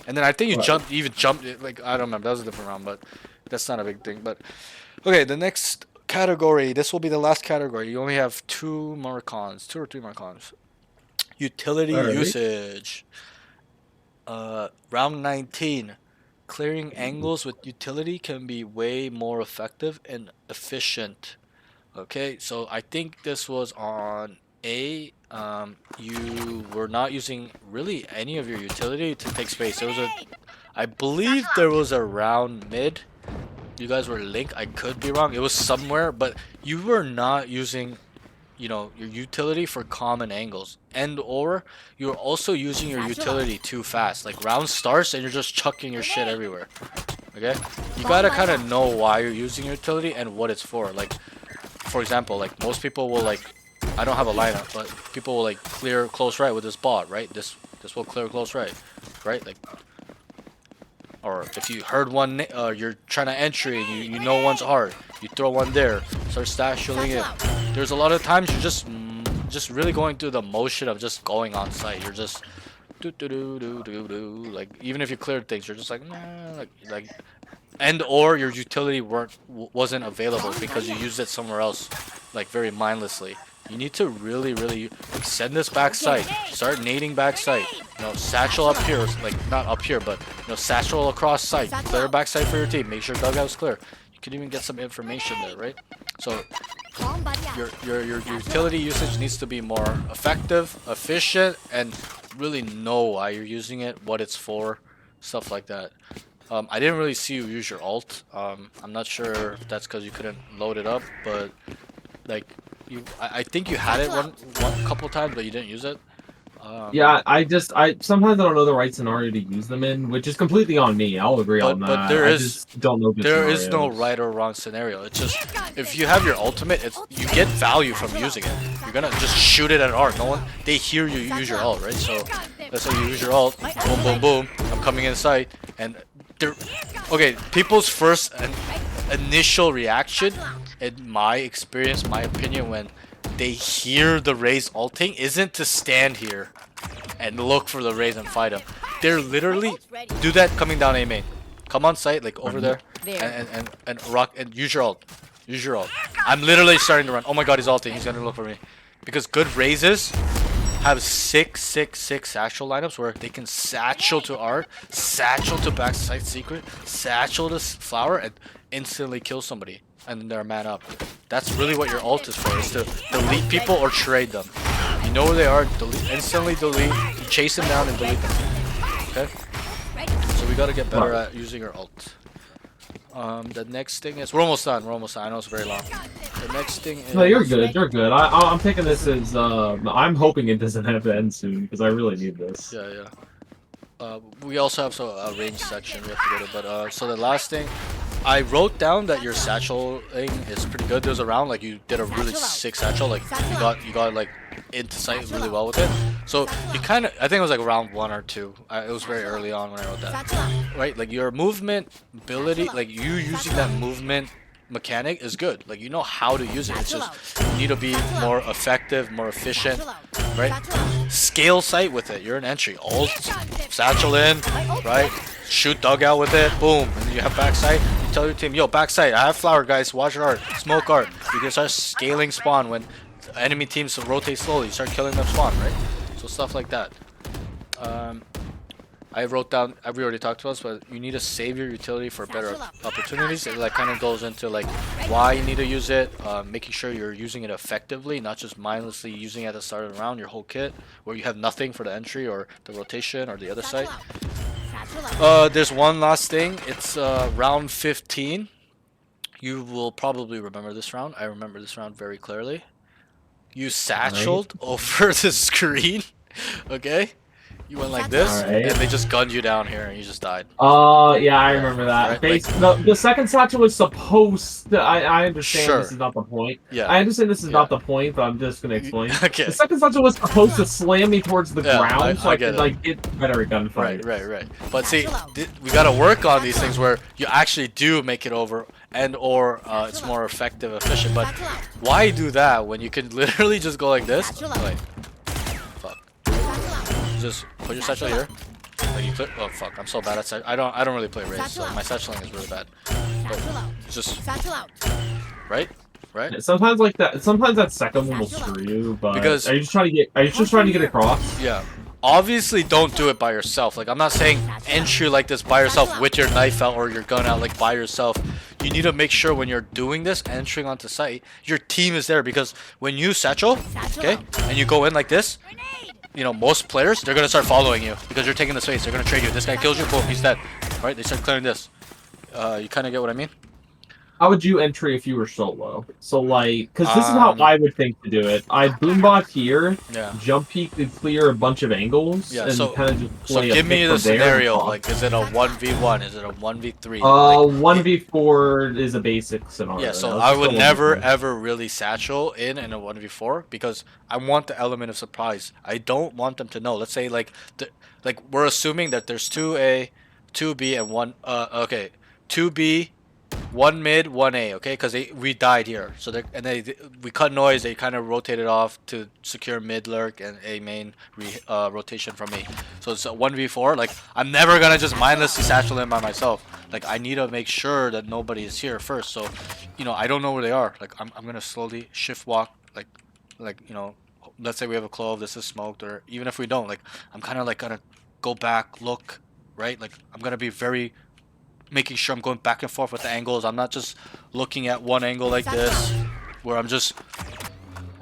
And then I think you Right. even jumped it. Like, I don't remember. That was a different round, but that's not a big thing. But okay, the next category. This will be the last category. You only have 2 or 3 more cons. Utility Alright. usage. Round 19. Clearing angles with utility can be way more effective and efficient. Okay, so I think this was on A. You were not using really any of your utility to take space. There was I believe there was a round mid. You guys were linked. I could be wrong. It was somewhere, but you were not using, you know, your utility for common angles, and or you're also using your utility too fast. Like, round starts and you're just chucking your shit everywhere. Okay, you gotta kind of know why you're using your utility and what it's for. Like, for example, like most people will like, I don't have a lineup, but people will like clear close right with this bot, right? This will clear close right, right? Like, or if you heard one, you're trying to entry and you know one's hard, you throw one there, start stashing it. There's a lot of times you're just really going through the motion of just going on site. You're just do. Like, even if you cleared things, you're just like, nah, like, and or your utility wasn't available because you used it somewhere else, like very mindlessly. You need to really like, send this back sight. Start nading back sight. You know, satchel up here, like not up here, but you know, satchel across sight. Clear back sight for your team. Make sure dugout's clear. You can even get some information there, right? So your utility usage needs to be more effective, efficient, and really know why you're using it, what it's for. stuff like that. I didn't really see you use your ult. I'm not sure if that's because you couldn't load it up, but like I think you had it one couple times, but you didn't use it. Yeah, I sometimes I don't know the right scenario to use them in, which is completely on me. I'll agree on that. But I just don't know good there is no scenarios. right or wrong scenario. It's just if you have your ultimate, you get value from using it. You're gonna just shoot it at art. No one they hear you use your ult, right? So let's say you use your ult, boom, boom, boom. I'm coming in sight, and they're okay. People's first initial reaction, in my experience, my opinion, when they hear the Raze ulting, isn't to stand here and look for the Raze and fight them. They're literally do that coming down A main. Come on site, like over there, and rock and use your ult. Use your ult. I'm literally starting to run. Oh my god, he's ulting. He's gonna look for me. Because good Razes have 6-6-6 satchel lineups where they can satchel to art, satchel to backside secret, satchel to flower, and instantly kill somebody. And then they're a man up. That's really what your ult is for, is to delete people or trade them. You know where they are, instantly delete, you chase them down and delete them. Okay? So we gotta get better at using our ult. The next thing is, we're almost done, I know it's very long. The next thing is... No, you're good, you're good. I'm taking this as, I'm hoping it doesn't have to end soon, because I really need this. Yeah. We also have a range section we have to go to, but so the last thing, I wrote down that your satcheling is pretty good. There's a round like you did a really sick satchel, like you got like into sight really well with it. So you kind of, I think it was like round 1 or 2. It was very early on when I wrote that. Right, like your movement ability, like you using that movement mechanic is good. Like you know how to use it. It's just you need to be more effective, more efficient, right? Scale sight with it. You're an entry. Ult, satchel in, right? Shoot dugout with it. Boom. And you have backside. You tell your team, yo, backside. I have flower, guys. Watch your art. Smoke art. You can start scaling spawn when enemy teams rotate slowly. You start killing them spawn, right? So stuff like that. I wrote down, we already talked about this, but you need to save your utility for better opportunities. It like kind of goes into like why you need to use it, making sure you're using it effectively, not just mindlessly using it at the start of the round, your whole kit, where you have nothing for the entry or the rotation or the other side. There's one last thing. It's round 15. You will probably remember this round. I remember this round very clearly. You satcheled over the screen, okay? You went like this, and they just gunned you down here, and you just died. Yeah, I remember that. Right, like, the second satchel was supposed to... I understand this is not the point. Yeah. I understand this is not the point, but I'm just gonna explain. Okay. The second satchel was supposed to slam me towards the ground, so I could, it. like, get better at gunfight. Right. But see, we gotta work on these things where you actually do make it over, and or it's more effective, efficient. But why do that when you can literally just go like this? Wait. Just put your satchel here. Like you click. Oh fuck! I'm so bad at satchel. I don't really play Raze, so my satcheling is really bad. But just right. Sometimes like that. Sometimes that second one will screw you. But because are you just trying to get across? Yeah. Obviously, don't do it by yourself. Like I'm not saying entry like this by yourself with your knife out or your gun out like by yourself. You need to make sure when you're doing this, entering onto site, your team is there because when you satchel, okay, and you go in like this. You know, most players, they're going to start following you because you're taking the space. They're going to trade you. This guy kills you, boom, he's dead. Right? They start clearing this. You kind of get what I mean? How would you entry if you were solo? So, like, because this is how I would think to do it. I'd boombot here, jump peek to clear a bunch of angles, and kind of just play give me the scenario. Like, is it a 1v1? Is it a 1v3? 1v4 is a basic scenario. Yeah, so I would never, ever really satchel in a 1v4 because I want the element of surprise. I don't want them to know. Let's say, like we're assuming that there's 2A, 2B, and 1... okay, 2B... 1 mid, 1A, okay? Because we died here, so we cut noise. They kind of rotated off to secure mid lurk and A main rotation from me. So it's a 1v4. Like I'm never gonna just mindlessly satchel in by myself. Like I need to make sure that nobody is here first. So, you know, I don't know where they are. Like I'm gonna slowly shift walk. Like you know, let's say we have a clove. This is smoked, or even if we don't, like I'm kind of like gonna go back, look, right? Like I'm gonna be very making sure I'm going back and forth with the angles. I'm not just looking at one angle like this, where I'm just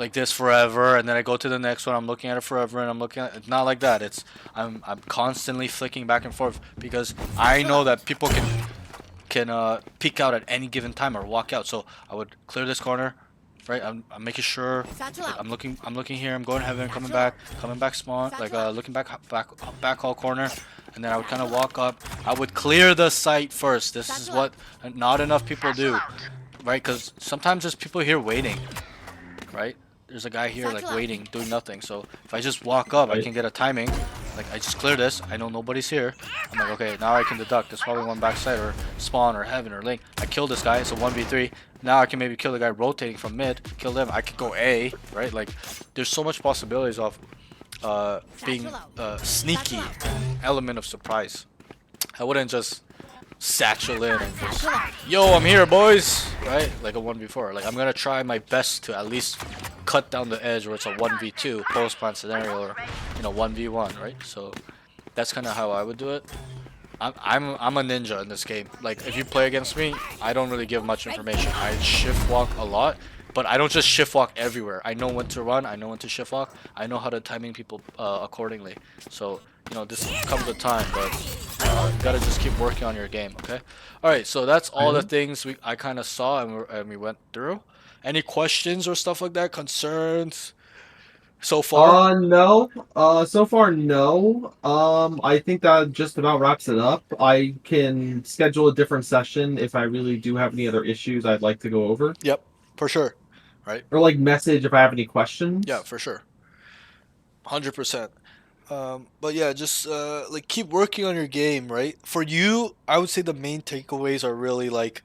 like this forever, and then I go to the next one. I'm looking at it forever, and I'm looking at it's not like that. I'm constantly flicking back and forth because I know that people can peek out at any given time or walk out. So I would clear this corner, right? I'm making sure. Like, I'm looking here. I'm going heaven, coming back spawn, like looking back hall corner, and then I would kind of walk up. I would clear the site first. This is what not enough people do, right? Because sometimes there's people here waiting, right? There's a guy here like waiting, doing nothing. So if I just walk up, I can get a timing. Like I just clear this. I know nobody's here. I'm like, okay, now I can deduct. There's probably one backside or spawn or heaven or link. I kill this guy. It's a 1v3. Now I can maybe kill the guy rotating from mid. Kill them. I could go A, right? Like there's so much possibilities of being sneaky, element of surprise. I wouldn't just satchel in and just, yo, I'm here, boys, right? Like a 1v4. Like I'm gonna try my best to at least cut down the edge where it's a 1v2 post plan scenario, or 1v1, right? So that's kind of how I would do it. I'm a ninja in this game. Like if you play against me, I don't really give much information. I shift walk a lot, but I don't just shift walk everywhere. I know when to run. I know when to shift walk. I know how to timing people accordingly. So this comes with time, but you gotta just keep working on your game. Okay. All right. So that's all the things I kind of saw and we went through. Any questions or stuff like that? Concerns so far? No. So far, no. I think that just about wraps it up. I can schedule a different session if I really do have any other issues I'd like to go over. Yep, for sure. Right. Or like message if I have any questions. Yeah, for sure. 100%. But yeah, just like keep working on your game, right? For you, I would say the main takeaways are really like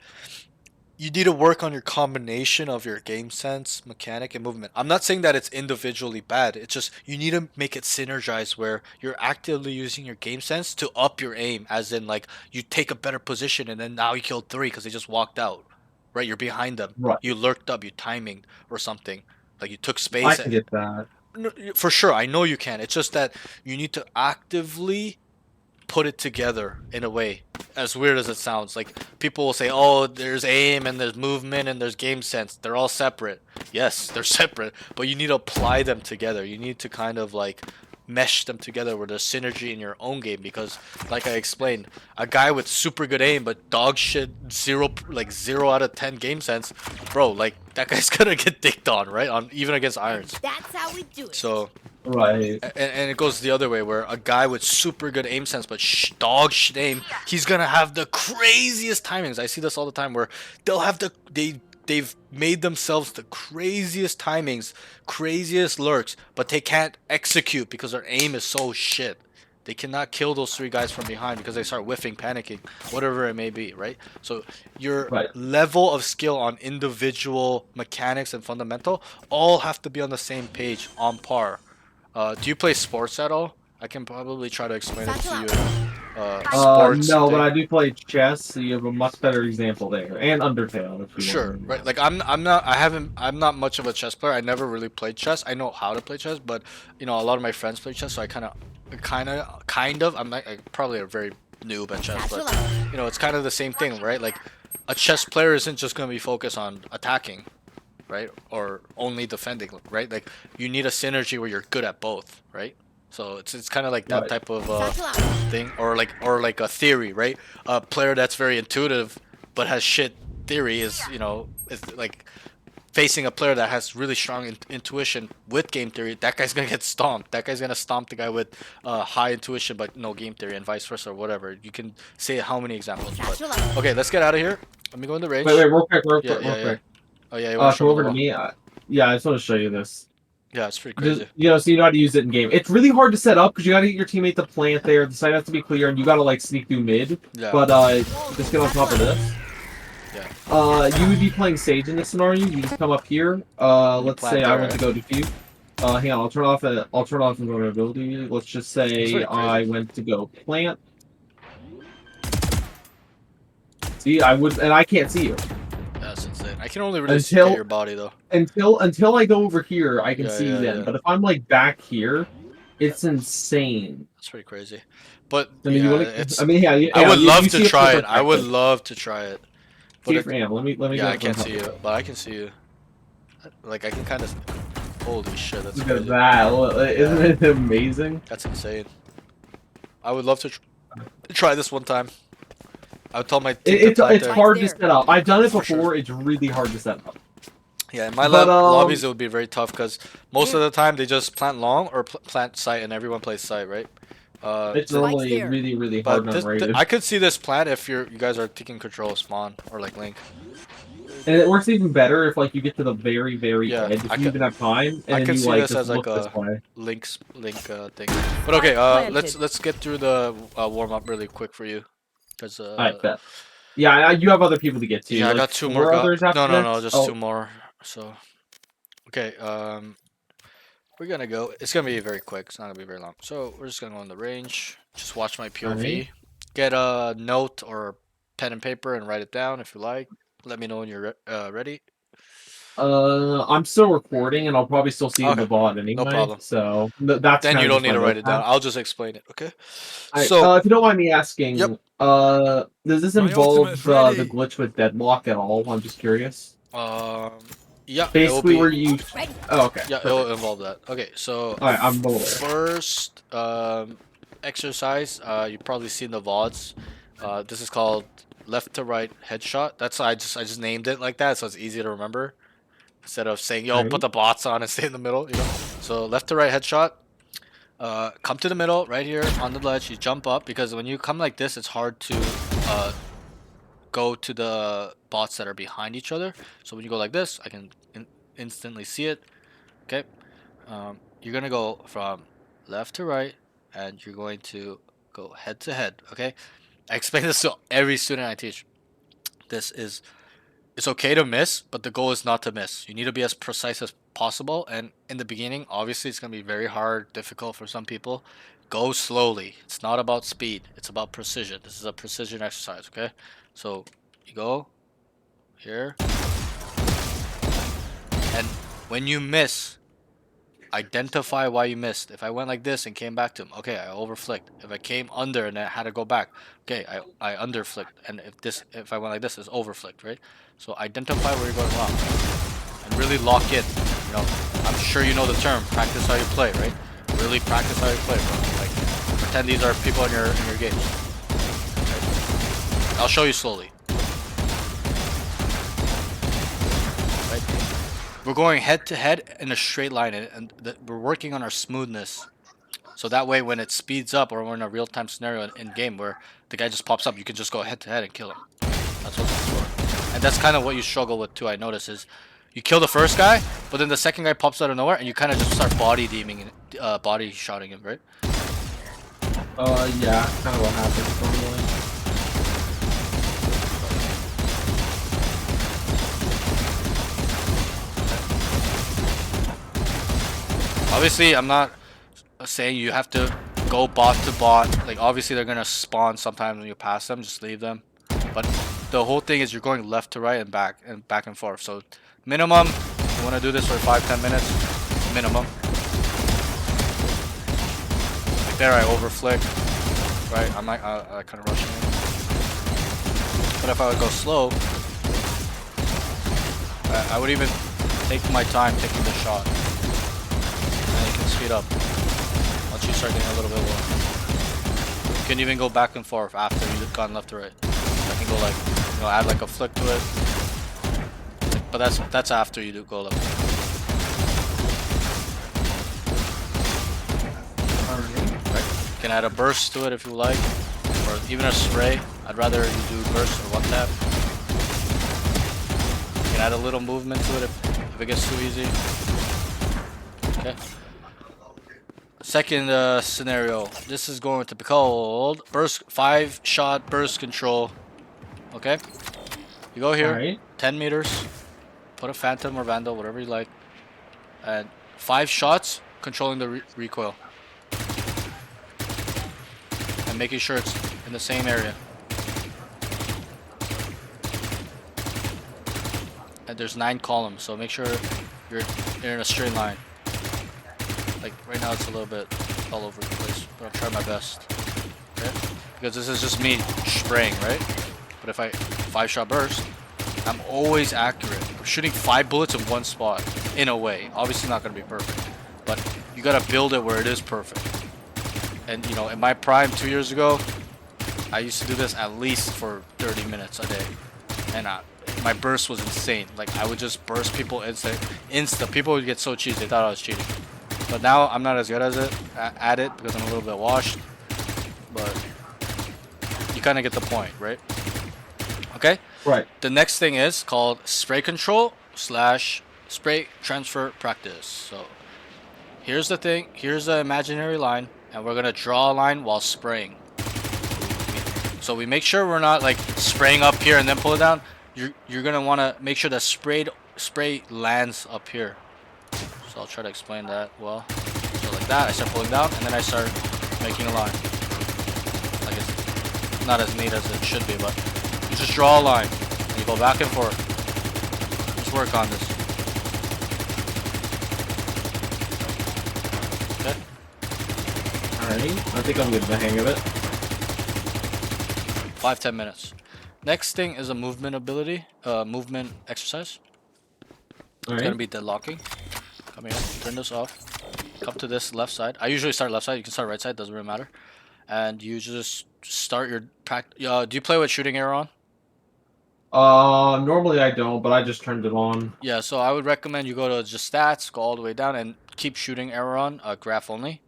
you need to work on your combination of your game sense, mechanic, and movement. I'm not saying that it's individually bad. It's just you need to make it synergize where you're actively using your game sense to up your aim, as in like you take a better position and then now you killed 3 because they just walked out, right? You're behind them. Right. You lurked up, you timing or something. Like you took space. I can get that. No, for sure, I know you can. It's just that you need to actively put it together in a way. As weird as it sounds, like people will say, "Oh, there's aim and there's movement and there's game sense. They're all separate." Yes, they're separate, but you need to apply them together. You need to kind of like mesh them together where there's synergy in your own game. Because, like I explained, a guy with super good aim but dog shit 0 out of 10 game sense, bro, like that guy's gonna get dicked on, right? On even against irons. That's how we do it. So. Right. And it goes the other way where a guy with super good aim sense but dog shit aim, he's gonna have the craziest timings. I see this all the time where they'll have they've made themselves the craziest timings, craziest lurks, but they can't execute because their aim is so shit. They cannot kill those 3 guys from behind because they start whiffing, panicking, whatever it may be, right? So your level of skill on individual mechanics and fundamental all have to be on the same page, on par. Do you play sports at all? I can probably try to explain it to you. Sports. No, but I do play chess, so you have a much better example there, and Undertale. If you Sure, want. right? Like I'm not much of a chess player. I never really played chess. I know how to play chess, but a lot of my friends play chess, so I kind of. I'm probably a very noob at chess, but it's kind of the same thing, right? Like a chess player isn't just gonna be focused on attacking, right? Or only defending, right? Like you need a synergy where you're good at both, right? So it's kind of like that type of thing, or like a theory, right? A player that's very intuitive but has shit theory is is like facing a player that has really strong intuition with game theory. That guy's gonna get stomped. That guy's gonna stomp the guy with high intuition but no game theory, and vice versa, or whatever. You can say how many examples. But, okay, let's get out of here. Let me go in the range. Wait, real quick. Oh yeah, you want to come over to me. Yeah, I just want to show you this. Yeah, it's pretty crazy. So you know how to use it in game. It's really hard to set up because you got to get your teammate to plant there. The site has to be clear, and you got to like sneak through mid. Yeah. But just get on top of this. Yeah. You would be playing Sage in this scenario. You just come up here. Let's say I went to go defuse. Hang on, I'll turn off invulnerability. Let's just say I went to go plant. See, and I can't see you. That's insane. I can only really see your body though. Until I go over here, I can see you then. But if I'm like back here, it's insane. That's pretty crazy. But I mean, I would love to try it. I would love to try it. But let me. Yeah, I can't see you, but I can see you. Like I can kind of. Holy shit, that's Look crazy. at that. Isn't it amazing? That's insane. I would love to try this one time. I would tell my team to It's plant it's there. hard to set up. I've done it For before. sure. It's really hard to set up. Yeah, in my But, lobbies it would be very tough because most of the time they just plant long or plant site and everyone plays site, right? It's normally really hard But and unrated. I could see this plant if you guys are taking control of spawn or like Link. And it works even better if like you get to the very Yeah, edge. If I you could- even have time, I and could you see like this just as like look this a way. Link thing. But okay, Planted. let's get through the warm up really quick for you, because Alright, bet. Yeah, you have other people to get to. yeah, I like, got two 4 more. others after No, this? just Oh, 2 more. So okay, we're gonna go. It's gonna be very quick. It's not gonna be very long. So we're just gonna go in the range. Just watch my POV. Alright. Get a note or pen and paper and write it down if you like. Let me know when you're ready. I'm still recording, and I'll probably still see Okay, the VOD anyway. problem. So that's Then kinda you don't just need my to write note it down. tab. I'll just explain it. Okay. Alright, So if you don't mind me asking, Yep. Does this My involve ultimate's the ready. glitch with deadlock at all? I'm just curious. yeah, Basically, it will where be. you. Oh, okay. Yeah, perfect. it'll involve that. Okay, so Alright, I'm aware. first exercise, you've probably seen the VODs. This is called left to right headshot. That's I just named it like that so it's easy to remember instead of saying yo put the bots on and stay in the middle. You know. So left to right headshot. Come to the middle right here on the ledge. You jump up because when you come like this, it's hard to go to the bots that are behind each other. So when you go like this, I can instantly see it. Okay. You're gonna go from left to right, and you're going to go head to head. Okay. I explain this to every student I teach. It's okay to miss, but the goal is not to miss. You need to be as precise as possible. And in the beginning, obviously, it's gonna be very hard, difficult for some people. Go slowly. It's not about speed. It's about precision. This is a precision exercise. Okay. So you go here, and when you miss, identify why you missed. If I went like this and came back to him, okay, I overflicked. If I came under and I had to go back, okay, I underflicked. And if I went like this, it's overflicked, right? So identify where you're going wrong and really lock in. You know, I'm sure you know the term. Practice how you play, right? Really practice how you play, bro. Like pretend these are people in your games. Okay? I'll show you slowly. Right? We're going head to head in a straight line, and we're working on our smoothness. So that way, when it speeds up, or we're in a real-time scenario in game where the guy just pops up, you can just go head to head and kill him. That's what it's for. And that's kind of what you struggle with too. I notice is you kill the first guy, but then the second guy pops out of nowhere, and you kind of just start body deeming, body shotting him, right? Yeah, kind of what happens normally. Obviously, I'm not saying you have to go bot to bot. Like, obviously, they're gonna spawn sometimes when you pass them. Just leave them. But the whole thing is you're going left to right and back and forth. So minimum, you want to do this for 5-10 minutes, minimum. Like there, I overflick. Right, I kind of rushing in. But if I would go slow, I would even take my time taking the shot. And you can speed up once you start getting a little bit low. You can even go back and forth after you've gone left to right. I can go like, you know, add like a flick to it. But that's after you do go left. Right. You can add a burst to it if you like, or even a spray. I'd rather you do burst or one tap. You can add a little movement to it if it gets too easy. Okay. Second scenario. This is going to be called burst 5-shot burst control. Okay. You go here, Alright. 10 meters. Put a phantom or vandal, whatever you like, and 5 shots controlling the recoil, and making sure it's in the same area. And there's 9 columns, so make sure you're in a straight line. Like right now it's a little bit all over the place, but I'll try my best. Okay? Because this is just me spraying, right? But if I 5-shot burst, I'm always accurate. I'm shooting 5 bullets in one spot. in a way. Obviously not gonna be perfect, but you gotta build it where it is perfect. And you know, in my prime 2 years ago, I used to do this at least for 30 minutes a day, and my burst was insane. Like I would just burst people insta. People would get so cheesed they thought I was cheating. But now I'm not as good as at it because I'm a little bit washed. But you kind of get the point, right? Okay. Right. The next thing is called spray control / spray transfer practice. So here's the thing. Here's the imaginary line, and we're gonna draw a line while spraying. So we make sure we're not like spraying up here and then pull it down. You're gonna want to make sure that spray lands up here. So I'll try to explain that well. So like that, I start pulling down, and then I start making a line. Like it's not as neat as it should be, but you just draw a line and you go back and forth. Let's work on this. Okay. Alright. I think I'm getting the hang of it. 5-10 minutes. Next thing is a movement movement exercise. It's Alright. gonna be deadlocking. Come here, turn this off. Come to this left side. I usually start left side. You can start right side. Doesn't really matter. And you just start your practice. Do you play with shooting arrow on? Normally I don't, but I just turned it on. Yeah. So I would recommend you go to just stats, go all the way down, and keep shooting arrow on. Graph only.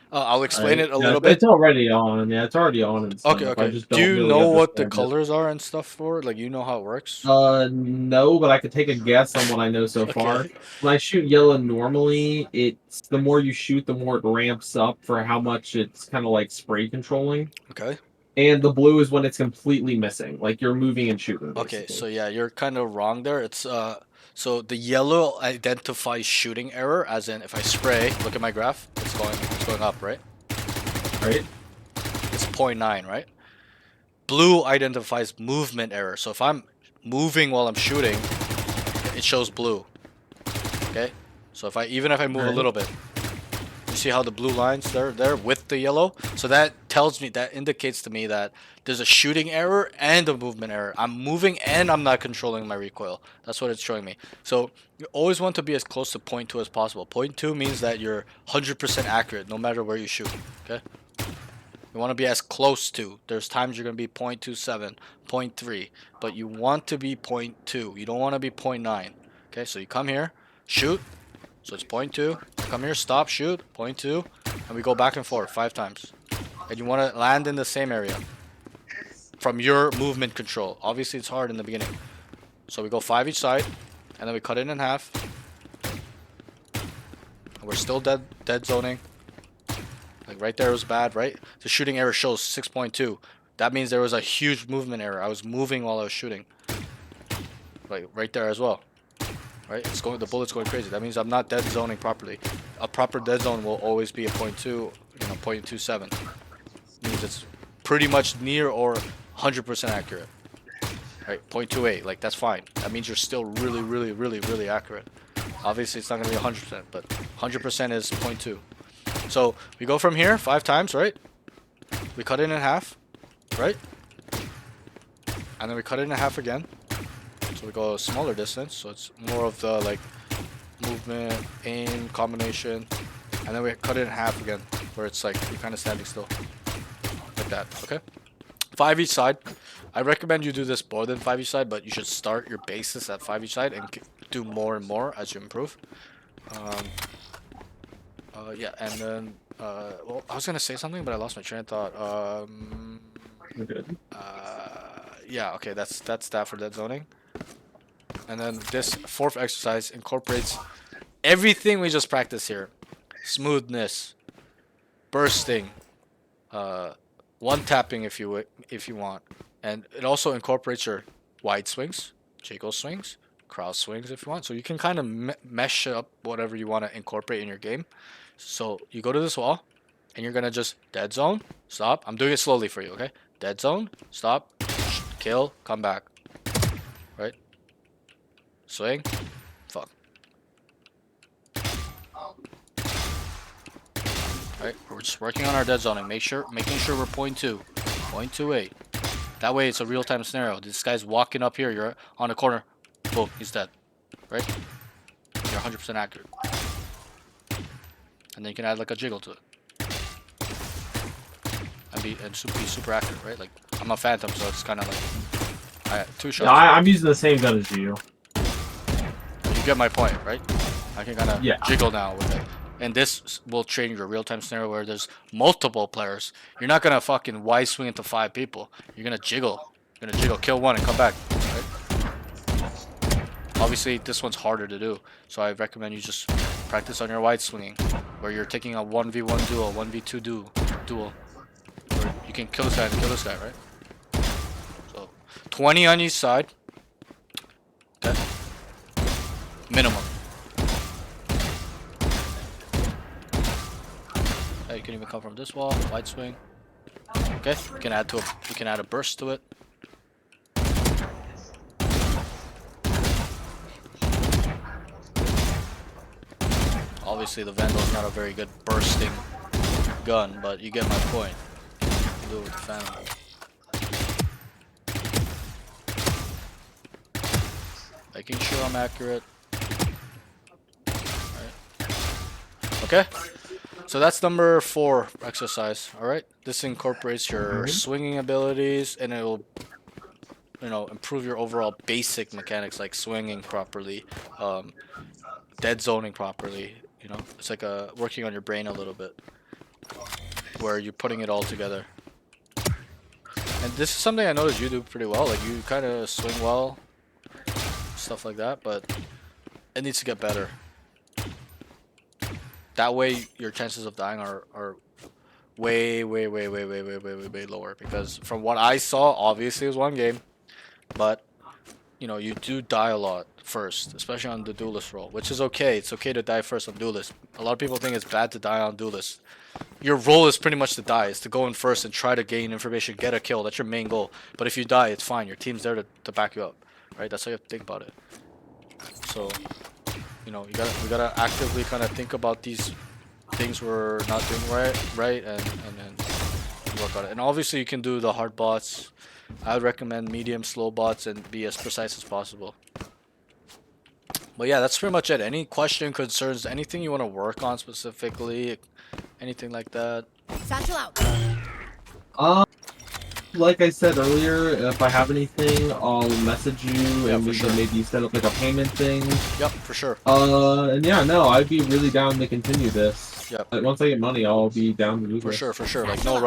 I'll explain it a little bit. It's already on. Yeah, it's already on. And stuff. Okay. I Okay. just Do don't you really know what the understand it. colors are and stuff for it? Like you know how it works? No, but I could take a guess on what I know so far. Okay. When I shoot yellow normally, it's the more you shoot, the more it ramps up for how much it's kind of like spray controlling. Okay. And the blue is when it's completely missing, like you're moving and shooting. Okay, basically. so yeah, you're kind of wrong there. It's so the yellow identifies shooting error, as in if I spray, look at my graph, it's going up, right? Right? It's 0.9, right? Blue identifies movement error. So if I'm moving while I'm shooting, it shows blue. Okay? So even if I move a little bit, you see how the blue lines there with the yellow? So that indicates to me that there's a shooting error and a movement error. I'm moving and I'm not controlling my recoil. That's what it's showing me. So you always want to be as close to 0.2 as possible. 0.2 means that you're 100% accurate no matter where you shoot. Okay? You want to be as close to. There's times you're going to be 0.27, 0.3, but you want to be 0.2. You don't want to be 0.9. Okay, so you come here, shoot. So it's 0.2. Come here, stop, shoot, 0.2, and we go back and forth 5 times. And you want to land in the same area from your movement control. Obviously, it's hard in the beginning. So we go 5 each side, and then we cut it in half. And we're still dead zoning. Like right there was bad, right? The shooting error shows 6.2. That means there was a huge movement error. I was moving while I was shooting. Like right there as well. Right? The bullet's going crazy. That means I'm not dead zoning properly. A proper dead zone will always be a 0.2, 0.27. Means it's pretty much near or 100% accurate. Right? 0.28, like that's fine. That means you're still really, really, really, really accurate. Obviously, it's not going to be 100%, but 100% is 0.2. So we go from here 5 times, right? We cut it in half, right? And then we cut it in half again. So we go a smaller distance, so it's more of the like movement, aim, combination, and then we cut it in half again, where it's like you're kind of standing still, like that. Okay, 5 each side. I recommend you do this more than 5 each side, but you should start your basis at 5 each side and do more and more as you improve. Yeah, and then well, I was gonna say something, but I lost my train of thought. We're good. Yeah, okay, that's that for dead zoning. And then this 4th exercise incorporates everything we just practiced here. Smoothness, bursting, one tapping if you want. And it also incorporates your wide swings, jiggle swings, cross swings if you want. So you can kind of mesh up whatever you want to incorporate in your game. So you go to this wall and you're going to just dead zone, stop. I'm doing it slowly for you, okay? Dead zone, stop, kill, come back. Right? Swing. Fuck. Alright, we're just working on our dead zoning. Making sure we're 0.2. 0.28. That way it's a real-time scenario. This guy's walking up here, you're on a corner. Boom, he's dead. Right? You're 100% accurate. And then you can add like a jiggle to it. And be super accurate, right? Like I'm a phantom, so it's kind of like I 2 shots. Yeah, I'm using the same gun as you. You get my point, right? I can kind of Yeah. jiggle now with it. And this will train your real-time scenario where there's multiple players. You're not gonna fucking wide swing into 5 people. You're gonna jiggle. You're gonna jiggle, kill one, and come back. Right? Obviously, this one's harder to do, so I recommend you just practice on your wide swinging, where you're taking a 1v1 duel, 1v2 duel, where you can kill this guy and kill this guy, right? So 20 on each side. Okay. Minimum. You can even come from this wall, wide swing. Okay, you can add a burst to it. Obviously the Vandal is not a very good bursting gun, but you get my point. You can do it with the Phantom. Making sure I'm accurate. Alright. Okay. So that's number 4 exercise. Alright. This incorporates your swinging abilities, and it will, you know, improve your overall basic mechanics like swinging properly, dead zoning properly. You know, it's like working on your brain a little bit, where you're putting it all together. And this is something I noticed you do pretty well. Like you kind of swing well, stuff like that, but it needs to get better. That way, your chances of dying are way lower. Because from what I saw, obviously it was one game, but you know you do die a lot first, especially on the Duelist role, which is okay. It's okay to die first on Duelist. A lot of people think it's bad to die on Duelist. Your role is pretty much to die. It's to go in first and try to gain information, get a kill. That's your main goal. But if you die, it's fine. Your team's there to back you up, right? That's how you have to think about it. So, you know, we gotta actively kind of think about these things we're not doing right, and then work on it. And obviously, you can do the hard bots. I would recommend medium, slow bots, and be as precise as possible. But yeah, that's pretty much it. Any question, concerns, anything you want to work on specifically, anything like that? Satchel out. Like I said earlier, if I have anything, I'll message you Yeah, and for we sure. can maybe set up like a payment thing. Yep, for sure. And yeah, no, I'd be really down to continue this. Yep. Like, once I get money, I'll be down to do For this. sure, for sure. Like no rush.